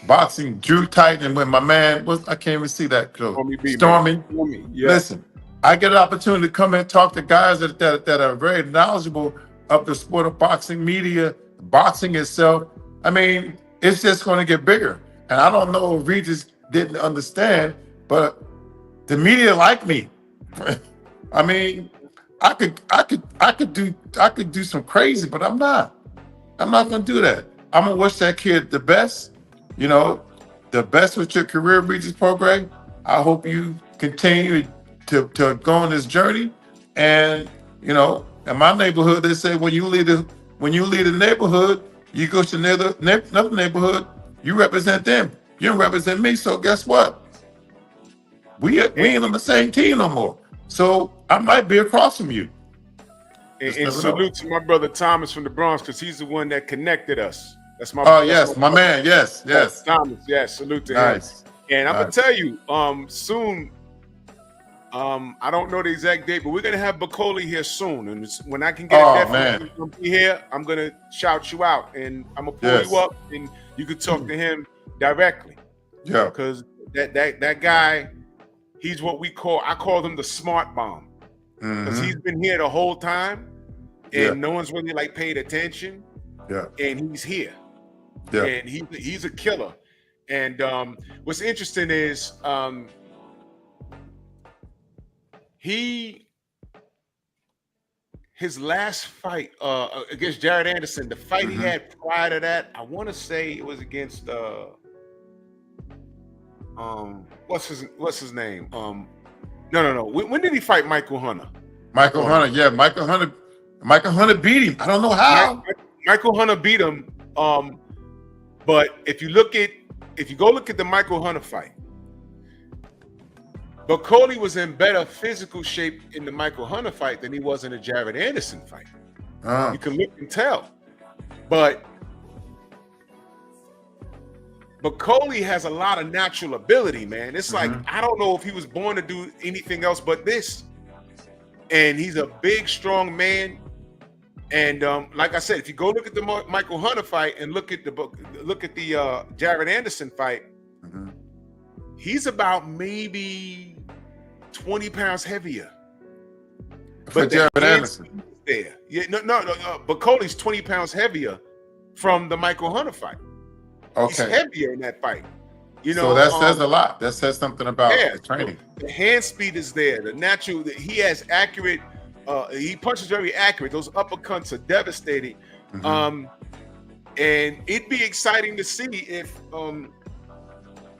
boxing Drew Titan when my man I can't even see that coach. Stormy. Yeah. Listen, I get an opportunity to come and talk to guys that are very knowledgeable of the sport of boxing, media, boxing itself. I mean, it's just going to get bigger. And I don't know if Regis didn't understand, but the media like me. I mean, I could do some crazy, but I'm not. I'm not going to do that. I'm going to wish that kid the best. The best with your career, Regis Prograis. I hope you continue to go on this journey. And in my neighborhood, they say when you leave a neighborhood, you go to another neighborhood, you represent them. You don't represent me. So guess what? We ain't on the same team no more. So I might be across from you. And salute to my brother Thomas from the Bronx, because he's the one that connected us. That's my my man. Yes. Thomas, yes, salute to him. And I'm gonna tell you, soon, I don't know the exact date, but we're gonna have Bacoli here soon. And when I can get it definitely gonna be here, I'm gonna shout you out and I'm gonna pull you up and you can talk to him directly. Yeah. Because that guy, he's what I call him the smart bomb. Because he's been here the whole time and no one's really like paid attention. Yeah. And he's here. Yeah. And he's a killer. And what's interesting is his last fight against Jared Anderson, the fight he had prior to that, I want to say it was against what's his name? No. When did he fight Michael Hunter? Michael Hunter beat him. I don't know how. Michael Hunter beat him. But if you go look at the Michael Hunter fight, Bacoli was in better physical shape in the Michael Hunter fight than he was in the Jared Anderson fight. You can look and tell. But Bacoli has a lot of natural ability, man. It's like, I don't know if he was born to do anything else but this. And he's a big, strong man. And like I said, if you go look at the Michael Hunter fight and look at the Jared Anderson fight, he's about maybe 20 pounds heavier. But Jared Anderson, there, Bacoli's 20 pounds heavier from the Michael Hunter fight. Okay, he's heavier in that fight. So that says a lot. That says something about the training. The hand speed is there. The natural. He has accurate. He punches very accurate. Those uppercuts are devastating. And it'd be exciting to see if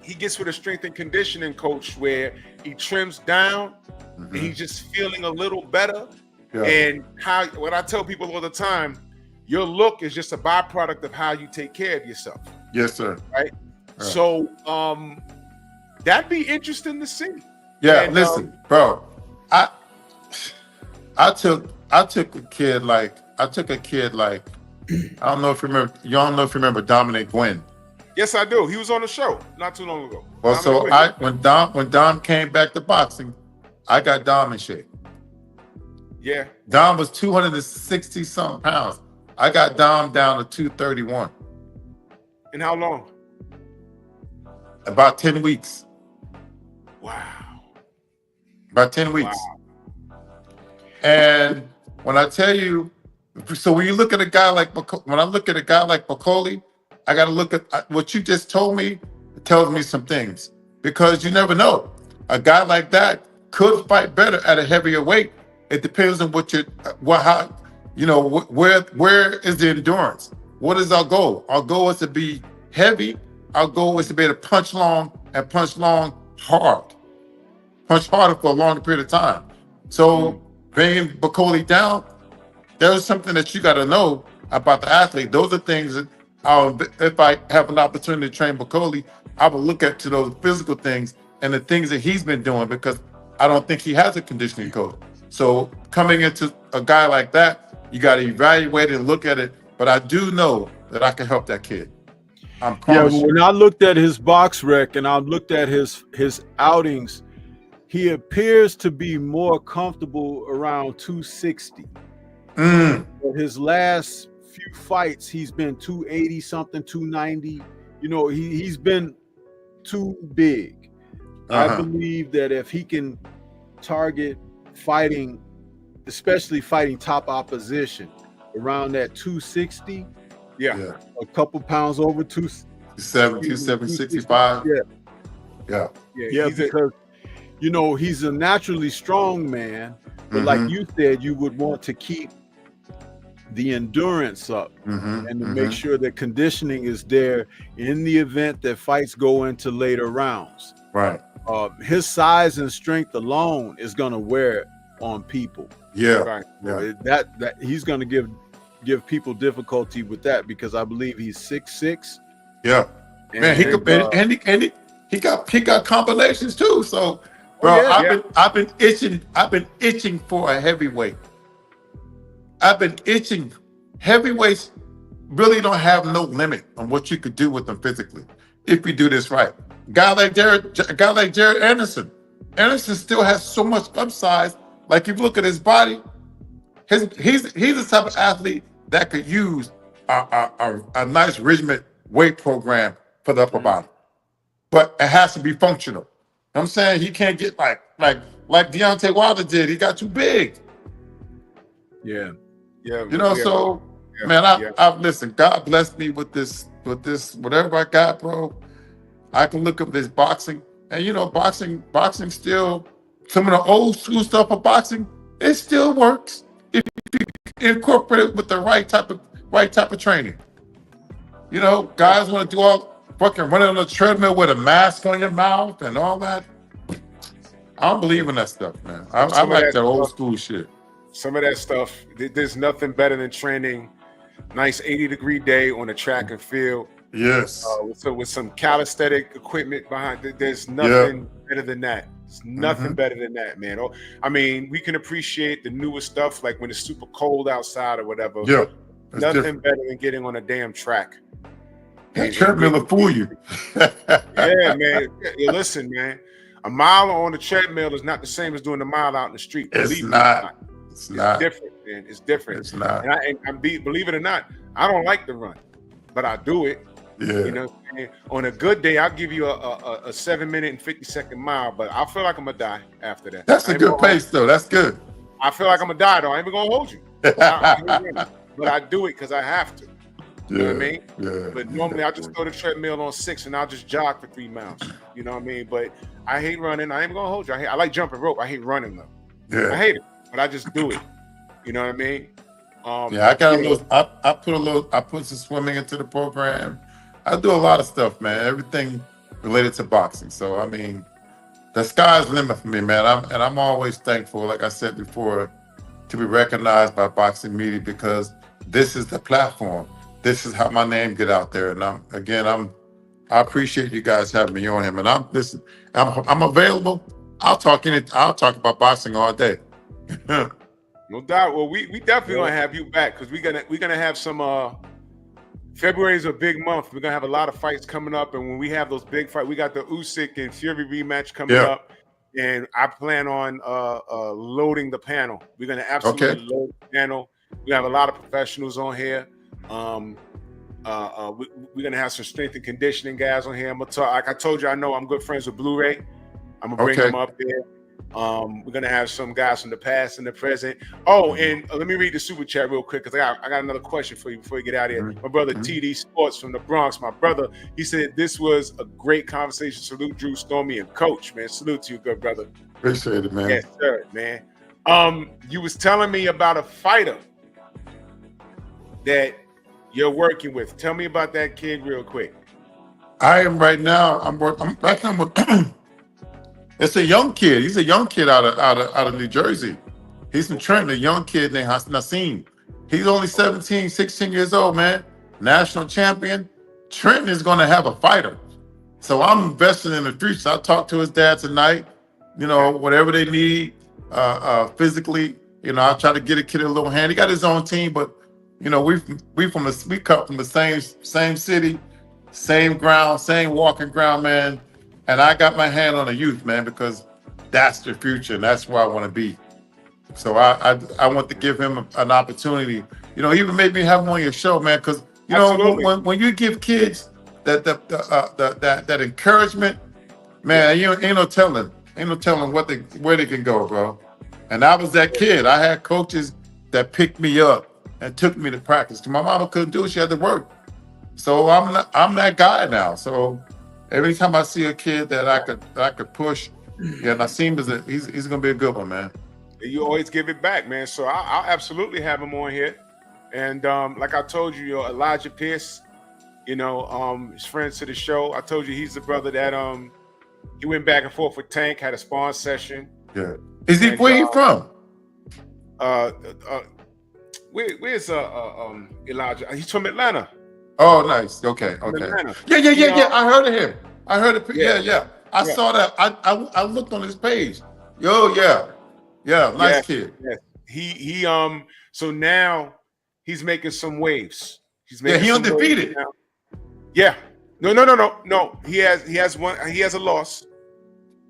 he gets with a strength and conditioning coach where he trims down and he's just feeling a little better. And what I tell people all the time, your look is just a byproduct of how you take care of yourself. Yes, sir. Right. So that'd be interesting to see. Yeah, and, listen, bro. I took a kid like I don't know if you remember. You don't know if you remember Dominic Gwynn. Yes, I do. He was on the show not too long ago. Well, when Dom came back to boxing, I got Dom in shape. Yeah. Dom was 260 something pounds. I got Dom down to 231. And how long? About 10 weeks. Wow. About 10 weeks. Wow. And when I tell you, so when you look at a guy like when I look at a guy like Bacoli, I got to look at what you just told me. It tells me some things, because you never know. A guy like that could fight better at a heavier weight. It depends on where is the endurance? What is our goal? Our goal is to be heavy. Our goal is to be able to punch long and punch long hard. Punch harder for a longer period of time. So bringing Bacoli down, there's something that you got to know about the athlete. Those are things that if I have an opportunity to train Bacoli, I will look at to those physical things and the things that he's been doing, because I don't think he has a conditioning coach. So coming into a guy like that, you got to evaluate it and look at it. But I do know that I can help that kid. When I looked at his box rec and I looked at his outings, he appears to be more comfortable around 260. But his last few fights, he's been 280 something, 290. He's been too big. I believe that if he can target fighting, especially fighting top opposition, around that 260, a couple pounds over 265. Yeah. Because he's a naturally strong man, but like you said, you would want to keep the endurance up and to make sure that conditioning is there in the event that fights go into later rounds. Right. His size and strength alone is going to wear on people. Right. That he's going to give people difficulty with that, because I believe he's 6'6". Yeah. Man, he got combinations too. So Bro, yeah. I've been itching for a heavyweight. I've been itching. Heavyweights really don't have no limit on what you could do with them physically if you do this right. Guy like Jared Anderson. Anderson still has so much upside. Like if you look at his body, he's the type of athlete that could use a nice regiment weight program for the upper body. But it has to be functional. You know what I'm saying? He can't get like Deontay Wilder did. He got too big. Yeah. Yeah. You know, so man, I've listened. God bless me with this, whatever I got, bro. I can look up this boxing, and you know, boxing still, some of the old school stuff of boxing, it still works if you incorporate it with the right type of training. You know, guys want to do all fucking running on the treadmill with a mask on your mouth and all that. I don't believe in that stuff, man. I like that old school shit. Some of that stuff, there's nothing better than training. Nice 80-degree day on a track and field. Yes. With some calisthenic equipment behind it, there's nothing better than that. It's nothing better than that, man. Oh, I mean, we can appreciate the newer stuff, like when it's super cold outside or whatever. Yeah. Nothing better than getting on a damn track. That treadmill will fool you. Yeah, man. Yeah, listen, man. A mile on the treadmill is not the same as doing a mile out in the street. It's not. It's different, man. It's different. It's not. And believe it or not, I don't like to run, but I do it. Yeah. You know, on a good day, I'll give you a 7-minute and 50-second mile, but I feel like I'm gonna die after that. That's a good pace, though. That's good. I feel like I'm gonna die, though. I ain't even gonna hold you. But I do it because I have to. You know what I mean? Yeah. But normally I just throw the treadmill on 6 and I'll just jog for 3 miles. You know what I mean? But I hate running. I ain't even gonna hold you. I like jumping rope. I hate running though. Yeah. I hate it, but I just do it. You know what I mean? Yeah, I got a little. I put some swimming into the program. I do a lot of stuff, man. Everything related to boxing. So I mean, the sky's the limit for me, man. I'm always thankful, like I said before, to be recognized by boxing media because this is the platform. This is how my name get out there. And I appreciate you guys having me on him. And I'm available. I'll talk about boxing all day. No doubt. Well, we definitely gonna have you back because we're gonna have some. February is a big month. We're gonna have a lot of fights coming up, and when we have those big fights, we got the Usyk and Fury rematch coming up, and I plan on loading the panel. We're gonna absolutely load the panel. We have a lot of professionals on here. We're gonna have some strength and conditioning guys on here. I'm gonna talk. Like I told you, I know I'm good friends with Blu-ray. I'm gonna bring them up there. We're gonna have some guys from the past and the present. Oh, and let me read the super chat real quick because I got another question for you before you get out of here. My brother TD Sports from the Bronx, my brother, he said this was a great conversation. Salute Drew, Stormy, and Coach, man. Salute to you, good brother. Appreciate it, man. Yes, sir, man. You was telling me about a fighter that you're working with. Tell me about that kid real quick. I am right now. I'm right now with. It's a young kid. He's a young kid out of New Jersey. He's from Trenton, a young kid named Nassim. He's only 17, 16 years old, man. National champion. Trenton is going to have a fighter. So I'm investing in the future. I talked to his dad tonight. You know, whatever they need physically, you know, I'll try to get a kid a little hand. He got his own team, but, you know, we cut from the same city, same ground, same walking ground, man. And I got my hand on the youth, man, because that's the future, and that's where I want to be. So I want to give him an opportunity. You know, even maybe have him on your show, man, because you know when you give kids that encouragement, man, ain't no telling where they can go, bro. And I was that kid. I had coaches that picked me up and took me to practice. 'Cause my mama couldn't do it; she had to work. So I'm that guy now. So. Every time I see a kid that I could push, yeah, Nassim he's gonna be a good one, man. You always give it back, man. So I'll absolutely have him on here. And like I told you, Elijah Pierce, you know, his friends to the show. I told you he's the brother that he went back and forth with Tank, had a sparring session. Yeah. Where he from? Where's Elijah? He's from Atlanta. Oh, nice. Okay. Yeah. I heard of him. I heard it. Yeah. I saw that. I looked on his page. Yo, yeah, nice kid. Yes. He so now he's making some waves. He's Yeah, making he some waves undefeated. now. Yeah. No. He has a loss,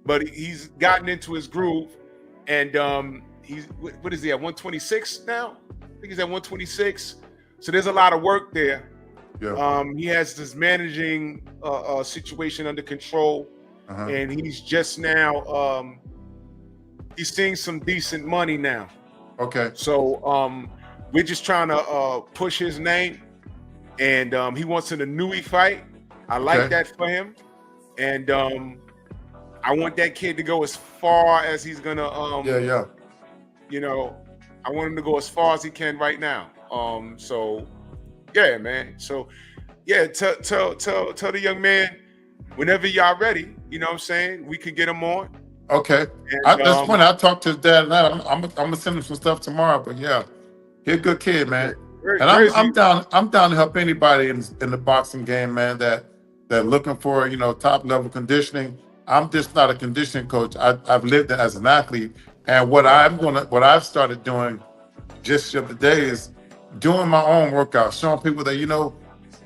but he's gotten into his groove, and he's what is he at 126 now? I think he's at 126. So there's a lot of work there. Yeah. He has this managing situation under control, and he's just now he's seeing some decent money now. Okay. So we're just trying to push his name, and he wants an Inui fight. I like that for him, and I want that kid to go as far as he's gonna. Yeah. You know, I want him to go as far as he can right now. So yeah, man. So yeah, tell the young man whenever y'all ready. You know what I'm saying? We could get him on. Okay. And, That's funny. I talked to his dad now. I'm gonna send him some stuff tomorrow. But yeah, he's a good kid, man. And I'm down to help anybody in the boxing game, man. That looking for top level conditioning. I'm just not a conditioning coach. I've lived it as an athlete, and what I've started doing just the other day is doing my own workouts, showing people that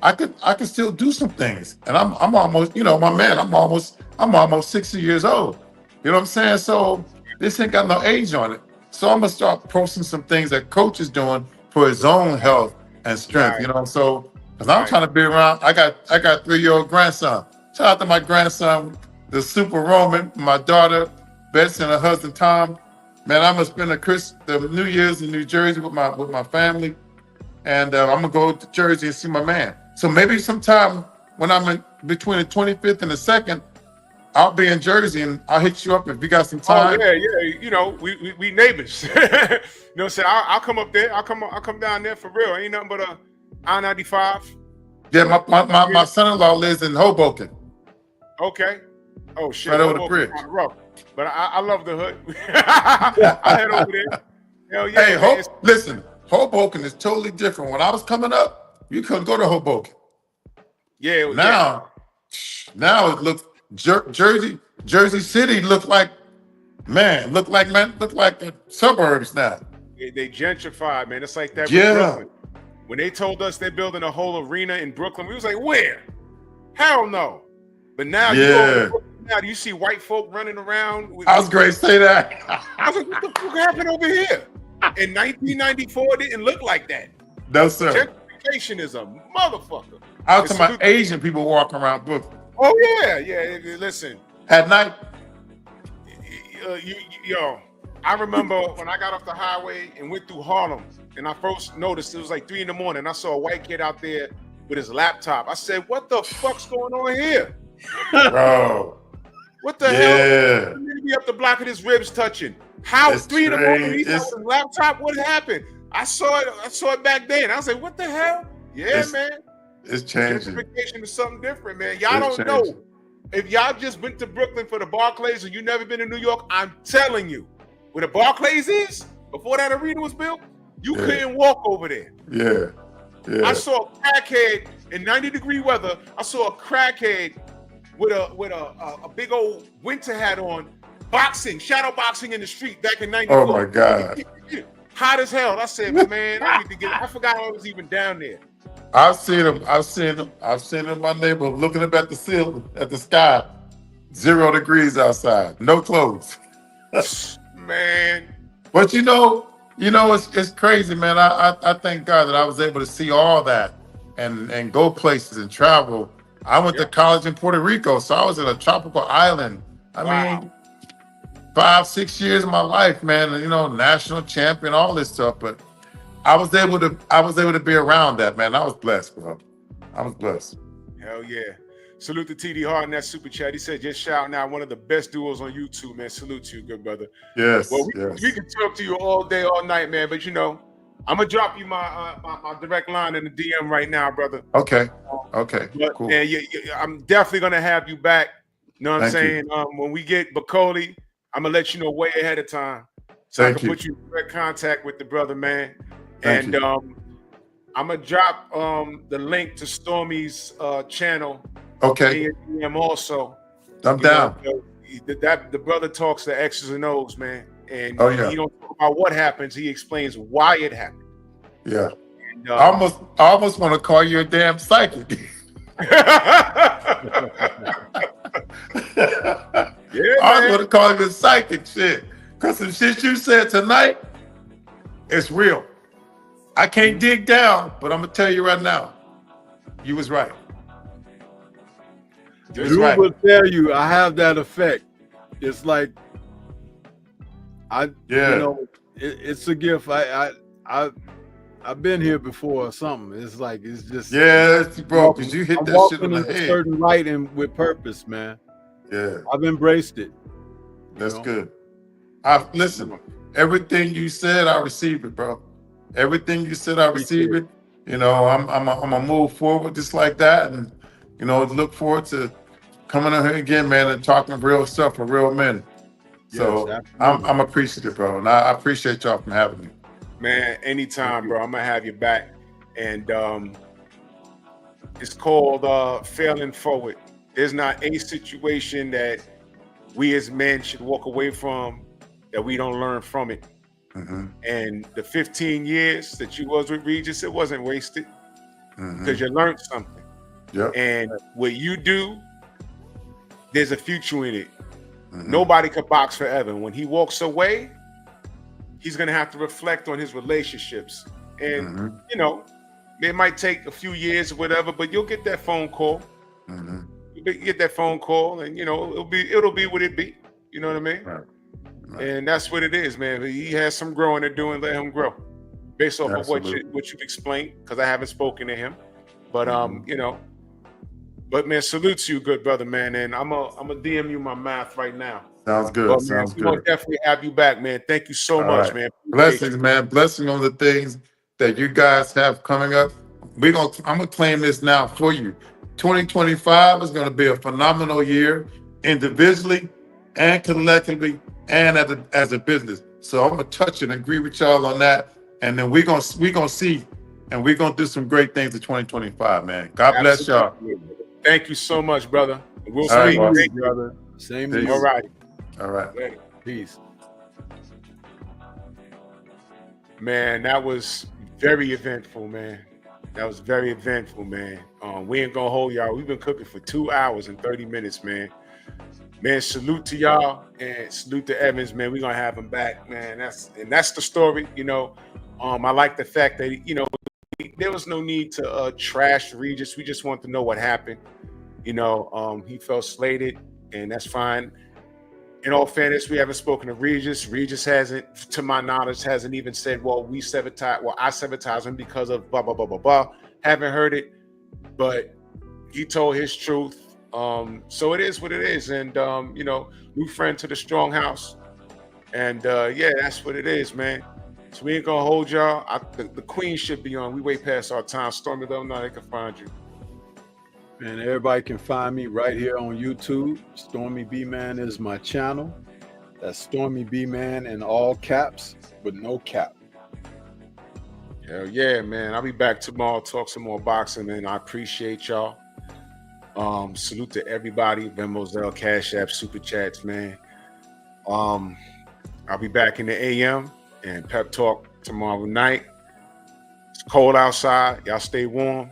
I can still do some things, and I'm almost my man. I'm almost 60 years old. You know what I'm saying? So this ain't got no age on it. So I'm gonna start posting some things that coach is doing for his own health and strength. Right. So because I'm trying to be around. I got 3-year-old grandson. Shout out to my grandson, the Super Roman. My daughter Betsy and her husband Tom. Man, I'm gonna spend the New Year's in New Jersey with my family, and I'm gonna go to Jersey and see my man. So maybe sometime when I'm in between the 25th and the 2nd, I'll be in Jersey and I'll hit you up if you got some time. Oh yeah. We neighbors. You know what I'm saying? I'll come up there. I'll come down there for real. Ain't nothing but a I-95. Yeah, my son-in-law lives in Hoboken. Okay. Oh shit. Right over the bridge. Rough. But I love the hood. I head over there. Hell yeah. Hey, listen, Hoboken is totally different. When I was coming up, you couldn't go to Hoboken. Yeah. Now it looks Jersey City look like the suburbs now. They gentrified, man. It's like that. Yeah. With Brooklyn. When they told us they're building a whole arena in Brooklyn, we was like, where? Hell no. But now you go to Brooklyn, now you see white folk running around. I was great to say that. I was like, what the fuck happened over here? In 1994, it didn't look like that. No, sir. Gentrification is a motherfucker. I was talking about Asian people walking around Brooklyn. Oh, yeah. Listen. At night? I remember when I got off the highway and went through Harlem, and I first noticed it was like 3 a.m. I saw a white kid out there with his laptop. I said, what the fuck's going on here? Bro. What the hell? He need to be up the block of his ribs touching. How it's 3 a.m. He's it's, on his laptop? What happened? I saw it back then. I was like, what the hell? Yeah, man. It's changing. Gentrification is something different, man. Y'all don't know. If y'all just went to Brooklyn for the Barclays and you never been to New York, I'm telling you, where the Barclays is, before that arena was built, you couldn't walk over there. Yeah. I saw a crackhead in 90-degree weather. I saw a crackhead with a big old winter hat on, shadow boxing in the street back in 94. Oh my God. Hot as hell. I said, man, I forgot I was even down there. I've seen him in my neighborhood looking up at the ceiling, at the sky. 0 degrees outside, no clothes. Man. But it's crazy, man. I thank God that I was able to see all that and go places and travel. I went to college in Puerto Rico, so I was in a tropical island. I mean, 5-6 years of my life, man. National champion, all this stuff. But I was able to be around that, man. I was blessed, bro. I was blessed. Hell yeah. Salute to TD Hart in that super chat. He said, just shouting out one of the best duos on YouTube, man. Salute to you, good brother. Yes. Well, we can talk to you all day, all night, man. But I'm gonna drop you my direct line in the DM right now, brother. Okay. But, cool. And I'm definitely gonna have you back. You know what I'm saying? When we get Bacoli, I'm gonna let you know way ahead of time, so I can put you in direct contact with the brother, man. And I'm gonna drop the link to Stormy's channel. Okay. DM also. I'm down. The brother talks the X's and O's, man, and Oh, yeah. he don't talk about what happens. He explains why it happened. Yeah. And, I almost want to call you a damn psychic. Yeah, I man. want to call you a psychic shit. Because the shit you said tonight, it's real. I can't dig down, but I'm going to tell you right now, you was right. You was Drew right. will tell you I have that effect. It's like it's a gift. I've been here before or something. It's like it's just bro, because you hit I'm that shit walking on the in a head. certain light and with purpose, man. Yeah. I've embraced it. That's good. Listen, everything you said, I receive it, bro. Everything you said, I receive it. You know, I'm gonna move forward just like that, and you know, look forward to coming on here again, man, and talking real stuff for real men. So Yes, I'm appreciative, bro, and I appreciate y'all for having me. Man, anytime, bro. I'm gonna have you back, and it's called failing forward. There's not a situation that we as men should walk away from that we don't learn from it. Mm-hmm. And the 15 years that you was with Regis, it wasn't wasted because you learned something. Yep. And what you do, there's a future in it. Nobody could box forever. When he walks away, he's gonna have to reflect on his relationships. And you know, it might take a few years or whatever, but you'll get that phone call. You get that phone call, and you know, it'll be what it be. You know what I mean? Right. And that's what it is, man. He has some growing to do, and let him grow based off Absolutely. of what you've explained, because I haven't spoken to him. But you know, but man, salute to you, good brother, man. And I'm a DM you my math right now. Sounds good. But, Sounds man, we're good. gonna definitely have you back, man. Thank you so much, right. man. Blessings, man. Blessing on the things that you guys have coming up. I'm gonna claim this now for you. 2025 is gonna be a phenomenal year, individually and collectively, and as a business. So I'm gonna touch and agree with y'all on that, and then we're gonna see, and we're gonna do some great things in 2025, man. God bless y'all. Thank you so much, brother. We'll All right, speak. boss. Thank you. brother. Same to Peace. you. All right. All right. Later. Peace. Man, that was very eventful, man. That was very eventful, man. We ain't gonna hold y'all. We've been cooking for 2 hours and 30 minutes, man. Man, salute to y'all and salute to Evins, man. We're gonna have him back, man. That's the story, you know. I like the fact that, you know, there was no need to trash Regis. We just want to know what happened. You know, he felt slated, and that's fine. In all fairness, we haven't spoken to Regis. Regis hasn't, to my knowledge, hasn't even said, well, I sabotaged him because of blah, blah, blah, blah, blah. Haven't heard it, but he told his truth. So it is what it is. And, you know, new friend to the Strong House. And, yeah, that's what it is, man. So we ain't going to hold y'all. The queen should be on. We way past our time. Stormy, let them know they can find you. And everybody can find me right here on YouTube. Stormy B Man is my channel. That's Stormy B Man in all caps with no cap. Hell yeah, man. I'll be back tomorrow, talk some more boxing, and I appreciate y'all. Salute to everybody, Venmo, Zelle, Cash App, Super Chats, man. I'll be back in the AM and Pep Talk tomorrow night. It's cold outside. Y'all stay warm.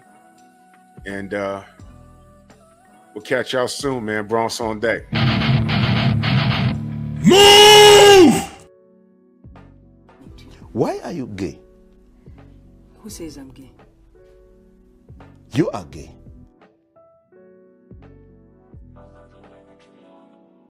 And we'll catch y'all soon, man. Bronx on deck. Move! Why are you gay? Who says I'm gay? You are gay.